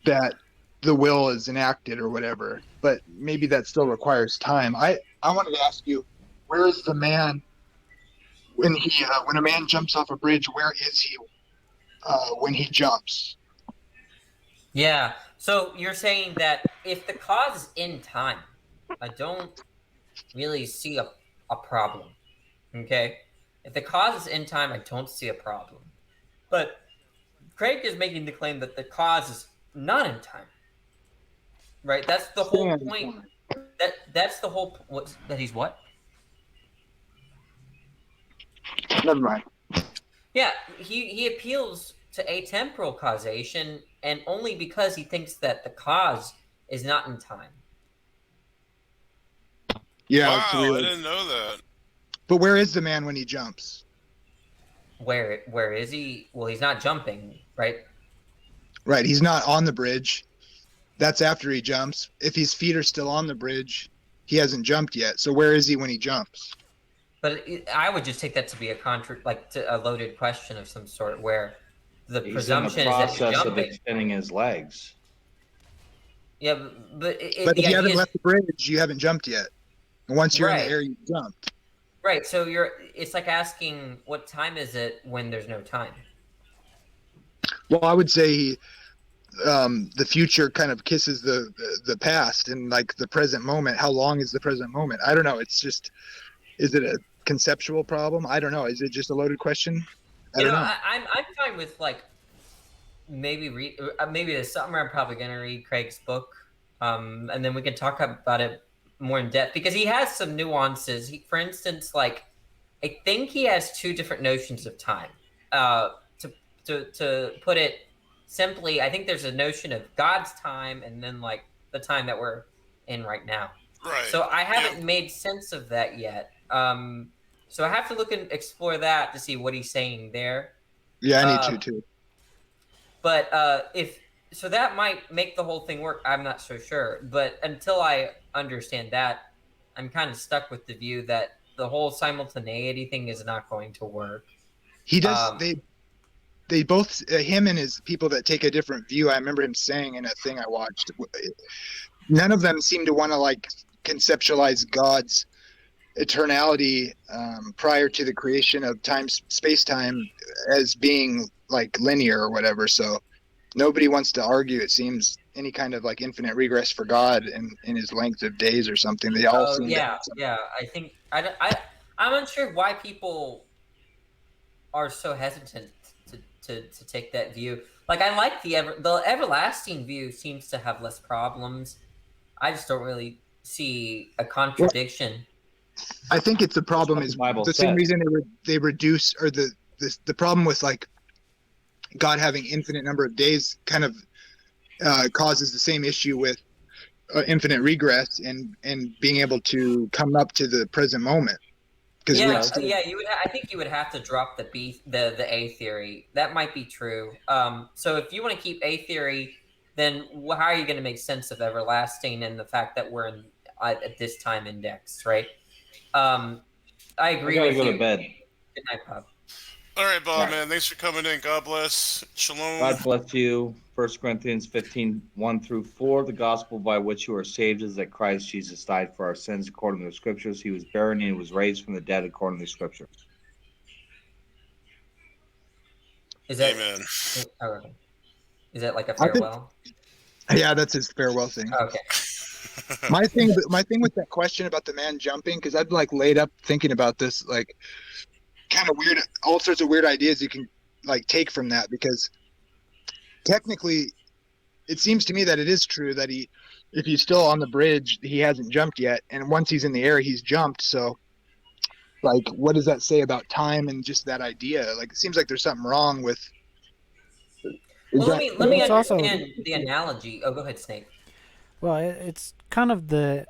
that the will is enacted or whatever, but maybe that still requires time. I wanted to ask you, where is the man when a man jumps off a bridge? Where is he when he jumps? Yeah. So you're saying that if the cause is in time, I don't really see a problem. Okay? If the cause is in time, I don't see a problem. But Craig is making the claim that the cause is not in time. Right? That's the whole point. That's the whole that he's what? Never mind. Yeah, he appeals to atemporal causation, and only because he thinks that the cause is not in time. Yeah, wow, I didn't know that. But where is the man when he jumps? Where is he? Well, he's not jumping, right? Right, he's not on the bridge. That's after he jumps. If his feet are still on the bridge, he hasn't jumped yet. So where is he when he jumps? But I would just take that to be a loaded question of some sort, where the presumption is that he's jumping. Of extending his legs. Yeah, but if you haven't left the bridge, you haven't jumped yet. And once you're in the air, you jumped. Right. So it's like asking, what time is it when there's no time? Well, I would say the future kind of kisses the past, and like the present moment. How long is the present moment? I don't know. It's just, is it a conceptual problem? I don't know. Is it just a loaded question? I don't know. I'm fine with maybe this summer I'm probably gonna read Craig's book, and then we can talk about it more in depth, because he has some nuances. For instance, I think he has two different notions of time. To put it simply, I think there's a notion of God's time and then like the time that we're in right now. Right. So I haven't Yep. made sense of that yet. So I have to look and explore that to see what he's saying there. Yeah, I need to too. But if so, that might make the whole thing work. I'm not so sure. But until I understand that, I'm kind of stuck with the view that the whole simultaneity thing is not going to work. He does. They both, him and his people that take a different view. I remember him saying in a thing I watched, none of them seem to want to like conceptualize God's eternality prior to the creation of space-time as being like linear or whatever. So nobody wants to argue, it seems, any kind of like infinite regress for God in his length of days or something. They all seem yeah. I think I'm unsure why people are so hesitant to take that view. Like, I like the everlasting view seems to have less problems. I just don't really see a contradiction. I think it's the problem is the same reason they reduce, or the problem with like God having infinite number of days kind of causes the same issue with infinite regress and being able to come up to the present moment. Yeah, you would. I think you would have to drop the A theory. That might be true. So if you want to keep A theory, then how are you going to make sense of everlasting and the fact that we're in at this time index, right? I agree with you. I gotta go to bed. Good night, Bob. All right, Bob, man. Thanks for coming in. God bless. Shalom. God bless you. 1 Corinthians 15, 1-4. The gospel by which you are saved is that Christ Jesus died for our sins according to the scriptures. He was buried and he was raised from the dead according to the scriptures. Is that, Amen. Is that like a farewell? Yeah, that's his farewell thing. Okay. My thing with that question about the man jumping, because I've like laid up thinking about this, like kind of weird, all sorts of weird ideas you can like take from that, because technically it seems to me that it is true that if he's still on the bridge, he hasn't jumped yet, and once he's in the air, he's jumped. So like, what does that say about time and just that idea? Like, it seems like there's something wrong with. Well, let me understand the analogy. Oh, go ahead, Snake. Well, it's kind of the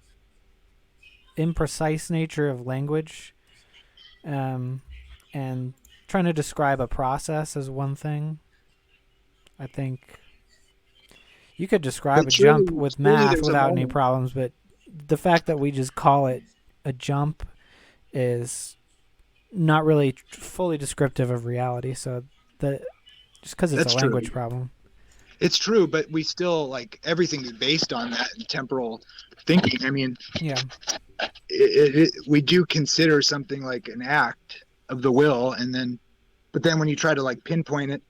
imprecise nature of language, and trying to describe a process is one thing. I think you could describe a jump with math without any problems, but the fact that we just call it a jump is not really fully descriptive of reality. So just because it's a language problem. It's true, but we still, like, everything is based on that temporal thinking. I mean, yeah, we do consider something like an act of the will, but then when you try to like pinpoint it,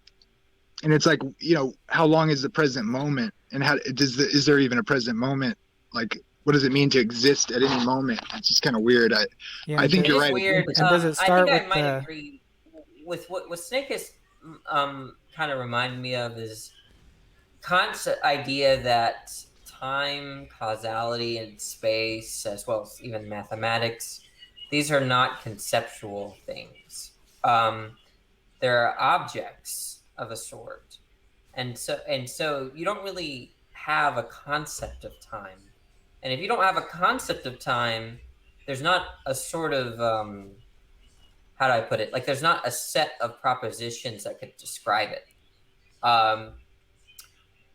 and it's like, you know, how long is the present moment, and is there even a present moment? Like, what does it mean to exist at any moment? It's just kind of weird. I think you're right. Weird. And does it start I might agree with what Snake is kind of reminded me of is concept idea that time, causality, and space, as well as even mathematics, these are not conceptual things. They're objects of a sort, and so you don't really have a concept of time. And if you don't have a concept of time, there's not a sort of how do I put it? Like, there's not a set of propositions that could describe it.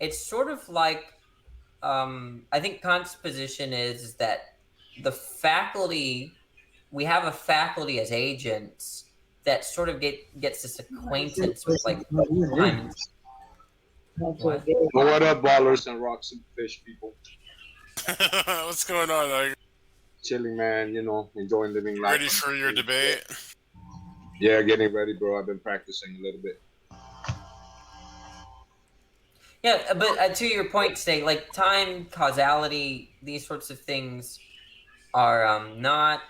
It's sort of like, I think Kant's position is that we have a faculty as agents that sort of gets this acquaintance with like time. What up, ballers and rocks and fish people? What's going on? Chilling, man. You know, enjoying living life. Ready for your debate? Yeah, getting ready, bro. I've been practicing a little bit. Yeah, but to your point, Snake, like time, causality, these sorts of things are not.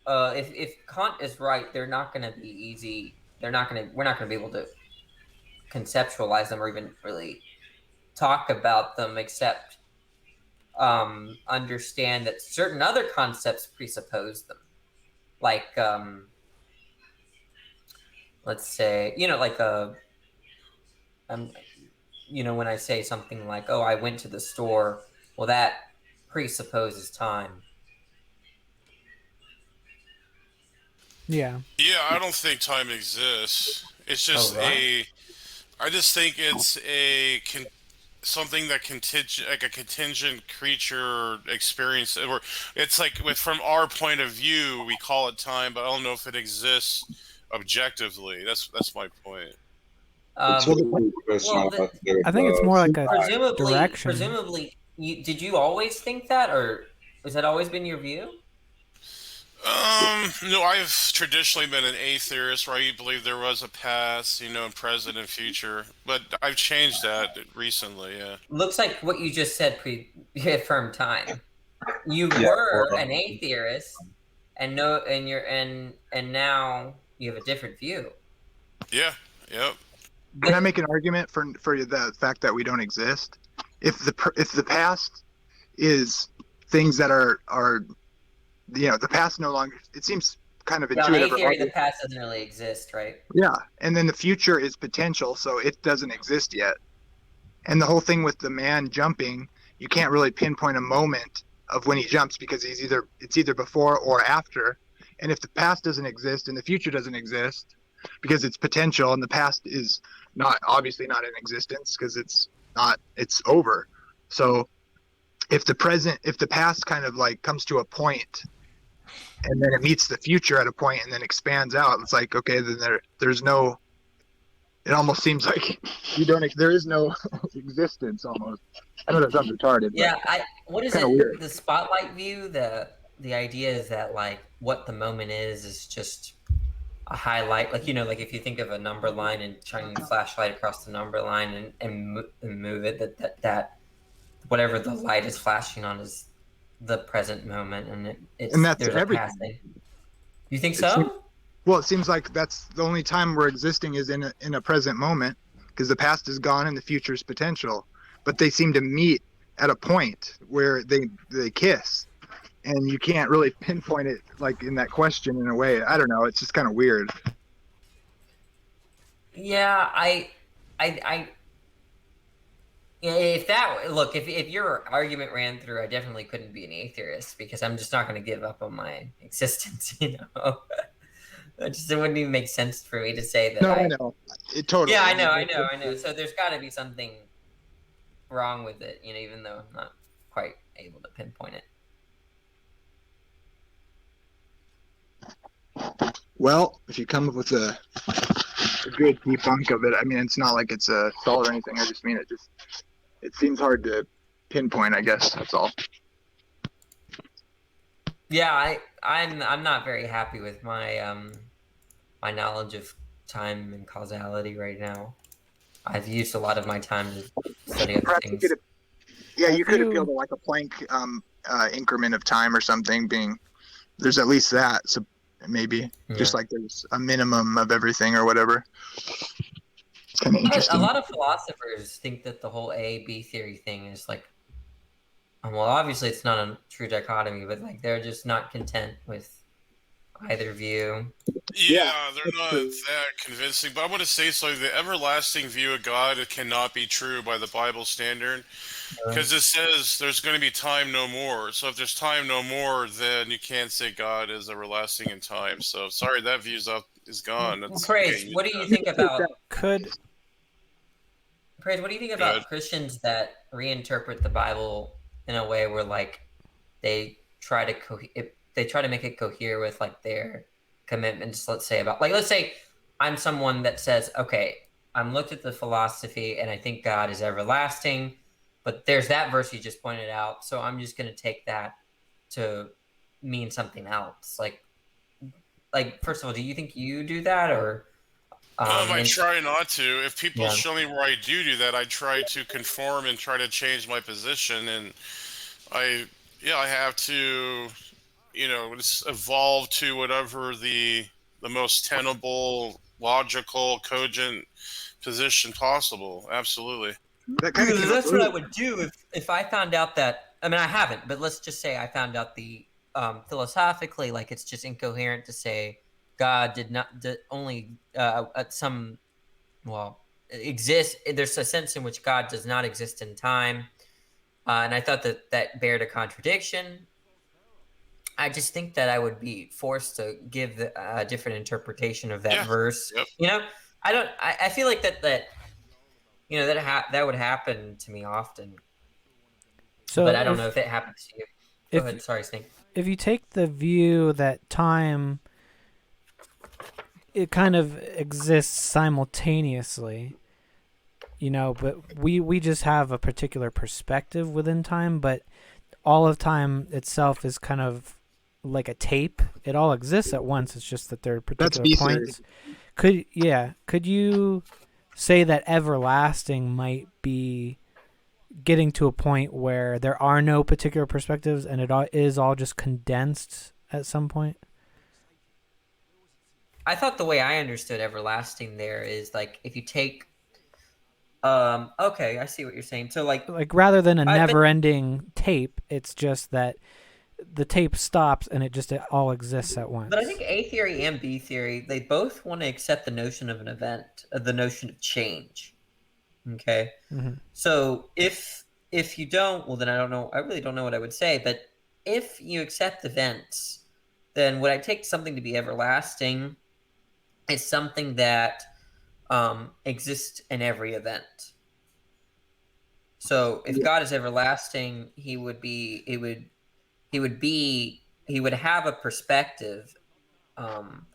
If Kant is right, they're not going to be easy. We're not going to be able to conceptualize them or even really talk about them, except understand that certain other concepts presuppose them. like let's say, like when I say something like, "Oh, I went to the store," well, that presupposes time. Yeah. Yeah, I don't think time exists. It's just right. I just think it's something that like a contingent creature experience, or it's like from our point of view, we call it time, but I don't know if it exists objectively. That's my point. It's really personal. Well, I think it's more like a presumably, direction. did you always think that, or has that always been your view? No, I've traditionally been an atheist, where I believe there was a past, and present and future, but I've changed that recently. Yeah. Looks like what you just said reaffirmed time. You were an atheist, and now you have a different view. Yeah. Yep. Can I make an argument for the fact that we don't exist? If the past is things that are the past no longer, it seems kind of intuitive. In theory, the past doesn't really exist, right? Yeah, and then the future is potential, so it doesn't exist yet. And the whole thing with the man jumping, you can't really pinpoint a moment of when he jumps, because it's either before or after. And if the past doesn't exist and the future doesn't exist, because it's potential, and the past is obviously not in existence because it's over. So if the past kind of like comes to a point, and then it meets the future at a point and then expands out, it's like, okay, then there's no, it almost seems like there is no existence almost. I know that sounds retarded. Yeah, what is it? Weird. The spotlight view, the idea is that like what the moment is just a highlight, like like if you think of a number line and shining a flashlight across the number line and move it, that whatever the light is flashing on is the present moment, and that's everything. You think so? Well, it seems like that's the only time we're existing is in a present moment, because the past is gone and the future is potential. But they seem to meet at a point where they kiss, and you can't really pinpoint it like in that question in a way. I don't know. It's just kind of weird. Yeah, if your argument ran through, I definitely couldn't be an atheist, because I'm just not going to give up on my existence. It wouldn't even make sense for me to say that. No, I know. It totally. Yeah, I know. So there's got to be something wrong with it, even though I'm not quite able to pinpoint it. Well, if you come up with a good debunk of it, I mean, it's not like it's a solid or anything. I just mean it seems hard to pinpoint, I guess. That's all. Yeah, I'm not very happy with my my knowledge of time and causality right now. I've used a lot of my time to study other things. You could appeal to like a Planck increment of time or something. There's at least that. So maybe just like there's a minimum of everything or whatever. Kind of interesting. A lot of philosophers think that the whole A-B theory thing is like, well, obviously it's not a true dichotomy, but like they're just not content with either view. Yeah, they're not that convincing. But I want to say something. The everlasting view of God cannot be true by the Bible standard, because it says there's going to be time no more. So if there's time no more, then you can't say God is everlasting in time. So sorry, that view's is gone. Praise, what do you think about Christians that reinterpret the Bible in a way where like they try to make it cohere with like their commitments? Let's say I'm someone that says, okay, I'm looked at the philosophy and I think God is everlasting, but there's that verse you just pointed out, so I'm just going to take that to mean something else. Like first of all, do you think you do that, or I try not to. If people show me where I do that, I try to conform and try to change my position, and I have to just evolve to whatever the most tenable, logical, cogent position possible. Absolutely. That's what I would do if I found out that, I mean, I haven't, but let's just say I found out the philosophically, like it's just incoherent to say God did not only at some exist. There's a sense in which God does not exist in time, and I thought that bared a contradiction. I just think that I would be forced to give a different interpretation of that verse. Yep. You know, I don't. I feel like that you know that would happen to me often. So but I don't know if it happens to you. Go ahead. Sorry, Snake. If you take the view that time, it kind of exists simultaneously, you know, but we just have a particular perspective within time, but all of time itself is kind of like a tape. It all exists at once. It's just that there are particular points. Could you say that everlasting might be getting to a point where there are no particular perspectives and it is all just condensed at some point? I thought the way I understood everlasting there is like if you take okay, I see what you're saying. So like rather than a never-ending tape, it's just that the tape stops and it all exists at once. But I think A theory and B theory, they both want to accept the notion of an event, the notion of change. Okay. Mm-hmm. So if you don't, well then I don't know. I really don't know what I would say. But if you accept events, then would I take something to be everlasting? It's something that exists in every event. So if God is everlasting, he would have a perspective on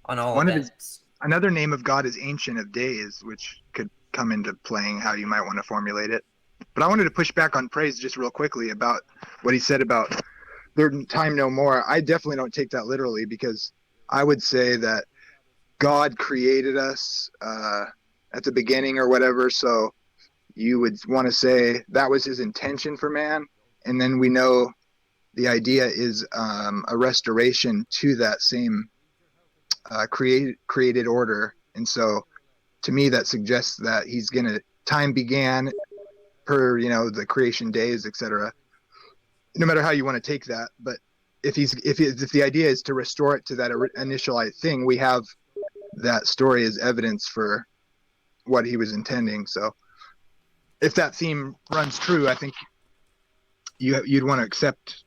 all events. Another name of God is Ancient of Days, which could come into playing how you might want to formulate it. But I wanted to push back on Praise just real quickly about what he said about their time no more. I definitely don't take that literally, because I would say that God created us at the beginning or whatever. So you would want to say that was his intention for man. And then we know the idea is a restoration to that same created order. And so to me, that suggests that time began per, the creation days, etc. No matter how you want to take that. But if the idea is to restore it to that initial thing, we have that story as evidence for what he was intending. So if that theme runs true, I think you'd want to accept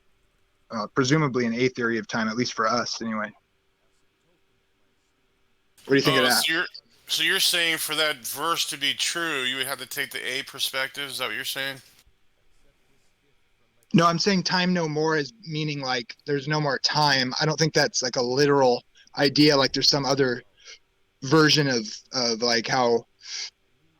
presumably an A theory of time, at least for us anyway. What do you think of that? So you're saying for that verse to be true, you would have to take the A perspective? Is that what you're saying? No, I'm saying time no more is meaning like there's no more time. I don't think that's like a literal idea. Like there's some other version of like how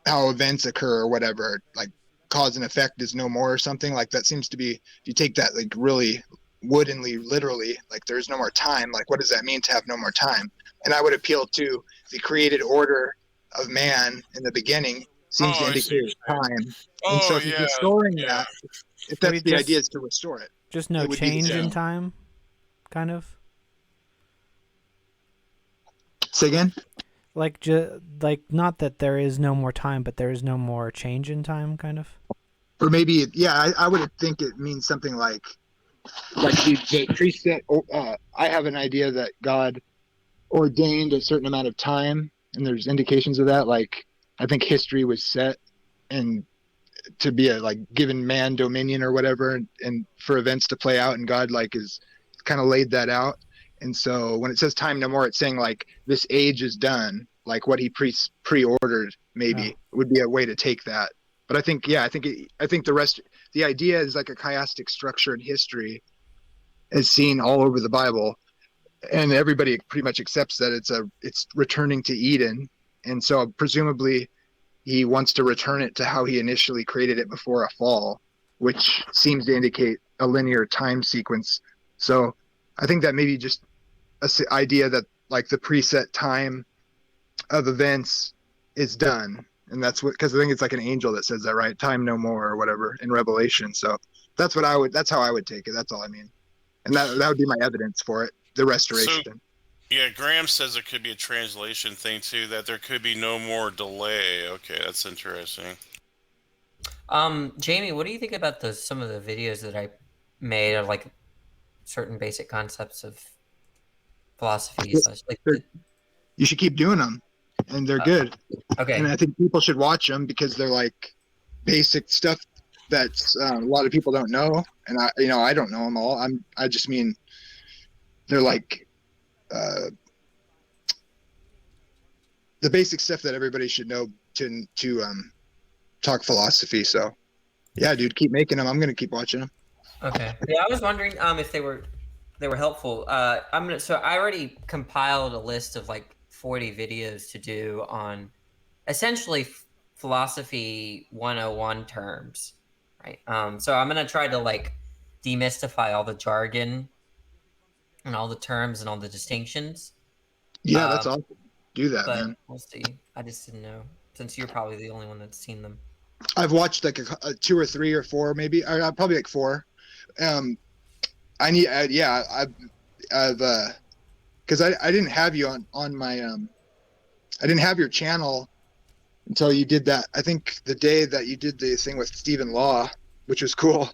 events occur or whatever, like cause and effect is no more or something. Like that seems to be, if you take that like really woodenly, literally, like there's no more time. Like what does that mean to have no more time? And I would appeal to the created order of man in the beginning seems to indicate time. And so if you're restoring that, if that's the idea is to restore it. Just no change in time, kind of? Say again? Like not that there is no more time, but there is no more change in time, kind of? Or maybe, I would think it means something like the preset. I have an idea that God ordained a certain amount of time, and there's indications of that. Like I think history was set and to be given man dominion or whatever, and for events to play out, and God is kind of laid that out. And so when it says time no more, it's saying like this age is done, like what he pre-ordered maybe would be a way to take that. But I think the idea is like a chiastic structure in history is seen all over the Bible, and everybody pretty much accepts that it's returning to Eden. And so presumably he wants to return it to how he initially created it before a fall, which seems to indicate a linear time sequence. So I think that maybe just an idea that like the preset time of events is done. And that's because I think it's like an angel that says that, right? Time no more or whatever in Revelation. So that's how I would take it. That's all I mean. And that would be my evidence for it, the restoration. So, yeah, Graham says it could be a translation thing too, that there could be no more delay. Okay, that's interesting. Jamie, what do you think about some of the videos that I made of like certain basic concepts of philosophy. So it's like, you should keep doing them, and they're good. okay. And I think people should watch them because they're like basic stuff that a lot of people don't know, and I don't know them all. I just mean they're like the basic stuff that everybody should know to talk philosophy. So yeah, dude, keep making them. I'm gonna keep watching them. Okay. Yeah, I was wondering if they were helpful. So I already compiled a list of like 40 videos to do on essentially philosophy 101 terms, right? So I'm gonna try to like demystify all the jargon and all the terms and all the distinctions. Yeah, that's awesome. Do that, but man. We'll see. I just didn't know, since you're probably the only one that's seen them. I've watched like a 2 or 3 or 4, maybe. Probably like 4. I've because I didn't have you on my I didn't have your channel until you did that. I think the day that you did the thing with Stephen Law, which was cool.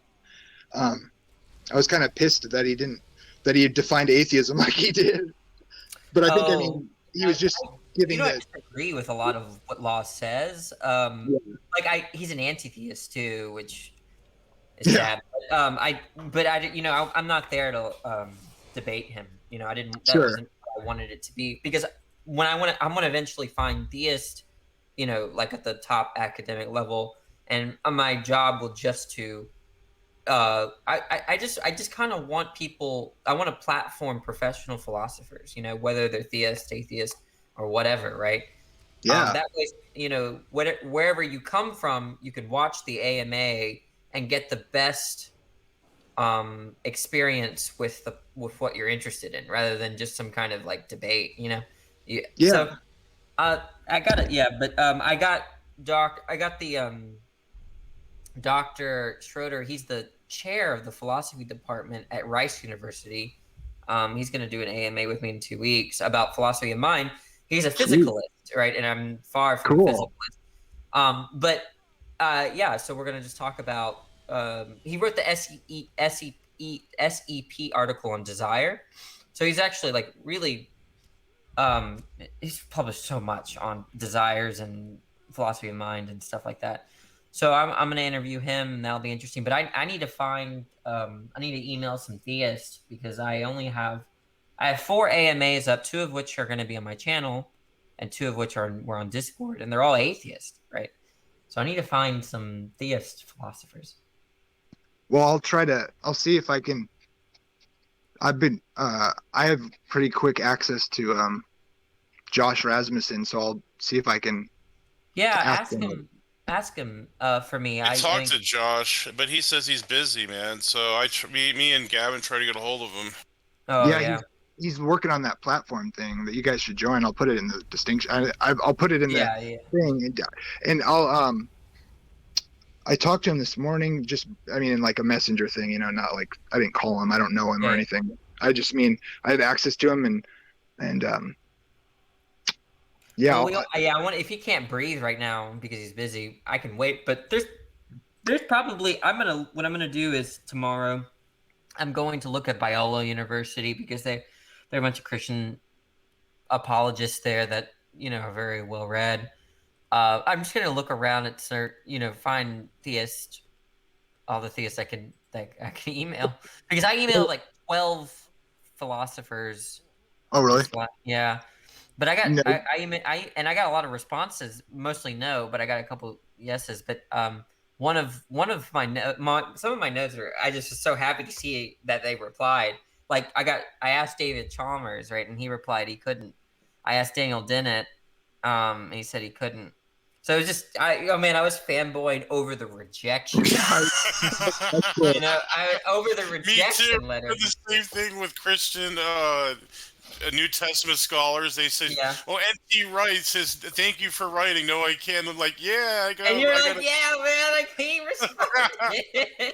I was kind of pissed that he defined atheism like he did. But I think he was just giving I agree with a lot of what Law says. He's an anti-theist too, which is sad. But I'm not there to debate him. I didn't. That wasn't what I wanted it to be, because when I want to eventually find theists, like at the top academic level, and my job will just to. I just kind of want people. I want to platform professional philosophers. Whether they're theist, atheist, or whatever, right? Yeah. That way, wherever you come from, you can watch the AMA and get the best experience with what you're interested in, rather than just some kind of like debate. Yeah. So, I got it. Yeah, but I got the Dr. Schroeder. He's the chair of the philosophy department at Rice University. He's going to do an AMA with me in 2 weeks about philosophy of mind. He's a physicalist, right? And I'm far from a physicalist. So we're going to just talk about. He wrote the SEP article on desire, so he's actually like really. He's published so much on desires and philosophy of mind and stuff like that. So I'm going to interview him, and that'll be interesting. But I need to find, I need to email some theists, because I have 4 AMAs up, 2 of which are going to be on my channel, and 2 of which were on Discord, and they're all atheists, right? So I need to find some theist philosophers. Well, I'll see if I can. I have pretty quick access to Josh Rasmussen, so I'll see if I can. Yeah, ask him for me. I talked to Josh, but he says he's busy, man. So me and Gavin try to get a hold of him. Oh yeah. He's working on that platform thing that you guys should join. I'll put it in the distinction. I'll put it in the thing, and I'll I talked to him this morning. In like a messenger thing, not like I didn't call him. I don't know him or anything. I just mean I have access to him, and yeah. I want. If he can't breathe right now because he's busy, I can wait. But there's probably what I'm gonna do is tomorrow, I'm going to look at Biola University, because they're a bunch of Christian apologists there that are very well read. I'm just gonna look around at find all the theists I can email, because I emailed like 12 philosophers. Oh really? Yeah. But I got I got a lot of responses, mostly no, but I got a couple yeses. But one of some of my notes are, I just was so happy to see that they replied. Like I asked David Chalmers, right, and he replied he couldn't. I asked Daniel Dennett, and he said he couldn't. So it was just I was fanboyed over the rejection. Over the rejection letter. Me too. The same thing with Christian. New Testament scholars, they said, N.T. Wright says, thank you for writing. No, I can't. I'm like, yeah, I got it. And you're like, yeah, man, I can't respond.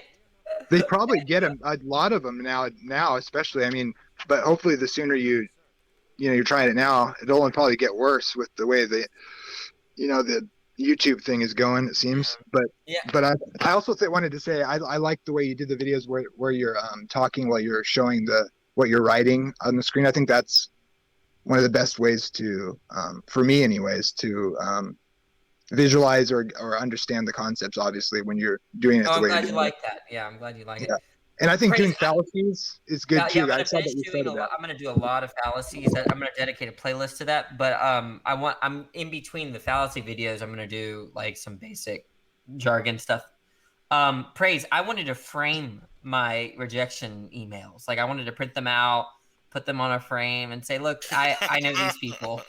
They probably get a lot of them now, especially. But hopefully the sooner you're trying it now, it'll only probably get worse with the way the YouTube thing is going, it seems. But Yeah. I also wanted to say I like the way you did the videos where you're talking while you're showing what you're writing on the screen. I think that's one of the best ways to, for me anyways, to visualize or understand the concepts, obviously, when you're doing it Oh, the I'm way you're glad you doing it. like that. Yeah, I'm glad you like it. Yeah. And I think Praise, doing fallacies is good yeah, too. I'm I gonna saw finish that you doing started that. I'm gonna do a lot of fallacies. I'm gonna dedicate a playlist to that. But I'm in between the fallacy videos. I'm gonna do like some basic jargon stuff. Praise, I wanted to frame my rejection emails. Like I wanted to print them out, put them on a frame, and say, "Look, I know these people.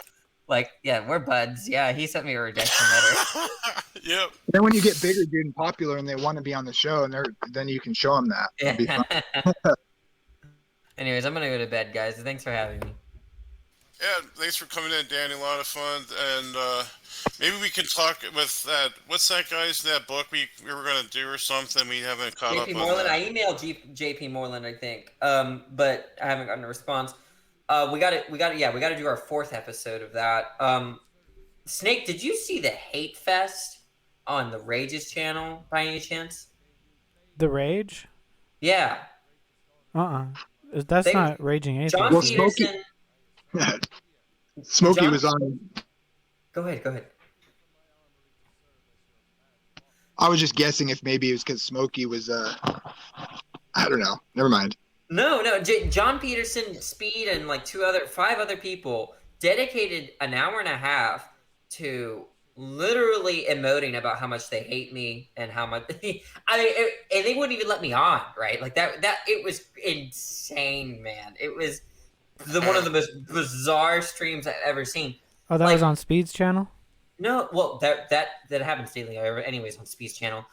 Like, yeah, we're buds. Yeah, he sent me a rejection letter." Yep. Then when you get bigger, dude, and popular, and they want to be on the show, and then you can show them that. It'll be fun. Anyways, I'm gonna go to bed, guys. Thanks for having me. Yeah, thanks for coming in, Danny. A lot of fun, and maybe we can talk with that. What's that guy's that book we were gonna do or something? We haven't caught up JP on Moreland. that. I emailed JP Moreland, I think, but I haven't gotten a response. We got to do our 4th episode of that. Snake, did you see the hate fest on the Rage's channel by any chance? The Rage? Yeah. That's not Raging Atheist. John Well, Peterson. Smokey was on. Go ahead. I was just guessing if maybe it was because Smokey was. I don't know. Never mind. No. John Peterson, Speed, and like 5 other people dedicated an hour and a half to literally emoting about how much they hate me and how much and they wouldn't even let me on, right? Like that it was insane, man. It was one of the most bizarre streams I've ever seen. Oh, that was on Speed's channel? No, well, that happens daily. Anyways, on Speed's channel.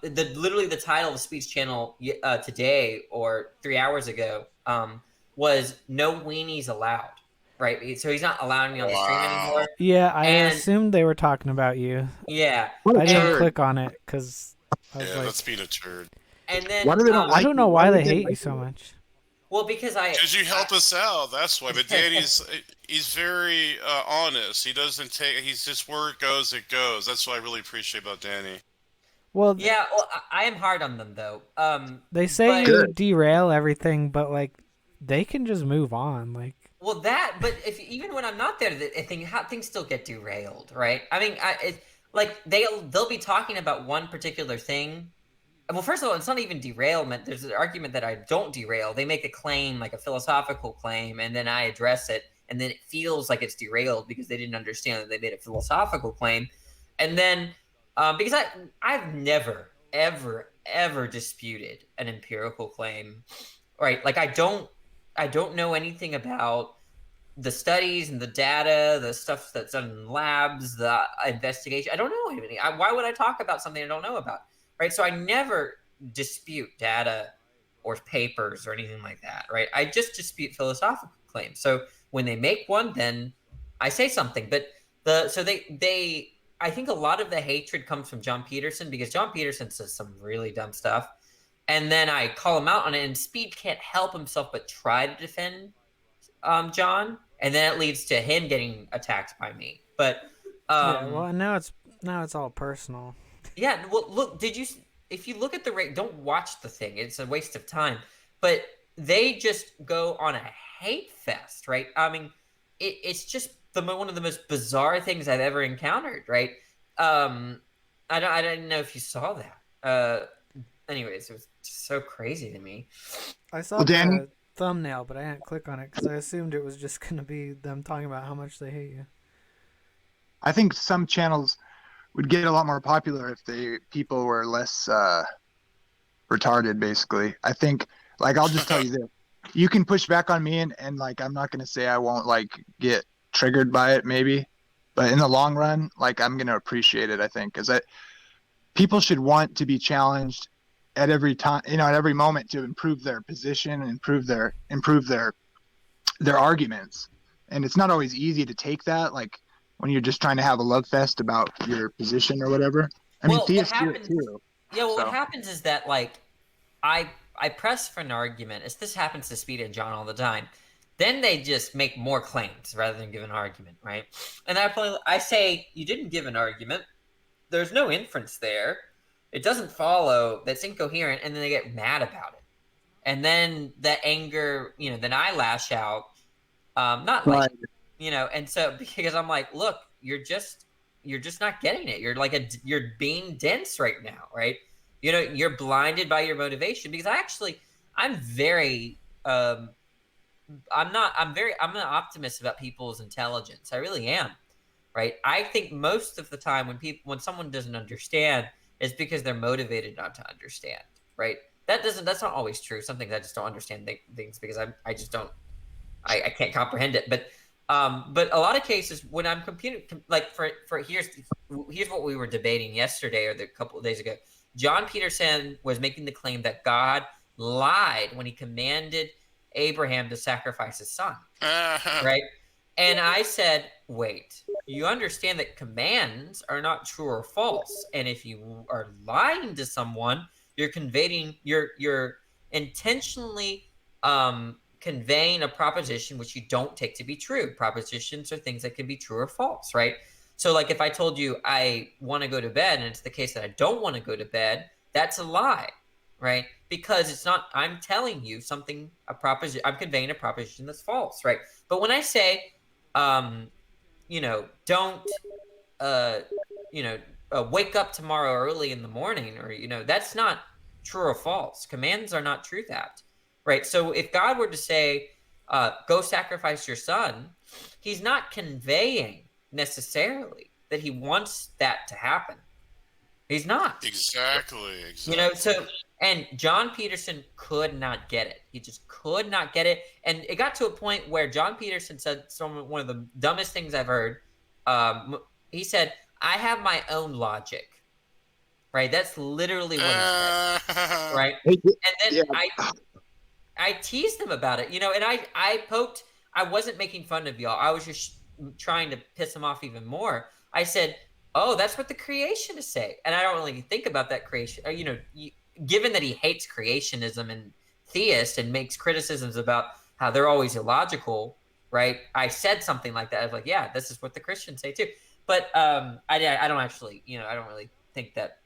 Literally the title of Speed's channel today or 3 hours ago was "No Weenies Allowed." Right, so he's not allowing me on the stream anymore. Yeah, I assumed they were talking about you. Yeah, I didn't click on it because I was like, that's being a turd. And then I don't know why they hate you so much. Well, because you help us out. That's why. But Danny's he's very honest. He doesn't take. He's just where it goes, it goes. That's what I really appreciate about Danny. Well, yeah, I am hard on them though. They say you derail everything, but like they can just move on. Like, well, but even when I'm not there, things still get derailed, right? I mean, they'll be talking about one particular thing. Well, first of all, it's not even derailment. There's an argument that I don't derail. They make a claim, like a philosophical claim, and then I address it, and then it feels like it's derailed because they didn't understand that they made a philosophical claim. And then, because I've never, ever disputed an empirical claim, right? Like I don't know anything about the studies and the data, the stuff that's done in labs, the investigation. I don't know anything. Why would I talk about something I don't know about? Right, so I never dispute data or papers or anything like that, right? I just dispute philosophical claims. So when they make one, then I say something. But I think a lot of the hatred comes from John Peterson because John Peterson says some really dumb stuff, and then I call him out on it, and Speed can't help himself but try to defend John, and then it leads to him getting attacked by me. But well, now it's all personal. Yeah, well, look, if you look at the rate, don't watch the thing. It's a waste of time. But they just go on a hate fest, right? I mean, it's just one of the most bizarre things I've ever encountered, right? I didn't know if you saw that. Anyways, it was just so crazy to me. I saw the thumbnail, but I didn't click on it because I assumed it was just going to be them talking about how much they hate you. I think some channels would get a lot more popular if people were less retarded, basically. I think, like, I'll just tell you this. You can push back on me, and like, I'm not going to say I won't, like, get triggered by it, maybe. But in the long run, like, I'm going to appreciate it, I think. Because people should want to be challenged at every time, at every moment to improve their position and improve their arguments. And it's not always easy to take that, like, when you're just trying to have a love fest about your position or whatever. I mean, theists do it too. Yeah, well, what happens is that, like, I press for an argument. This happens to Speed and John all the time. Then they just make more claims rather than give an argument, right? And I say, you didn't give an argument. there's no inference there. It doesn't follow. That's incoherent, and then they get mad about it, and then the anger, then I lash out, not like, and so because I'm like, look, you're just not getting it. You're being dense right now, right? You're blinded by your motivation, because I'm very I'm an optimist about people's intelligence. I really am. Right. I think most of the time when someone doesn't understand, it's because they're motivated not to understand. Right. That's not always true. Some things I just don't understand things because I just don't, I can't comprehend it. But a lot of cases when I'm here's what we were debating yesterday or a couple of days ago. John Peterson was making the claim that God lied when he commanded Abraham to sacrifice his son. Right. And I said, wait, you understand that commands are not true or false. And if you are lying to someone, you're intentionally conveying a proposition which you don't take to be true. Propositions are things that can be true or false, right? So like if I told you I want to go to bed and it's the case that I don't want to go to bed, that's a lie, right? Because it's not, I'm telling you something, I'm conveying a proposition that's false, right? But when I say, don't, wake up tomorrow early in the morning, or, that's not true or false. Commands are not true that, right? So if God were to say, go sacrifice your son, he's not conveying necessarily that he wants that to happen. He's not. Exactly. And John Peterson could not get it. He just could not get it. And it got to a point where John Peterson said one of the dumbest things I've heard. He said, I have my own logic. Right? That's literally what he said. Right? And then I teased him about it, and I wasn't making fun of y'all. I was just trying to piss him off even more. I said, oh, that's what the creationists say. And I don't really think about that creation. Given that he hates creationism and theists and makes criticisms about how they're always illogical, right? I said something like that. I was like, yeah, this is what the Christians say too. But I don't actually, I don't really think that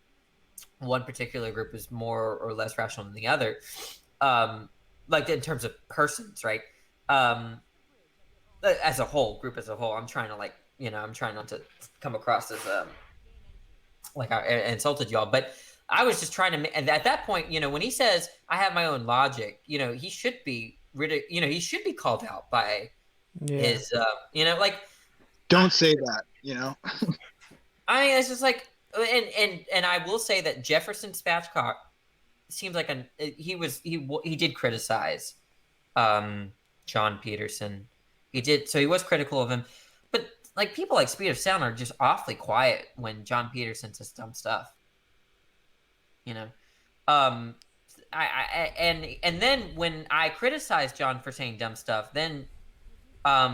one particular group is more or less rational than the other. Like in terms of persons, right? As a whole, group as a whole, I'm trying to I'm trying not to come across as like I insulted y'all, but I was just trying to, and at that point, when he says I have my own logic, he should be he should be called out by his, don't say that, I mean, it's just like, and I will say that Jefferson Spatchcock seems like he did criticize John Peterson. He was critical of him, but like people like Speed of Sound are just awfully quiet when John Peterson says dumb stuff. And then when I criticize John for saying dumb stuff, then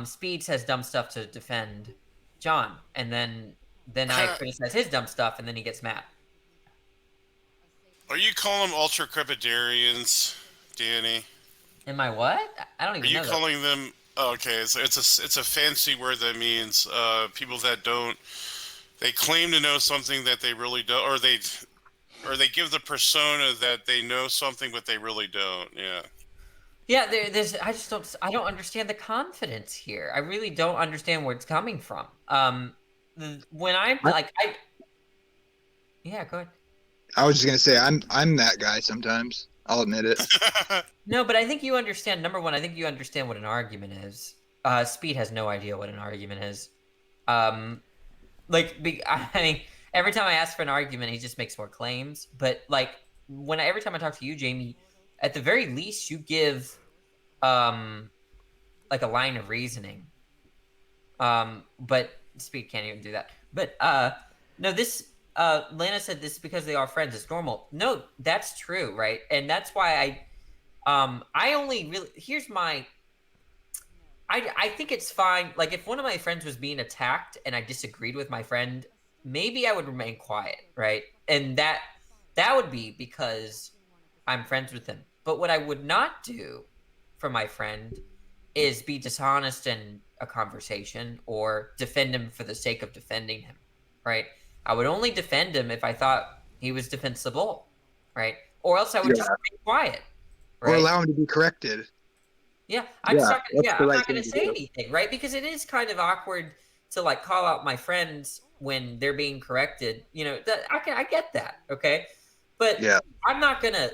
Speed says dumb stuff to defend John, and then I criticize his dumb stuff, and then he gets mad. Are you calling them ultra crepidarians, Danny? Am I what? I don't even know. Are you calling them? Oh, okay, so it's a fancy word that means people that they claim to know something that they really don't, or they give the persona that they know something but they really don't. Yeah. Yeah, I don't understand the confidence here. I really don't understand where it's coming from. When yeah, go ahead. I was just gonna say I'm that guy sometimes. I'll admit it. No, but I think you understand. Number one, I think you understand what an argument is. Speed has no idea what an argument is. I mean, every time I ask for an argument, he just makes more claims. But like every time I talk to you, Jamie, at the very least, you give like a line of reasoning. But Speed can't even do that. But no, this. Lana said this is because they are friends. It's normal. No, that's true, right? And that's why I only really I think it's fine. Like if one of my friends was being attacked and I disagreed with my friend, maybe I would remain quiet, right? And that would be because I'm friends with him. But what I would not do for my friend is be dishonest in a conversation or defend him for the sake of defending him, right? I would only defend him if I thought he was defensible, right? Or else I would just be quiet, right? Or allow him to be corrected. Yeah, I'm not right going to say anything, right? Because it is kind of awkward to like call out my friends when they're being corrected. You know, I get that, okay? But I'm not going to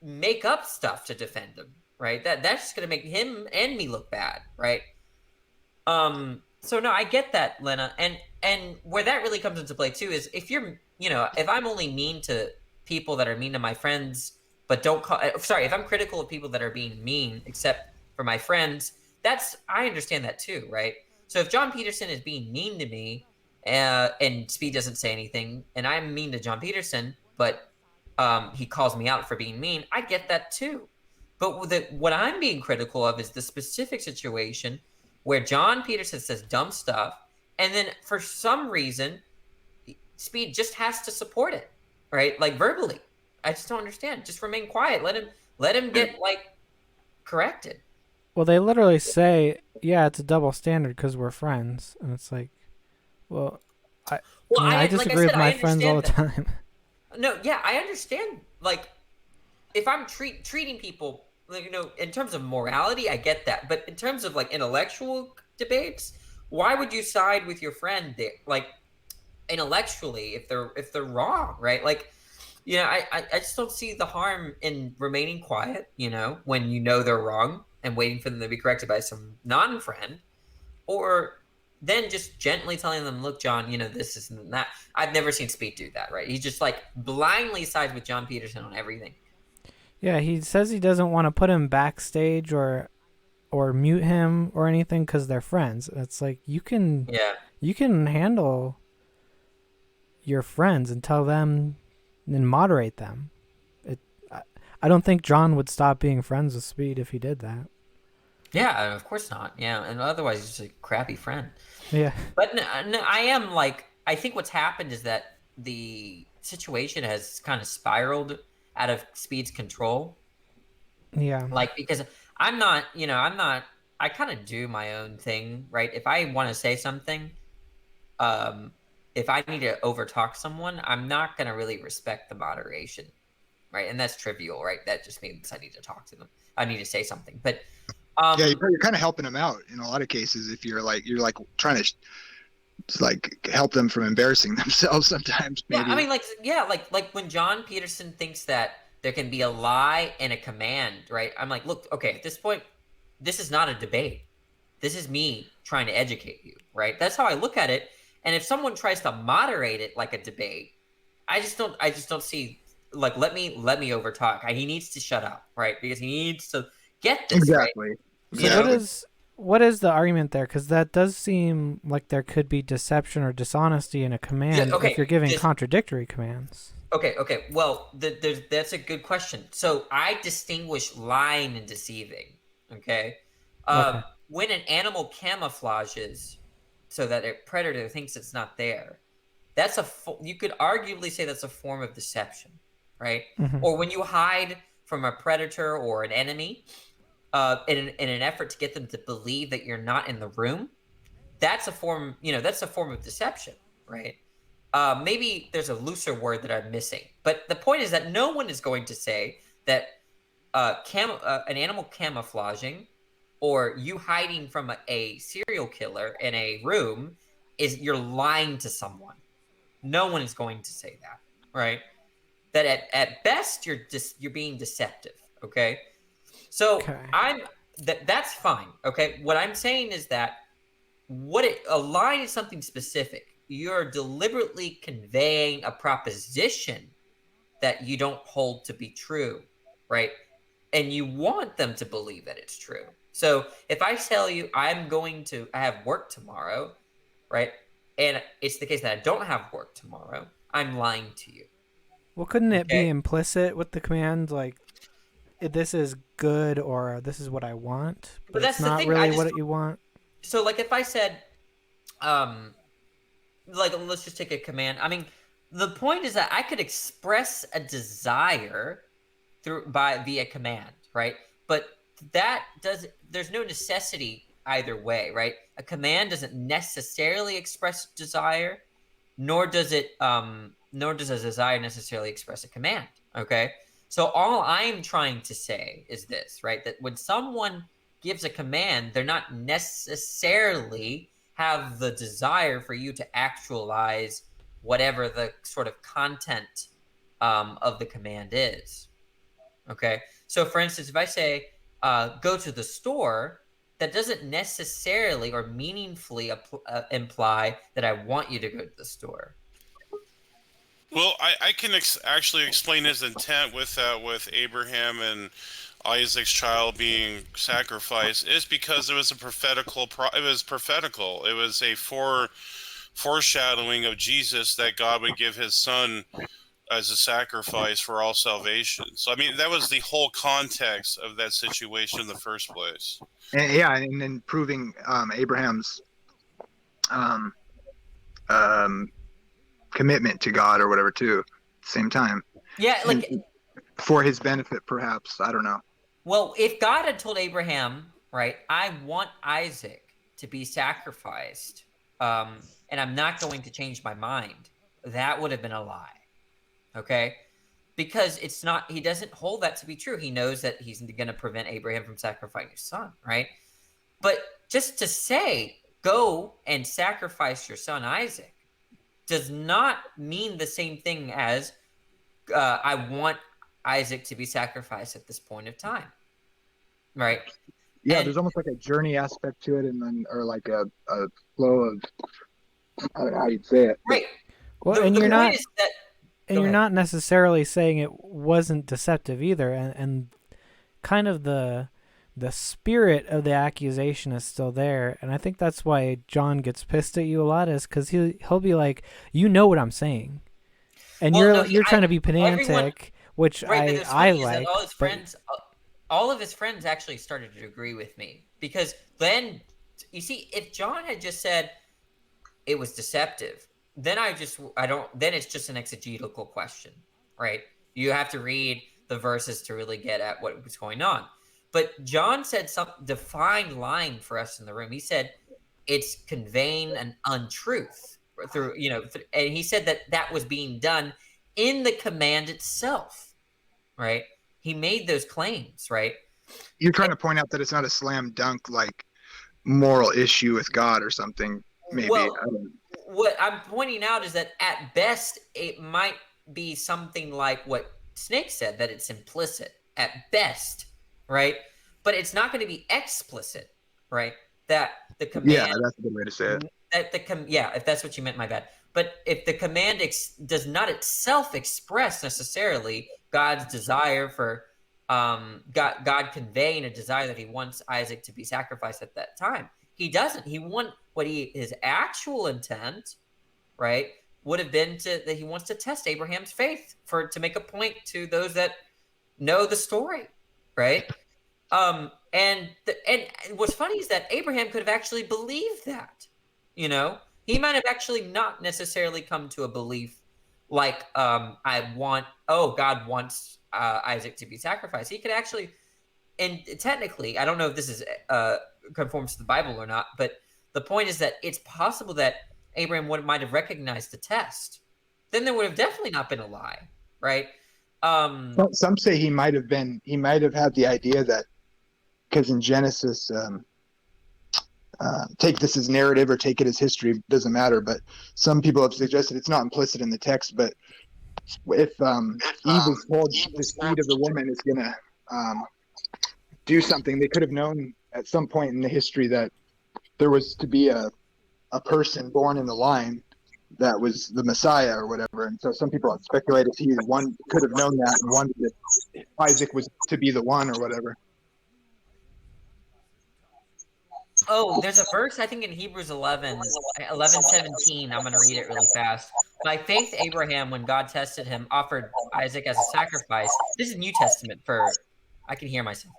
make up stuff to defend him, right? That's just going to make him and me look bad, right? So no, I get that, Lena, and where that really comes into play too is if you're, if I'm only mean to people that are mean to my friends, but don't call. Sorry, if I'm critical of people that are being mean, except for my friends, I understand that too, right? So if John Peterson is being mean to me, and Speed doesn't say anything, and I'm mean to John Peterson, but he calls me out for being mean, I get that too. But what I'm being critical of is the specific situation where John Peterson says dumb stuff, and then for some reason, Speed just has to support it, right? Like verbally. I just don't understand. Just remain quiet. Let him get like corrected. Well, they literally say, "Yeah, it's a double standard because we're friends," and it's like, well, I disagree with my friends all the time. No, yeah, I understand. Like, if I'm treating people, like, in terms of morality, I get that. But in terms of like intellectual debates, why would you side with your friend there? Like, intellectually, if they're wrong, right? Like, I just don't see the harm in remaining quiet, when they're wrong and waiting for them to be corrected by some non-friend, or then just gently telling them, look, John, this isn't that. I've never seen Speed do that, right? He just like blindly sides with John Peterson on everything. Yeah, he says he doesn't want to put him backstage or mute him or anything because they're friends. It's like you can handle your friends and tell them and moderate them. I don't think John would stop being friends with Speed if he did that. Yeah, of course not. Yeah, and otherwise he's just a crappy friend. Yeah. But no, I think what's happened is that the situation has kind of spiraled out of Speed's control. Yeah. Like, because I kind of do my own thing, right? If I want to say something, if I need to overtalk someone, I'm not going to really respect the moderation, right? And that's trivial, right? That just means I need to talk to them. I need to say something. But you're kind of helping them out in a lot of cases if you're trying to like help them from embarrassing themselves sometimes. Maybe. Yeah, I mean, like when John Peterson thinks that there can be a lie and a command, right? I'm like, look, okay, at this point, this is not a debate. This is me trying to educate you, right? That's how I look at it. And if someone tries to moderate it like a debate, I just don't see, like, let me overtalk. He needs to shut up, right? Because he needs to get this exactly. Right? So what is the argument there? Because that does seem like there could be deception or dishonesty in a command if you're giving contradictory commands. Okay. Well, that's a good question. So I distinguish lying and deceiving. Okay. When an animal camouflages so that a predator thinks it's not there, you could arguably say that's a form of deception, right? Mm-hmm. Or when you hide from a predator or an enemy in an effort to get them to believe that you're not in the room, that's a form of deception, right? Maybe there's a looser word that I'm missing, but the point is that no one is going to say that an animal camouflaging or you hiding from a serial killer in a room you're lying to someone. No one is going to say that, right? That at best you're being deceptive, okay? So that's fine, okay? What I'm saying is that a line is something specific. You're deliberately conveying a proposition that you don't hold to be true, right? And you want them to believe that it's true. So if I tell you I have work tomorrow, right? And it's the case that I don't have work tomorrow, I'm lying to you. Well, couldn't it be implicit with the command, like, this is good or this is what I want, but that's not really what you want? So, like, if I said, like, let's just take a command. I mean, the point is that I could express a desire via command, right? But there's no necessity either way, right? A command doesn't necessarily express desire, nor does a desire necessarily express a command. Okay, so all I'm trying to say is this, right? That when someone gives a command, they're not necessarily have the desire for you to actualize whatever the sort of content of the command is. Okay, so for instance, if I say go to the store, that doesn't necessarily or meaningfully imply that I want you to go to the store. Well, I can actually explain his intent with Abraham and Isaac's child being sacrificed is because it was a prophetical. It was prophetical. It was a foreshadowing of Jesus, that God would give His Son as a sacrifice for all salvation. So I mean, that was the whole context of that situation in the first place. And, and then proving Abraham's commitment to God or whatever too, at the same time. Yeah, like for his benefit, perhaps. I don't know. Well, if God had told Abraham, right, I want Isaac to be sacrificed, and I'm not going to change my mind, that would have been a lie. Okay? Because it's not, he doesn't hold that to be true. He knows that he's going to prevent Abraham from sacrificing his son, right? But just to say, go and sacrifice your son Isaac, does not mean the same thing as I want Isaac to be sacrificed at this point of time, right? Yeah, and there's almost like a journey aspect to it, and then or like a flow of I don't know how you'd say it. Right. Well, and you're not necessarily saying it wasn't deceptive either, and kind of the spirit of the accusation is still there, and I think that's why John gets pissed at you a lot, is because he'll be like, you know what I'm saying, and you're trying to be pedantic, which right, I like. All of his friends actually started to agree with me, because then you see, if John had just said it was deceptive, then then it's just an exegetical question, right? You have to read the verses to really get at what was going on. But John said some defined line for us in the room. He said it's conveying an untruth through, and he said that was being done in the command itself, right? He made those claims, right? You're trying to point out that it's not a slam dunk like moral issue with God or something, maybe. Well, what I'm pointing out is that at best it might be something like what Snake said, that it's implicit at best, right? But it's not going to be explicit, right? That the command. Yeah, that's a good way to say it. If that's what you meant, my bad. But if the command does not itself express necessarily God's desire for God conveying a desire that He wants Isaac to be sacrificed at that time, He doesn't. He wants his actual intent, right, would have been that He wants to test Abraham's faith to make a point to those that know the story, right? And what's funny is that Abraham could have actually believed that, he might have actually not necessarily come to a belief like, God wants Isaac to be sacrificed. He could actually, and technically, I don't know if this is conforms to the Bible or not, but the point is that it's possible that Abraham might have recognized the test. Then there would have definitely not been a lie, right? Some say he might have had the idea that, because in Genesis, take this as narrative or take it as history, doesn't matter, but some people have suggested it's not implicit in the text, but if Eve is told the seed of the woman is going to do something, they could have known at some point in the history that there was to be a person born in the line that was the Messiah or whatever. And so some people have speculated he could have known that and wanted that Isaac was to be the one or whatever. Oh, there's a verse, I think in Hebrews 11:17. I'm going to read it really fast. By faith, Abraham, when God tested him, offered Isaac as a sacrifice. This is New Testament I can hear myself.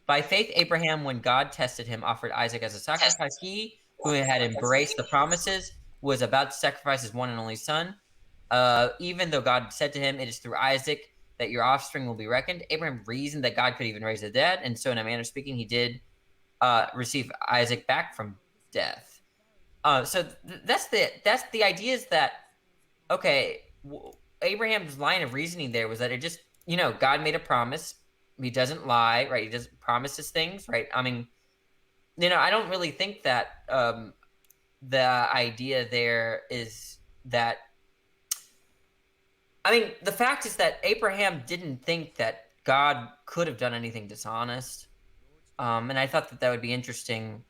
By faith, Abraham, when God tested him, offered Isaac as a sacrifice. He who had embraced the promises was about to sacrifice his one and only son. Even though God said to him, it is through Isaac that your offspring will be reckoned. Abraham reasoned that God could even raise the dead. And so in a manner of speaking, he did receive Isaac back from death. That's the idea is that, okay, Abraham's line of reasoning there was that it just, God made a promise. He doesn't lie, right? He doesn't promises things, right? I mean, I don't really think that the idea there is that. I mean, the fact is that Abraham didn't think that God could have done anything dishonest. And I thought that would be interesting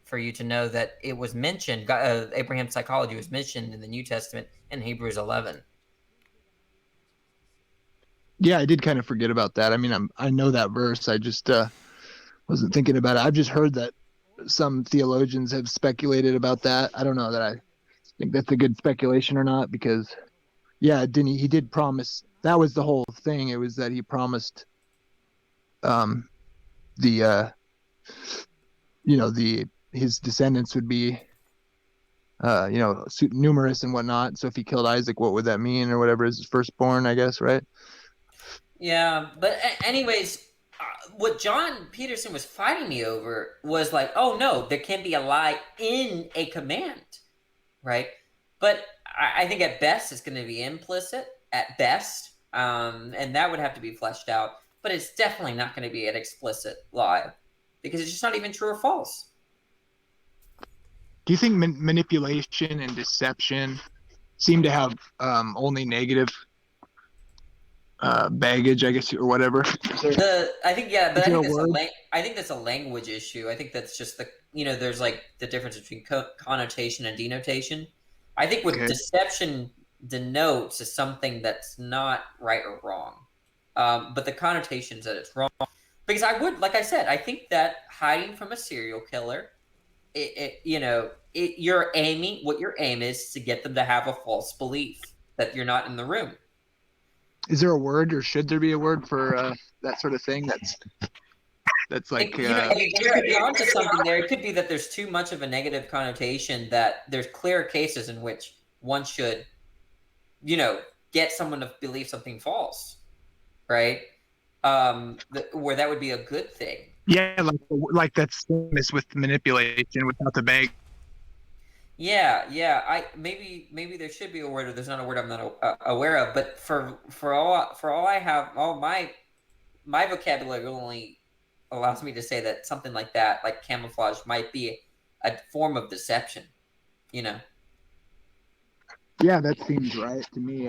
for you to know that it was mentioned, Abraham's psychology was mentioned in the New Testament in Hebrews 11. Yeah, I did kind of forget about that. I mean, I know that verse. I just wasn't thinking about it. I've just heard that some theologians have speculated about that. I don't know that I think that's a good speculation or not, because yeah, he did promise. That was the whole thing. It was that he promised his descendants would be numerous and whatnot. So if he killed Isaac, what would that mean, or whatever, is his firstborn, I guess, right? Yeah, but anyways, what John Peterson was fighting me over was like, oh no, there can be a lie in a command, right? But I think at best it's going to be implicit, at best, and that would have to be fleshed out. But it's definitely not going to be an explicit lie, because it's just not even true or false. Do you think manipulation and deception seem to have only negative baggage, I guess, or whatever? I think that's a language issue. I think that's just there's like the difference between connotation and denotation. I think what deception denotes is something that's not right or wrong, but the connotation is that it's wrong. Because like I said, I think that hiding from a serial killer, your aim is to get them to have a false belief that you're not in the room. Is there a word, or should there be a word for that sort of thing? That's like you're onto something there. It could be that there's too much of a negative connotation, that there's clear cases in which one should, get someone to believe something false, right? Where that would be a good thing. Yeah, like that's famous with manipulation without the bag. Yeah. Maybe there should be a word, or there's not a word I'm not aware of. But for all I have, all my vocabulary only allows me to say that something like that, like camouflage, might be a form of deception. Yeah, that seems right to me.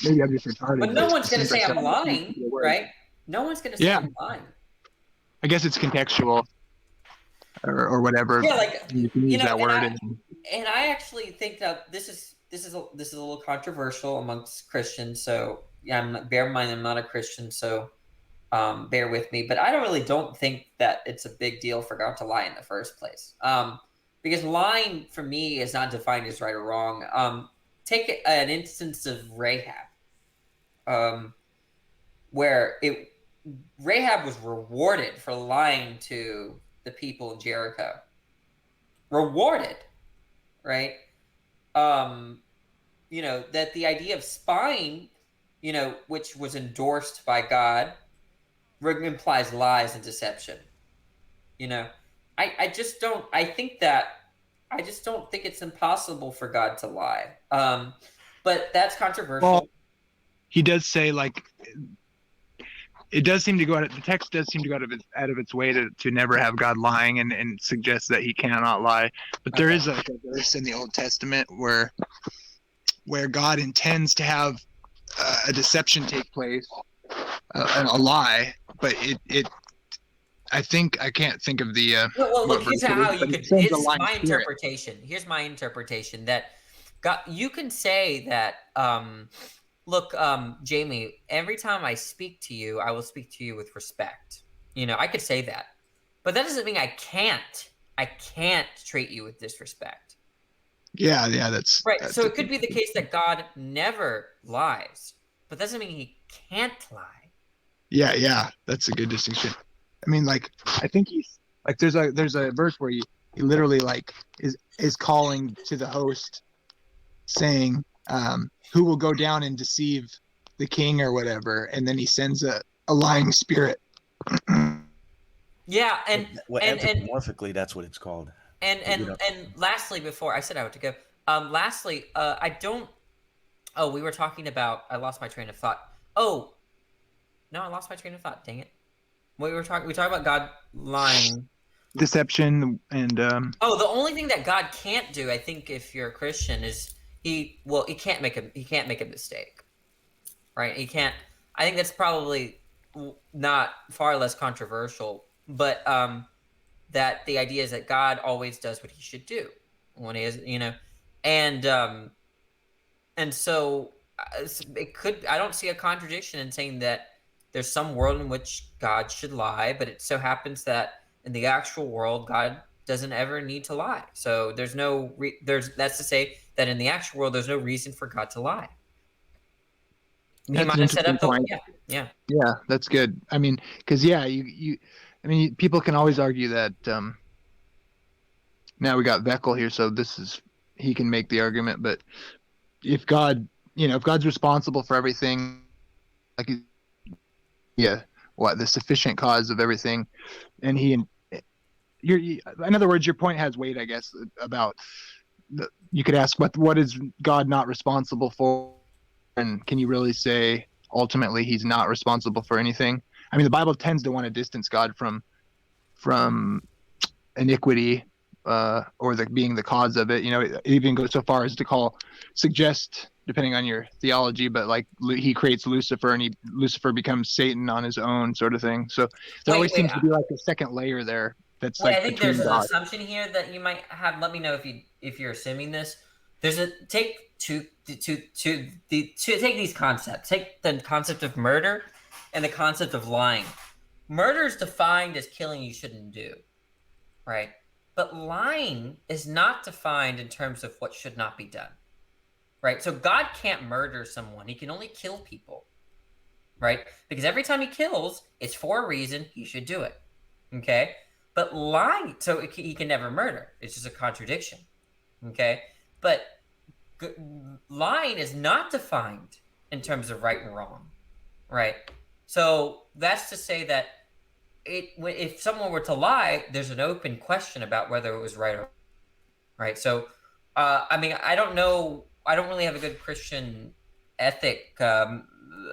Maybe I'm just retarded. But no one's going to say I'm lying, right? No one's going to say I'm lying. I guess it's contextual, or whatever. Yeah, like you can use that word. And I actually think that this is a little controversial amongst Christians. So yeah, bear in mind I'm not a Christian, so bear with me. But I don't think that it's a big deal for God to lie in the first place. Because lying for me is not defined as right or wrong. Take an instance of Rahab, where Rahab was rewarded for lying to the people in Jericho. Rewarded, right? That the idea of spying, which was endorsed by God, implies lies and deception. I just don't think it's impossible for God to lie. But that's controversial. Well, he does say, like, it does seem to go the text does seem to go out of its way to never have God lying, and suggest that he cannot lie. But there is a verse in the Old Testament where God intends to have a deception take place, a lie, but I can't think of the. Look, here's how you could. It's my interpretation. Here's my interpretation that God. You can say that. Look, Jamie. Every time I speak to you, I will speak to you with respect. I could say that, but that doesn't mean I can't. I can't treat you with disrespect. Yeah, that's right. So it could be the case that God never lies, but that doesn't mean he can't lie. Yeah, that's a good distinction. I mean, like, I think he's like, there's a verse where he literally, like, is calling to the host, saying, who will go down and deceive the king or whatever, and then he sends a lying spirit. Yeah, and anthropomorphically, that's what it's called. And lastly, before I said I would to go, lastly, I don't. Oh, we were talking about. I lost my train of thought. Oh, no, I lost my train of thought. Dang it. We talked about God lying. Deception and Oh, the only thing that God can't do, I think, if you're a Christian, is he can't make a mistake, right? He can't. I think that's probably not far less controversial, but that the idea is that God always does what he should do when he is, and so it could. I don't see a contradiction in saying that there's some world in which God should lie, but it so happens that in the actual world, God doesn't ever need to lie. So there's that's to say that in the actual world, there's no reason for God to lie. He might have set up the yeah, that's good. I mean, because people can always argue that now we got Veckel here, so he can make the argument, but if God's responsible for everything, like the sufficient cause of everything, and in other words, your point has weight, I guess, about you could ask what is God not responsible for, and can you really say ultimately he's not responsible for anything? I mean, the Bible tends to want to distance God from iniquity, or being the cause of it. It even goes so far as to suggest, depending on your theology, but like he creates Lucifer and Lucifer becomes Satan on his own, sort of thing. So there always seems to be like a second layer there. That's I think there's an assumption here that you might have. Let me know if you're assuming this. Take these concepts. Take the concept of murder and the concept of lying. Murder is defined as killing you shouldn't do, right? But lying is not defined in terms of what should not be done, right? So God can't murder someone. He can only kill people, right? Because every time he kills, it's for a reason. He should do it, okay? But lying, so he can never murder. It's just a contradiction, okay? But lying is not defined in terms of right and wrong, right? So that's to say that if someone were to lie, there's an open question about whether it was right or wrong, right. So, I don't know. I don't really have a good Christian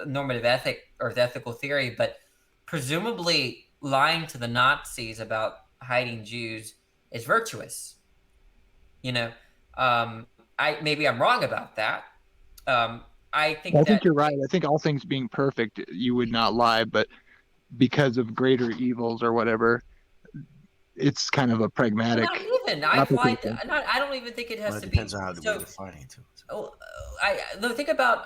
normative ethic or ethical theory, but presumably lying to the Nazis about hiding Jews is virtuous. Maybe I'm wrong about that. I think you're right. I think all things being perfect, you would not lie, but because of greater evils or whatever, it's kind of a pragmatic. Not even. I don't even think it has to be. Depends on how we're defining it too. Think about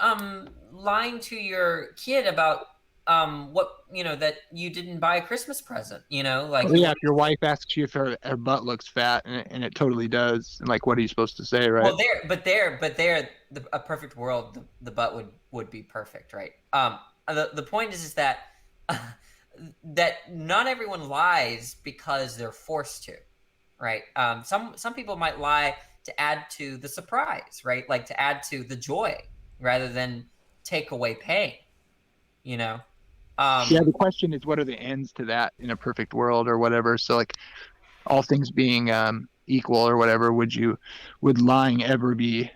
lying to your kid about that you didn't buy a Christmas present. If your wife asks you if her butt looks fat and it totally does, and like, what are you supposed to say, right? Well, a perfect world, the butt would be perfect, right? The point is that that not everyone lies because they're forced to, right? Some people might lie to add to the surprise, right? Like to add to the joy rather than take away pain, the question is, what are the ends to that in a perfect world or whatever? So like all things being equal or whatever, would lying ever be?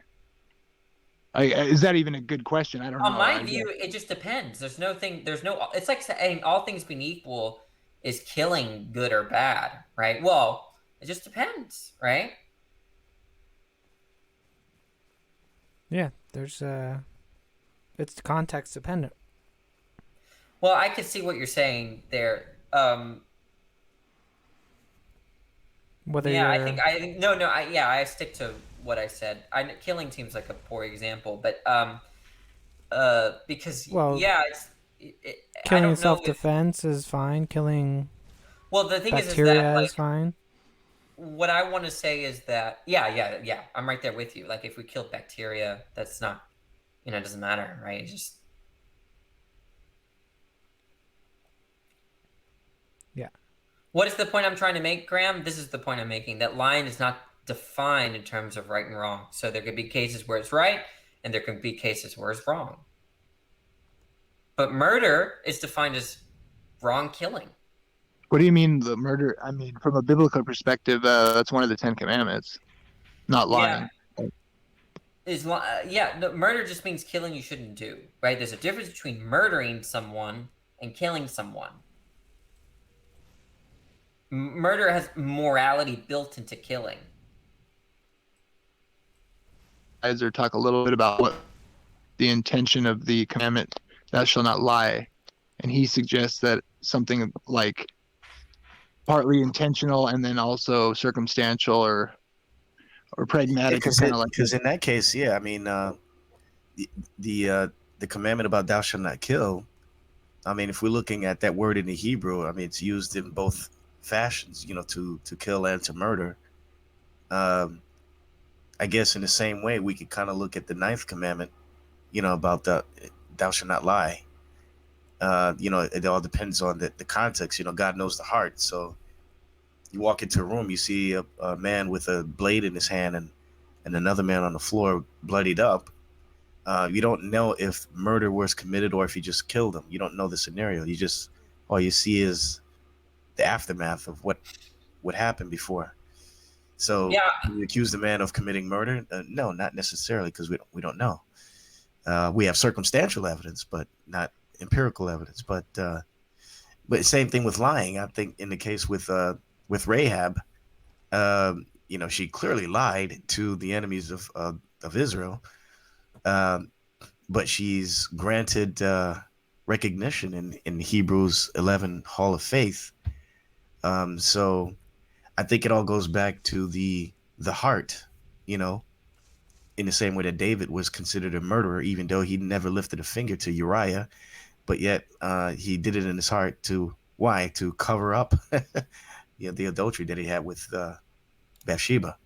Is that even a good question? I don't know. On my view, it just depends. It's like saying all things being equal is killing good or bad, right? Well, it just depends, right? Yeah, it's context dependent. Well, I could see what you're saying there. I stick to what I said. Killing seems like a poor example, but because killing self-defense is fine. Killing the thing bacteria is fine. What I want to say is that I'm right there with you. Like if we killed bacteria, that's not, it doesn't matter, right? It's just What is the point I'm trying to make, Graham? This is the point I'm making, that lying is not defined in terms of right and wrong. So there could be cases where it's right, and there could be cases where it's wrong. But murder is defined as wrong killing. What do you mean the murder? I mean, from a biblical perspective, that's one of the 10 Commandments, not lying. No, murder just means killing you shouldn't do, right? There's a difference between murdering someone and killing someone. Murder has morality built into killing. Or talk a little bit about what the intention of the commandment, thou shalt not lie. And he suggests that something like partly intentional and then also circumstantial or pragmatic is kind of like. Because in that case, yeah, I mean, the commandment about thou shalt not kill. I mean, if we're looking at that word in the Hebrew, I mean, it's used in both fashions, you know, to kill and to murder. I guess in the same way, we could kind of look at the 9th commandment, you know, about thou shalt not lie. You know, it all depends on the context. You know, God knows the heart. So you walk into a room, you see a man with a blade in his hand and another man on the floor bloodied up. You don't know if murder was committed or if he just killed him. You don't know the scenario. All you see is the aftermath of what happened before. So you accuse the man of committing murder? No, not necessarily, because we don't know. We have circumstantial evidence, but not empirical evidence. But same thing with lying. I think in the case with Rahab, you know, she clearly lied to the enemies of Israel, but she's granted recognition in Hebrews 11 Hall of Faith. So I think it all goes back to the heart, you know, in the same way that David was considered a murderer, even though he never lifted a finger to Uriah, but yet he did it in his heart to cover up you know, the adultery that he had with Bathsheba.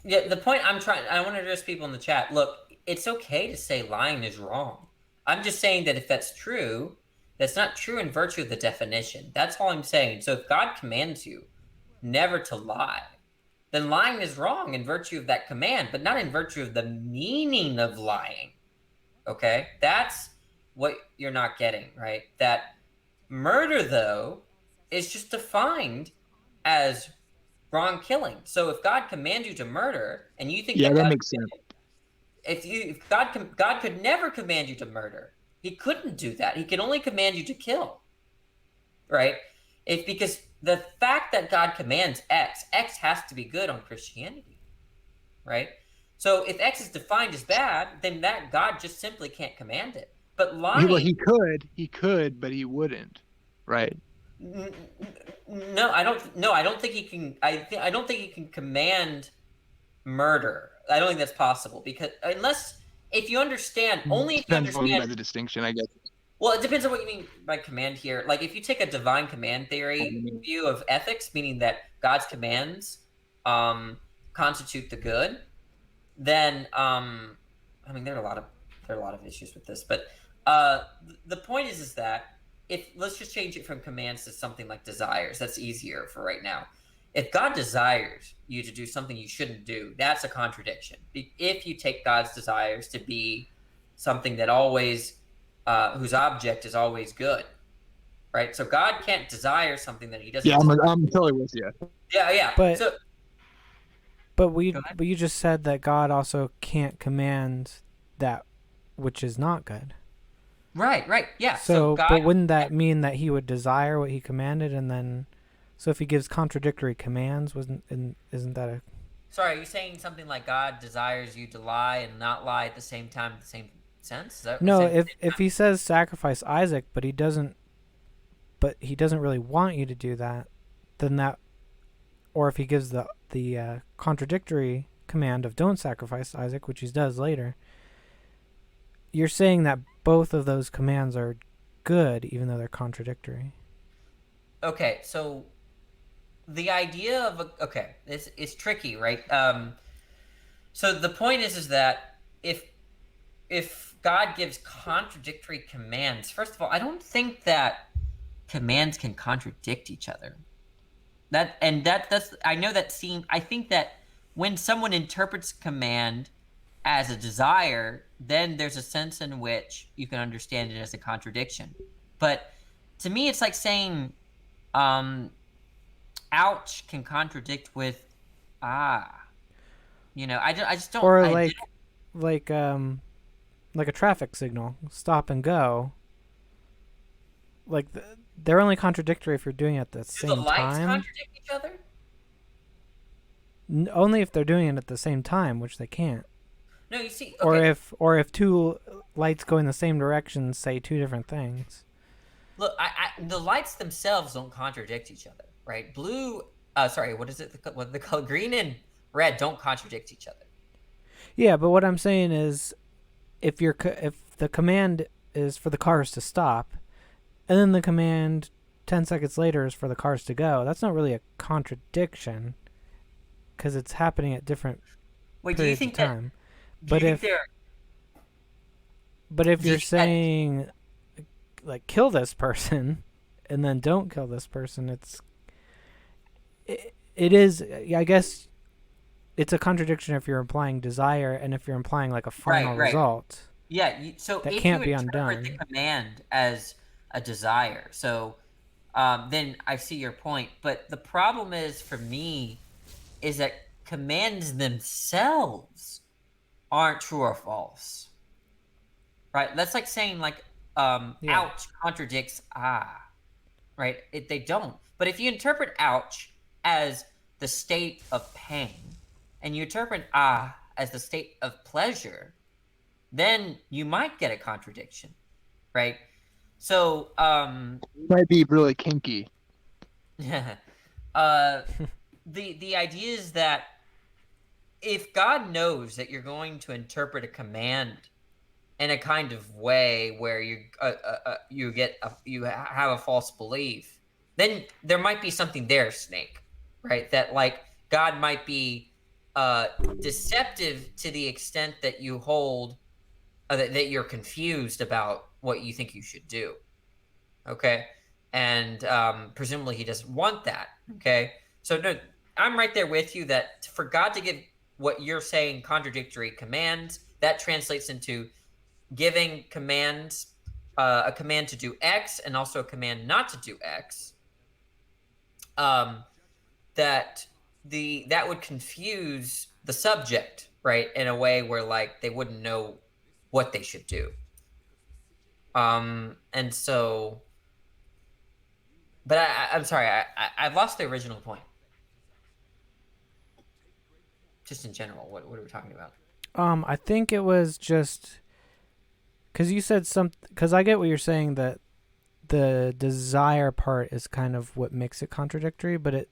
Yeah, the point I want to address people in the chat. Look, it's okay to say lying is wrong. I'm just saying that if that's true, that's not true in virtue of the definition. That's all I'm saying. So if God commands you never to lie, then lying is wrong in virtue of that command, but not in virtue of the meaning of lying. Okay? That's what you're not getting, right? That murder, though, is just defined as wrong killing. So if God commands you to murder, and you think that makes sense. If God could never command you to murder. He couldn't do that. He can only command you to kill, right? Because the fact that God commands X has to be good on Christianity, right? So if X is defined as bad, then that God just simply can't command it. But lying, well, he could, but he wouldn't, right? No, I don't think he can. I don't think he can command murder. I don't think that's possible, because if you understand, only if you understand by the distinction, I guess. Well, it depends on what you mean by command here. Like, if you take a divine command theory view of ethics, meaning that God's commands constitute the good, then I mean, there are a lot of issues with this, but the point is that let's just change it from commands to something like desires. That's easier for right now. If God desires you to do something you shouldn't do, that's a contradiction. If you take God's desires to be something that always, whose object is always good, right? So God can't desire something that he doesn't. Yeah, I'm totally with you. Yeah. But you just said that God also can't command that which is not good. Right, yeah. So God, but wouldn't that mean that he would desire what he commanded, and then, so if he gives contradictory commands, isn't that a? Sorry, are you saying something like God desires you to lie and not lie at the same time, in the same sense? Is that no, if he says sacrifice Isaac, but he doesn't really want you to do that, then that, or if he gives the contradictory command of don't sacrifice Isaac, which he does later, you're saying that both of those commands are good, even though they're contradictory. Okay, so the idea of it's tricky, right? So the point is that if God gives contradictory commands, first of all, I don't think that commands can contradict each other. I think that when someone interprets command as a desire, then there's a sense in which you can understand it as a contradiction. But to me, it's like saying ouch can contradict with you know, I just don't. Or like a traffic signal, stop and go. Like they're only contradictory if you're doing it at the same time. Do the lights contradict each other? Only if they're doing it at the same time, which they can't. No, you see, okay. Or if two lights go in the same direction, say two different things. Look, the lights themselves don't contradict each other, right? Blue, sorry, what is it? What the color? Green and red don't contradict each other. Yeah, but what I'm saying is, if the command is for the cars to stop, and then the command 10 seconds later is for the cars to go, that's not really a contradiction, because it's happening at different periods of time. But if you're saying, like, kill this person, and then don't kill this person, it is, I guess, it's a contradiction if you're implying desire and if you're implying like a final result. Yeah, so that if can't you be undone. interpret the command as a desire, so then I see your point. But the problem is, for me, is that commands themselves aren't true or false. Right? That's like saying like ouch contradicts right? They don't. But if you interpret ouch as the state of pain, and you interpret as the state of pleasure, then you might get a contradiction, right? So it might be really kinky. the idea is that if God knows that you're going to interpret a command in a kind of way where you have a false belief, then there might be something there, Snake, right? That like God might be deceptive to the extent that you hold that you're confused about what you think you should do. Okay, and presumably he doesn't want that. Okay, so no, I'm right there with you that for God to give what you're saying contradictory commands, that translates into giving commands, a command to do X and also a command not to do X. That would confuse the subject, right, in a way where like they wouldn't know what they should do. And so, but I'm sorry, I've lost the original point. Just in general, what are we talking about? I think it was just because you said because I get what you're saying, that the desire part is kind of what makes it contradictory, but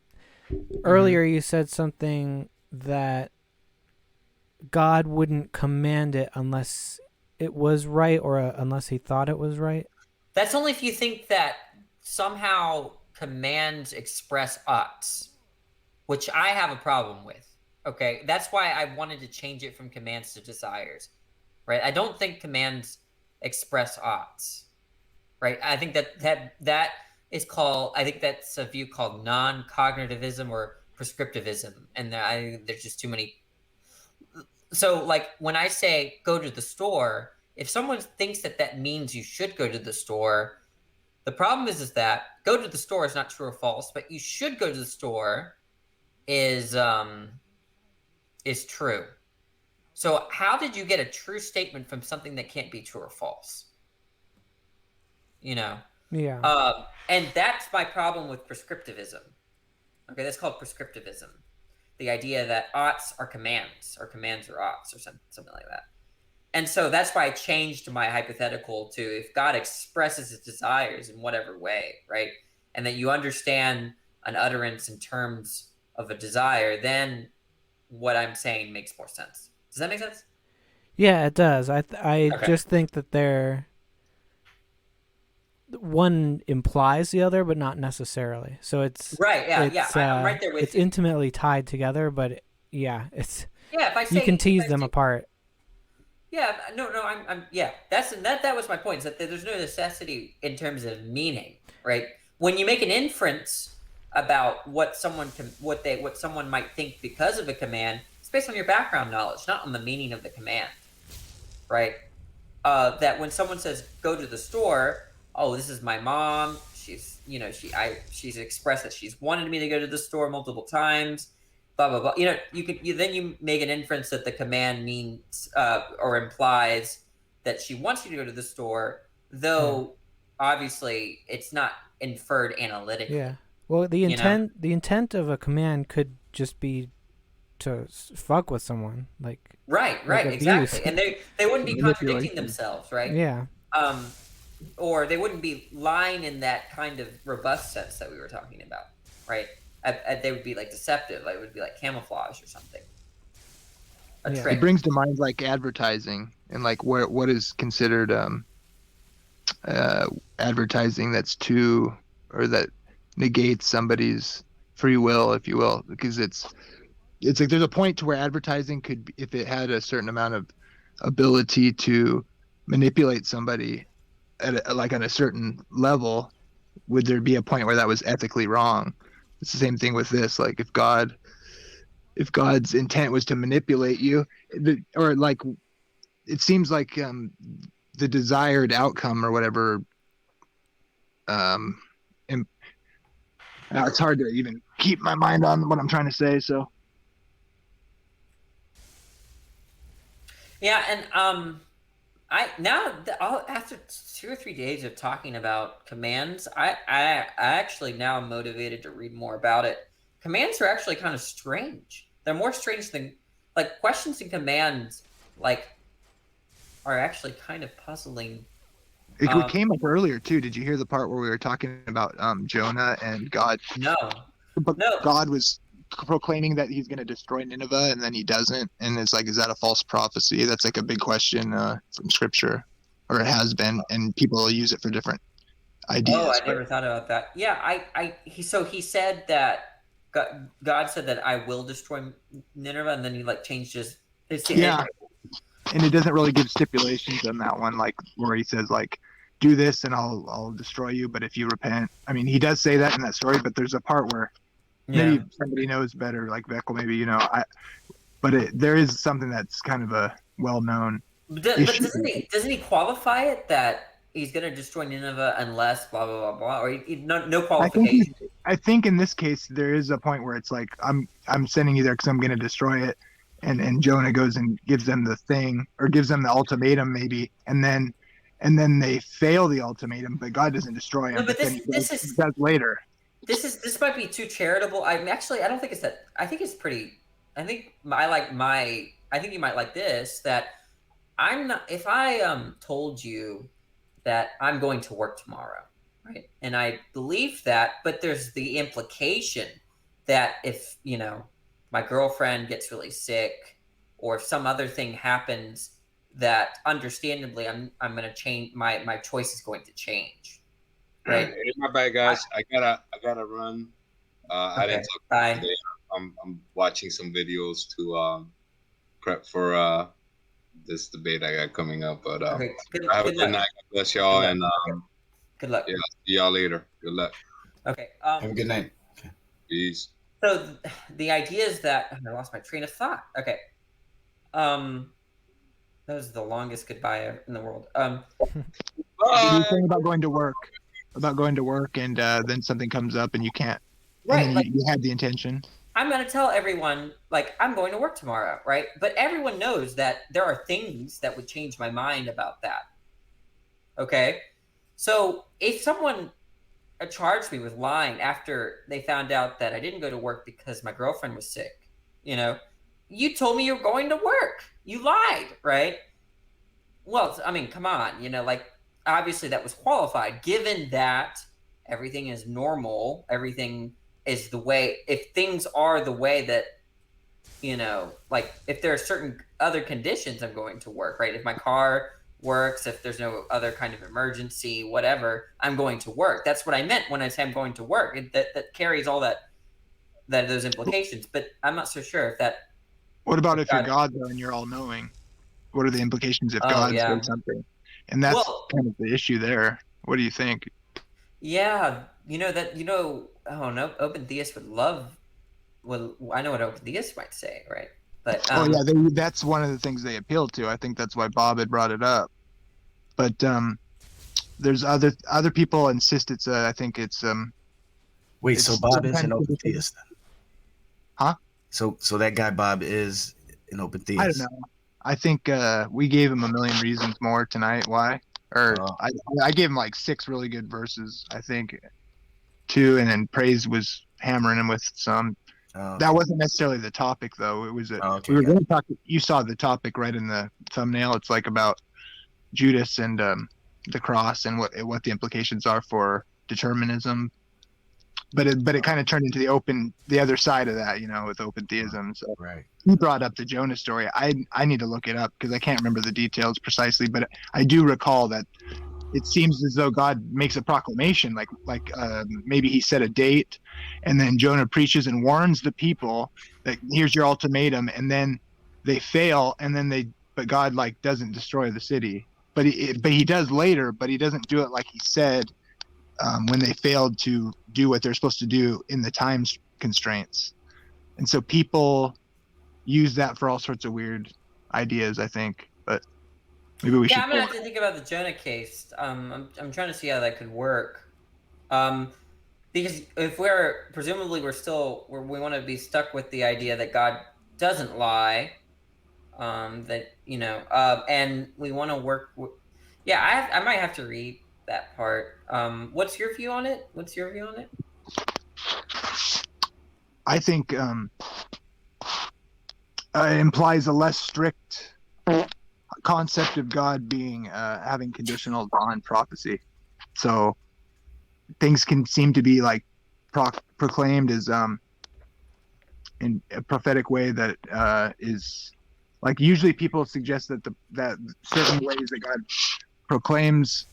earlier you said something that God wouldn't command it unless it was right or unless he thought it was right. That's only if you think that somehow commands express oughts, which I have a problem with. Okay, that's why I wanted to change it from commands to desires, right? I don't think commands express oughts, right? I think that is called, I think that's a view called non-cognitivism or prescriptivism, and there's just too many. So like when I say go to the store, if someone thinks that means you should go to the store, the problem is that go to the store is not true or false, but you should go to the store is true. So how did you get a true statement from something that can't be true or false? You know? Yeah. And that's my problem with prescriptivism. Okay, that's called prescriptivism. The idea that oughts are commands, or commands are oughts, or something like that. And so that's why I changed my hypothetical to if God expresses his desires in whatever way, right? And that you understand an utterance in terms of a desire, then what I'm saying makes more sense. Does that make sense? Yeah, it does. I Okay. just think that one implies the other, but not necessarily. So it's right. Yeah. I'm right there with you. It's intimately tied together, but it's if I say, you can tease them apart. Yeah, no, I'm yeah. That was my point. Is that there's no necessity in terms of meaning, right? When you make an inference about what someone might think because of a command, it's based on your background knowledge, not on the meaning of the command, right? That when someone says go to the store, oh, this is my mom. she's expressed that she's wanted me to go to the store multiple times, blah blah blah. Then you make an inference that the command means or implies that she wants you to go to the store, though obviously it's not inferred analytically. Yeah. Well, the intent of a command could just be to fuck with someone, like right, exactly, and they wouldn't be contradicting themselves, right? Yeah. Or they wouldn't be lying in that kind of robust sense that we were talking about, right? They would be like deceptive, like it would be like camouflage or something. A trick. It brings to mind like advertising and like what is considered advertising that's too, or that negates somebody's free will, if you will, because it's like there's a point to where advertising could, if it had a certain amount of ability to manipulate somebody like on a certain level, would there be a point where that was ethically wrong? It's the same thing with this. Like if God's intent was to manipulate you, or like it seems like the desired outcome or whatever, it's hard to even keep my mind on what I'm trying to say. So yeah, and after 2 or 3 days of talking about commands, I actually now am motivated to read more about it. Commands are actually kind of strange. They're more strange than, like, questions and commands, like, are actually kind of puzzling. it came up earlier too. Did you hear the part where we were talking about Jonah and God? No. God was proclaiming that he's going to destroy Nineveh, and then he doesn't, and it's like, is that a false prophecy? That's like a big question from scripture, or it has been, and people use it for different ideas. Oh, I never thought about that. Yeah, he said that God said that I will destroy Nineveh, and then he like changed his yeah, and it doesn't really give stipulations on that one, like where he says like, do this and I'll destroy you, but if you repent. I mean, he does say that in that story, but there's a part where maybe somebody knows better, like Beckel, maybe, there is something that's kind of a well-known issue. But doesn't he qualify it that he's going to destroy Nineveh unless blah, blah, blah, blah, or no qualification? I think in this case, there is a point where it's like, I'm sending you there because I'm going to destroy it. And Jonah goes and gives them the thing, or gives them the ultimatum maybe. And then they fail the ultimatum, but God doesnst destroy them. No, but this is later. This might be too charitable. I don't think it's that. I think it's pretty. I think I think you might like this. That I'm not. If I told you that I'm going to work tomorrow, right? And I believe that, but there's the implication that if my girlfriend gets really sick, or if some other thing happens, that understandably I'm going to change. My choice is going to change. Right. Hey, my bad, guys. I gotta run. I didn't talk today. I'm watching some videos to prep for this debate I got coming up. But have a good night. God bless y'all, and good luck. Yeah, see y'all later. Good luck. Okay. Have a good night. Okay. Peace. So the idea is that I lost my train of thought. Okay. That was the longest goodbye in the world. You were saying about going to work, and then something comes up and you can't. Right. And you had the intention. I'm going to tell everyone, like, I'm going to work tomorrow, right? But everyone knows that there are things that would change my mind about that. Okay? So if someone charged me with lying after they found out that I didn't go to work because my girlfriend was sick, you told me you were going to work. You lied, right? Well, I mean, come on, obviously that was qualified, given that everything is normal, everything is the way, if things are the way that, like if there are certain other conditions, I'm going to work, right? If my car works, if there's no other kind of emergency, whatever, I'm going to work. That's what I meant when I say I'm going to work. That carries all those implications, but I'm not so sure if that. What about if you're God though and you're all knowing? What are the implications if God says something? And that's kind of the issue there. What do you think? Yeah, oh no, open theists would love. Well, I know what open theists might say, right? But that's one of the things they appeal to. I think that's why Bob had brought it up. But there's other people insist it's I think it's Wait, it's so Bob is an sometimes open theist then? Huh? So that guy Bob is an open theist. I don't know. I think we gave him a million reasons more tonight why. Or I gave him like 6 really good verses, I think, 2, and then Praise was hammering him with some. That wasn't necessarily the topic, though. It was we were going to talk. You saw the topic right in the thumbnail. It's like about Judas and the cross and what the implications are for determinism. But it kind of turned into the other side of that, with open theism. So right. He brought up the Jonah story. I need to look it up because I can't remember the details precisely, but I do recall that it seems as though God makes a proclamation, like maybe he set a date, and then Jonah preaches and warns the people that here's your ultimatum, and then they fail, and then but God doesn't destroy the city, but he does later, but he doesn't do it like he said when they failed to do what they're supposed to do in the time constraints, and so people use that for all sorts of weird ideas, I think, but. Maybe we should. I'm gonna have to think about the Jonah case. I'm trying to see how that could work. Because if presumably we want to be stuck with the idea that God doesn't lie, that and we want to work. I might have to read that part. What's your view on it? I think it implies a less strict concept of God being having conditional on prophecy, so things can seem to be proclaimed as in a prophetic way that is usually people suggest that certain ways that God proclaims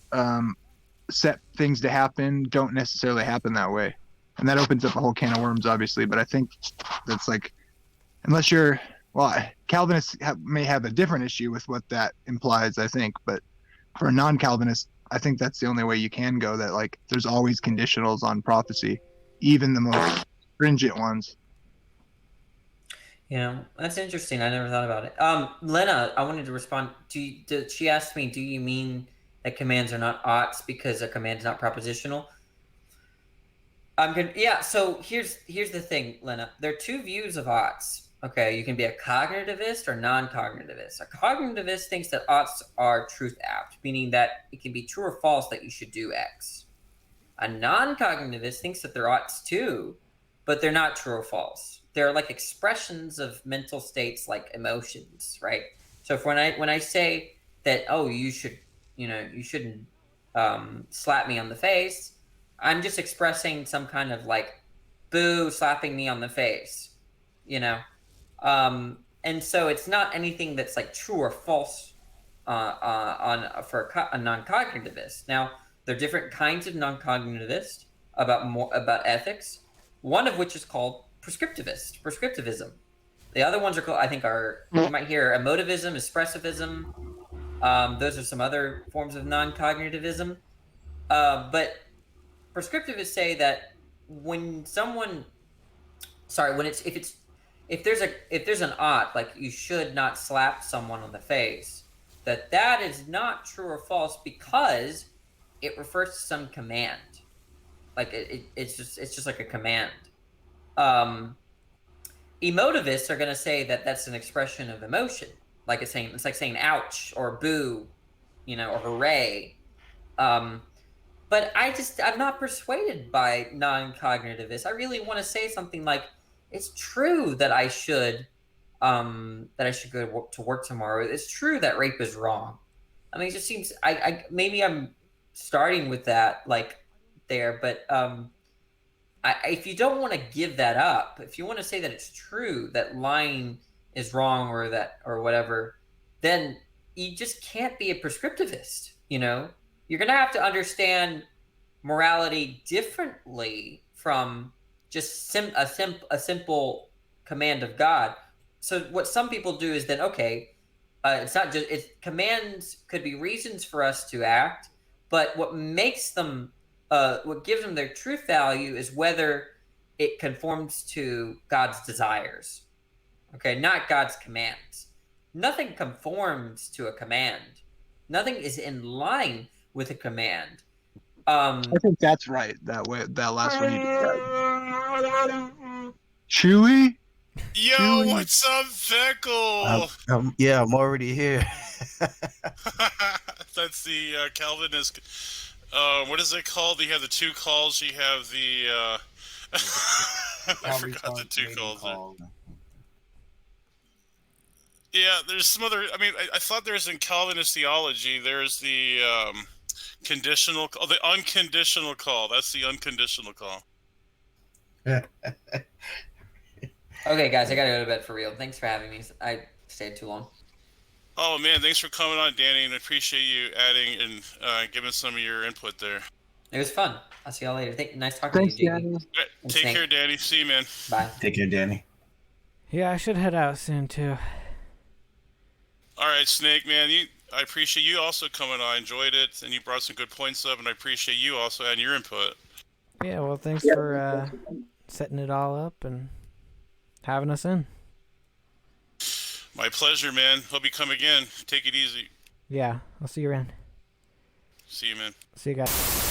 set things to happen don't necessarily happen that way, and that opens up a whole can of worms, obviously. But I think that's unless you're Calvinists may have a different issue with what that implies, I think, but for a non-Calvinist, I think that's the only way you can go, that there's always conditionals on prophecy, even the most stringent ones. That's interesting. I never thought about it. Lena, I wanted to respond. She asked me, do you mean that commands are not oughts because a command is not propositional? So here's the thing, Lena. There are 2 views of oughts. Okay, you can be a cognitivist or non-cognitivist. A cognitivist thinks that oughts are truth apt, meaning that it can be true or false that you should do X. A non-cognitivist thinks that they're oughts too, but they're not true or false. They're expressions of mental states, like emotions, right? So when I say that, you shouldn't slap me on the face, I'm just expressing some kind of boo, slapping me on the face, and so it's not anything that's true or false for a non-cognitivist. Now, there are different kinds of non-cognitivists about ethics. One of which is called prescriptivism. The other ones you might hear emotivism, expressivism. Those are some other forms of non-cognitivism. But prescriptivists say that if there's an ought, you should not slap someone on the face, that is not true or false because it refers to some command. It's just like a command. Emotivists are going to say that that's an expression of emotion, it's like saying ouch or boo, or hooray. But I'm not persuaded by non-cognitivists. I really want to say something like, it's true that I should go to work tomorrow. It's true that rape is wrong. I mean, it just seems maybe I'm starting with that there, but if you don't want to give that up, if you want to say that it's true that lying is wrong or whatever, then you just can't be a prescriptivist. You're gonna have to understand morality differently from just a simple command of God. So what some people do is then, it's not just commands could be reasons for us to act, but what makes them, what gives them their truth value is whether it conforms to God's desires. Okay, not God's commands. Nothing conforms to a command. Nothing is in line with a command. I think that's right. That last one you did. Chewy? Yo, Chewy? what's up, Feckle? Yeah, I'm already here. That's the Calvinist. What is it called? You have the two calls. You have the. I forgot the two calls. Yeah, there's some other. I mean, I thought there's in Calvinist theology. There's the conditional. Oh, the unconditional call. That's the unconditional call. Okay, guys, I gotta go to bed for real. Thanks for having me. I stayed too long. Oh man, thanks for coming on, Danny, and I appreciate you adding and giving some of your input there. It was fun. I'll see y'all later. Nice talking to you, Danny. Right, take care, Danny. See you, man. Bye. Take care, Danny. Yeah, I should head out soon too. All right, Snake, man. I appreciate you also coming on. I enjoyed it, and you brought some good points up, and I appreciate you also adding your input. Yeah, well, thanks for setting it all up and having us in. My pleasure, man. Hope you come again. Take it easy. Yeah, I'll see you around. See you, man. See you guys.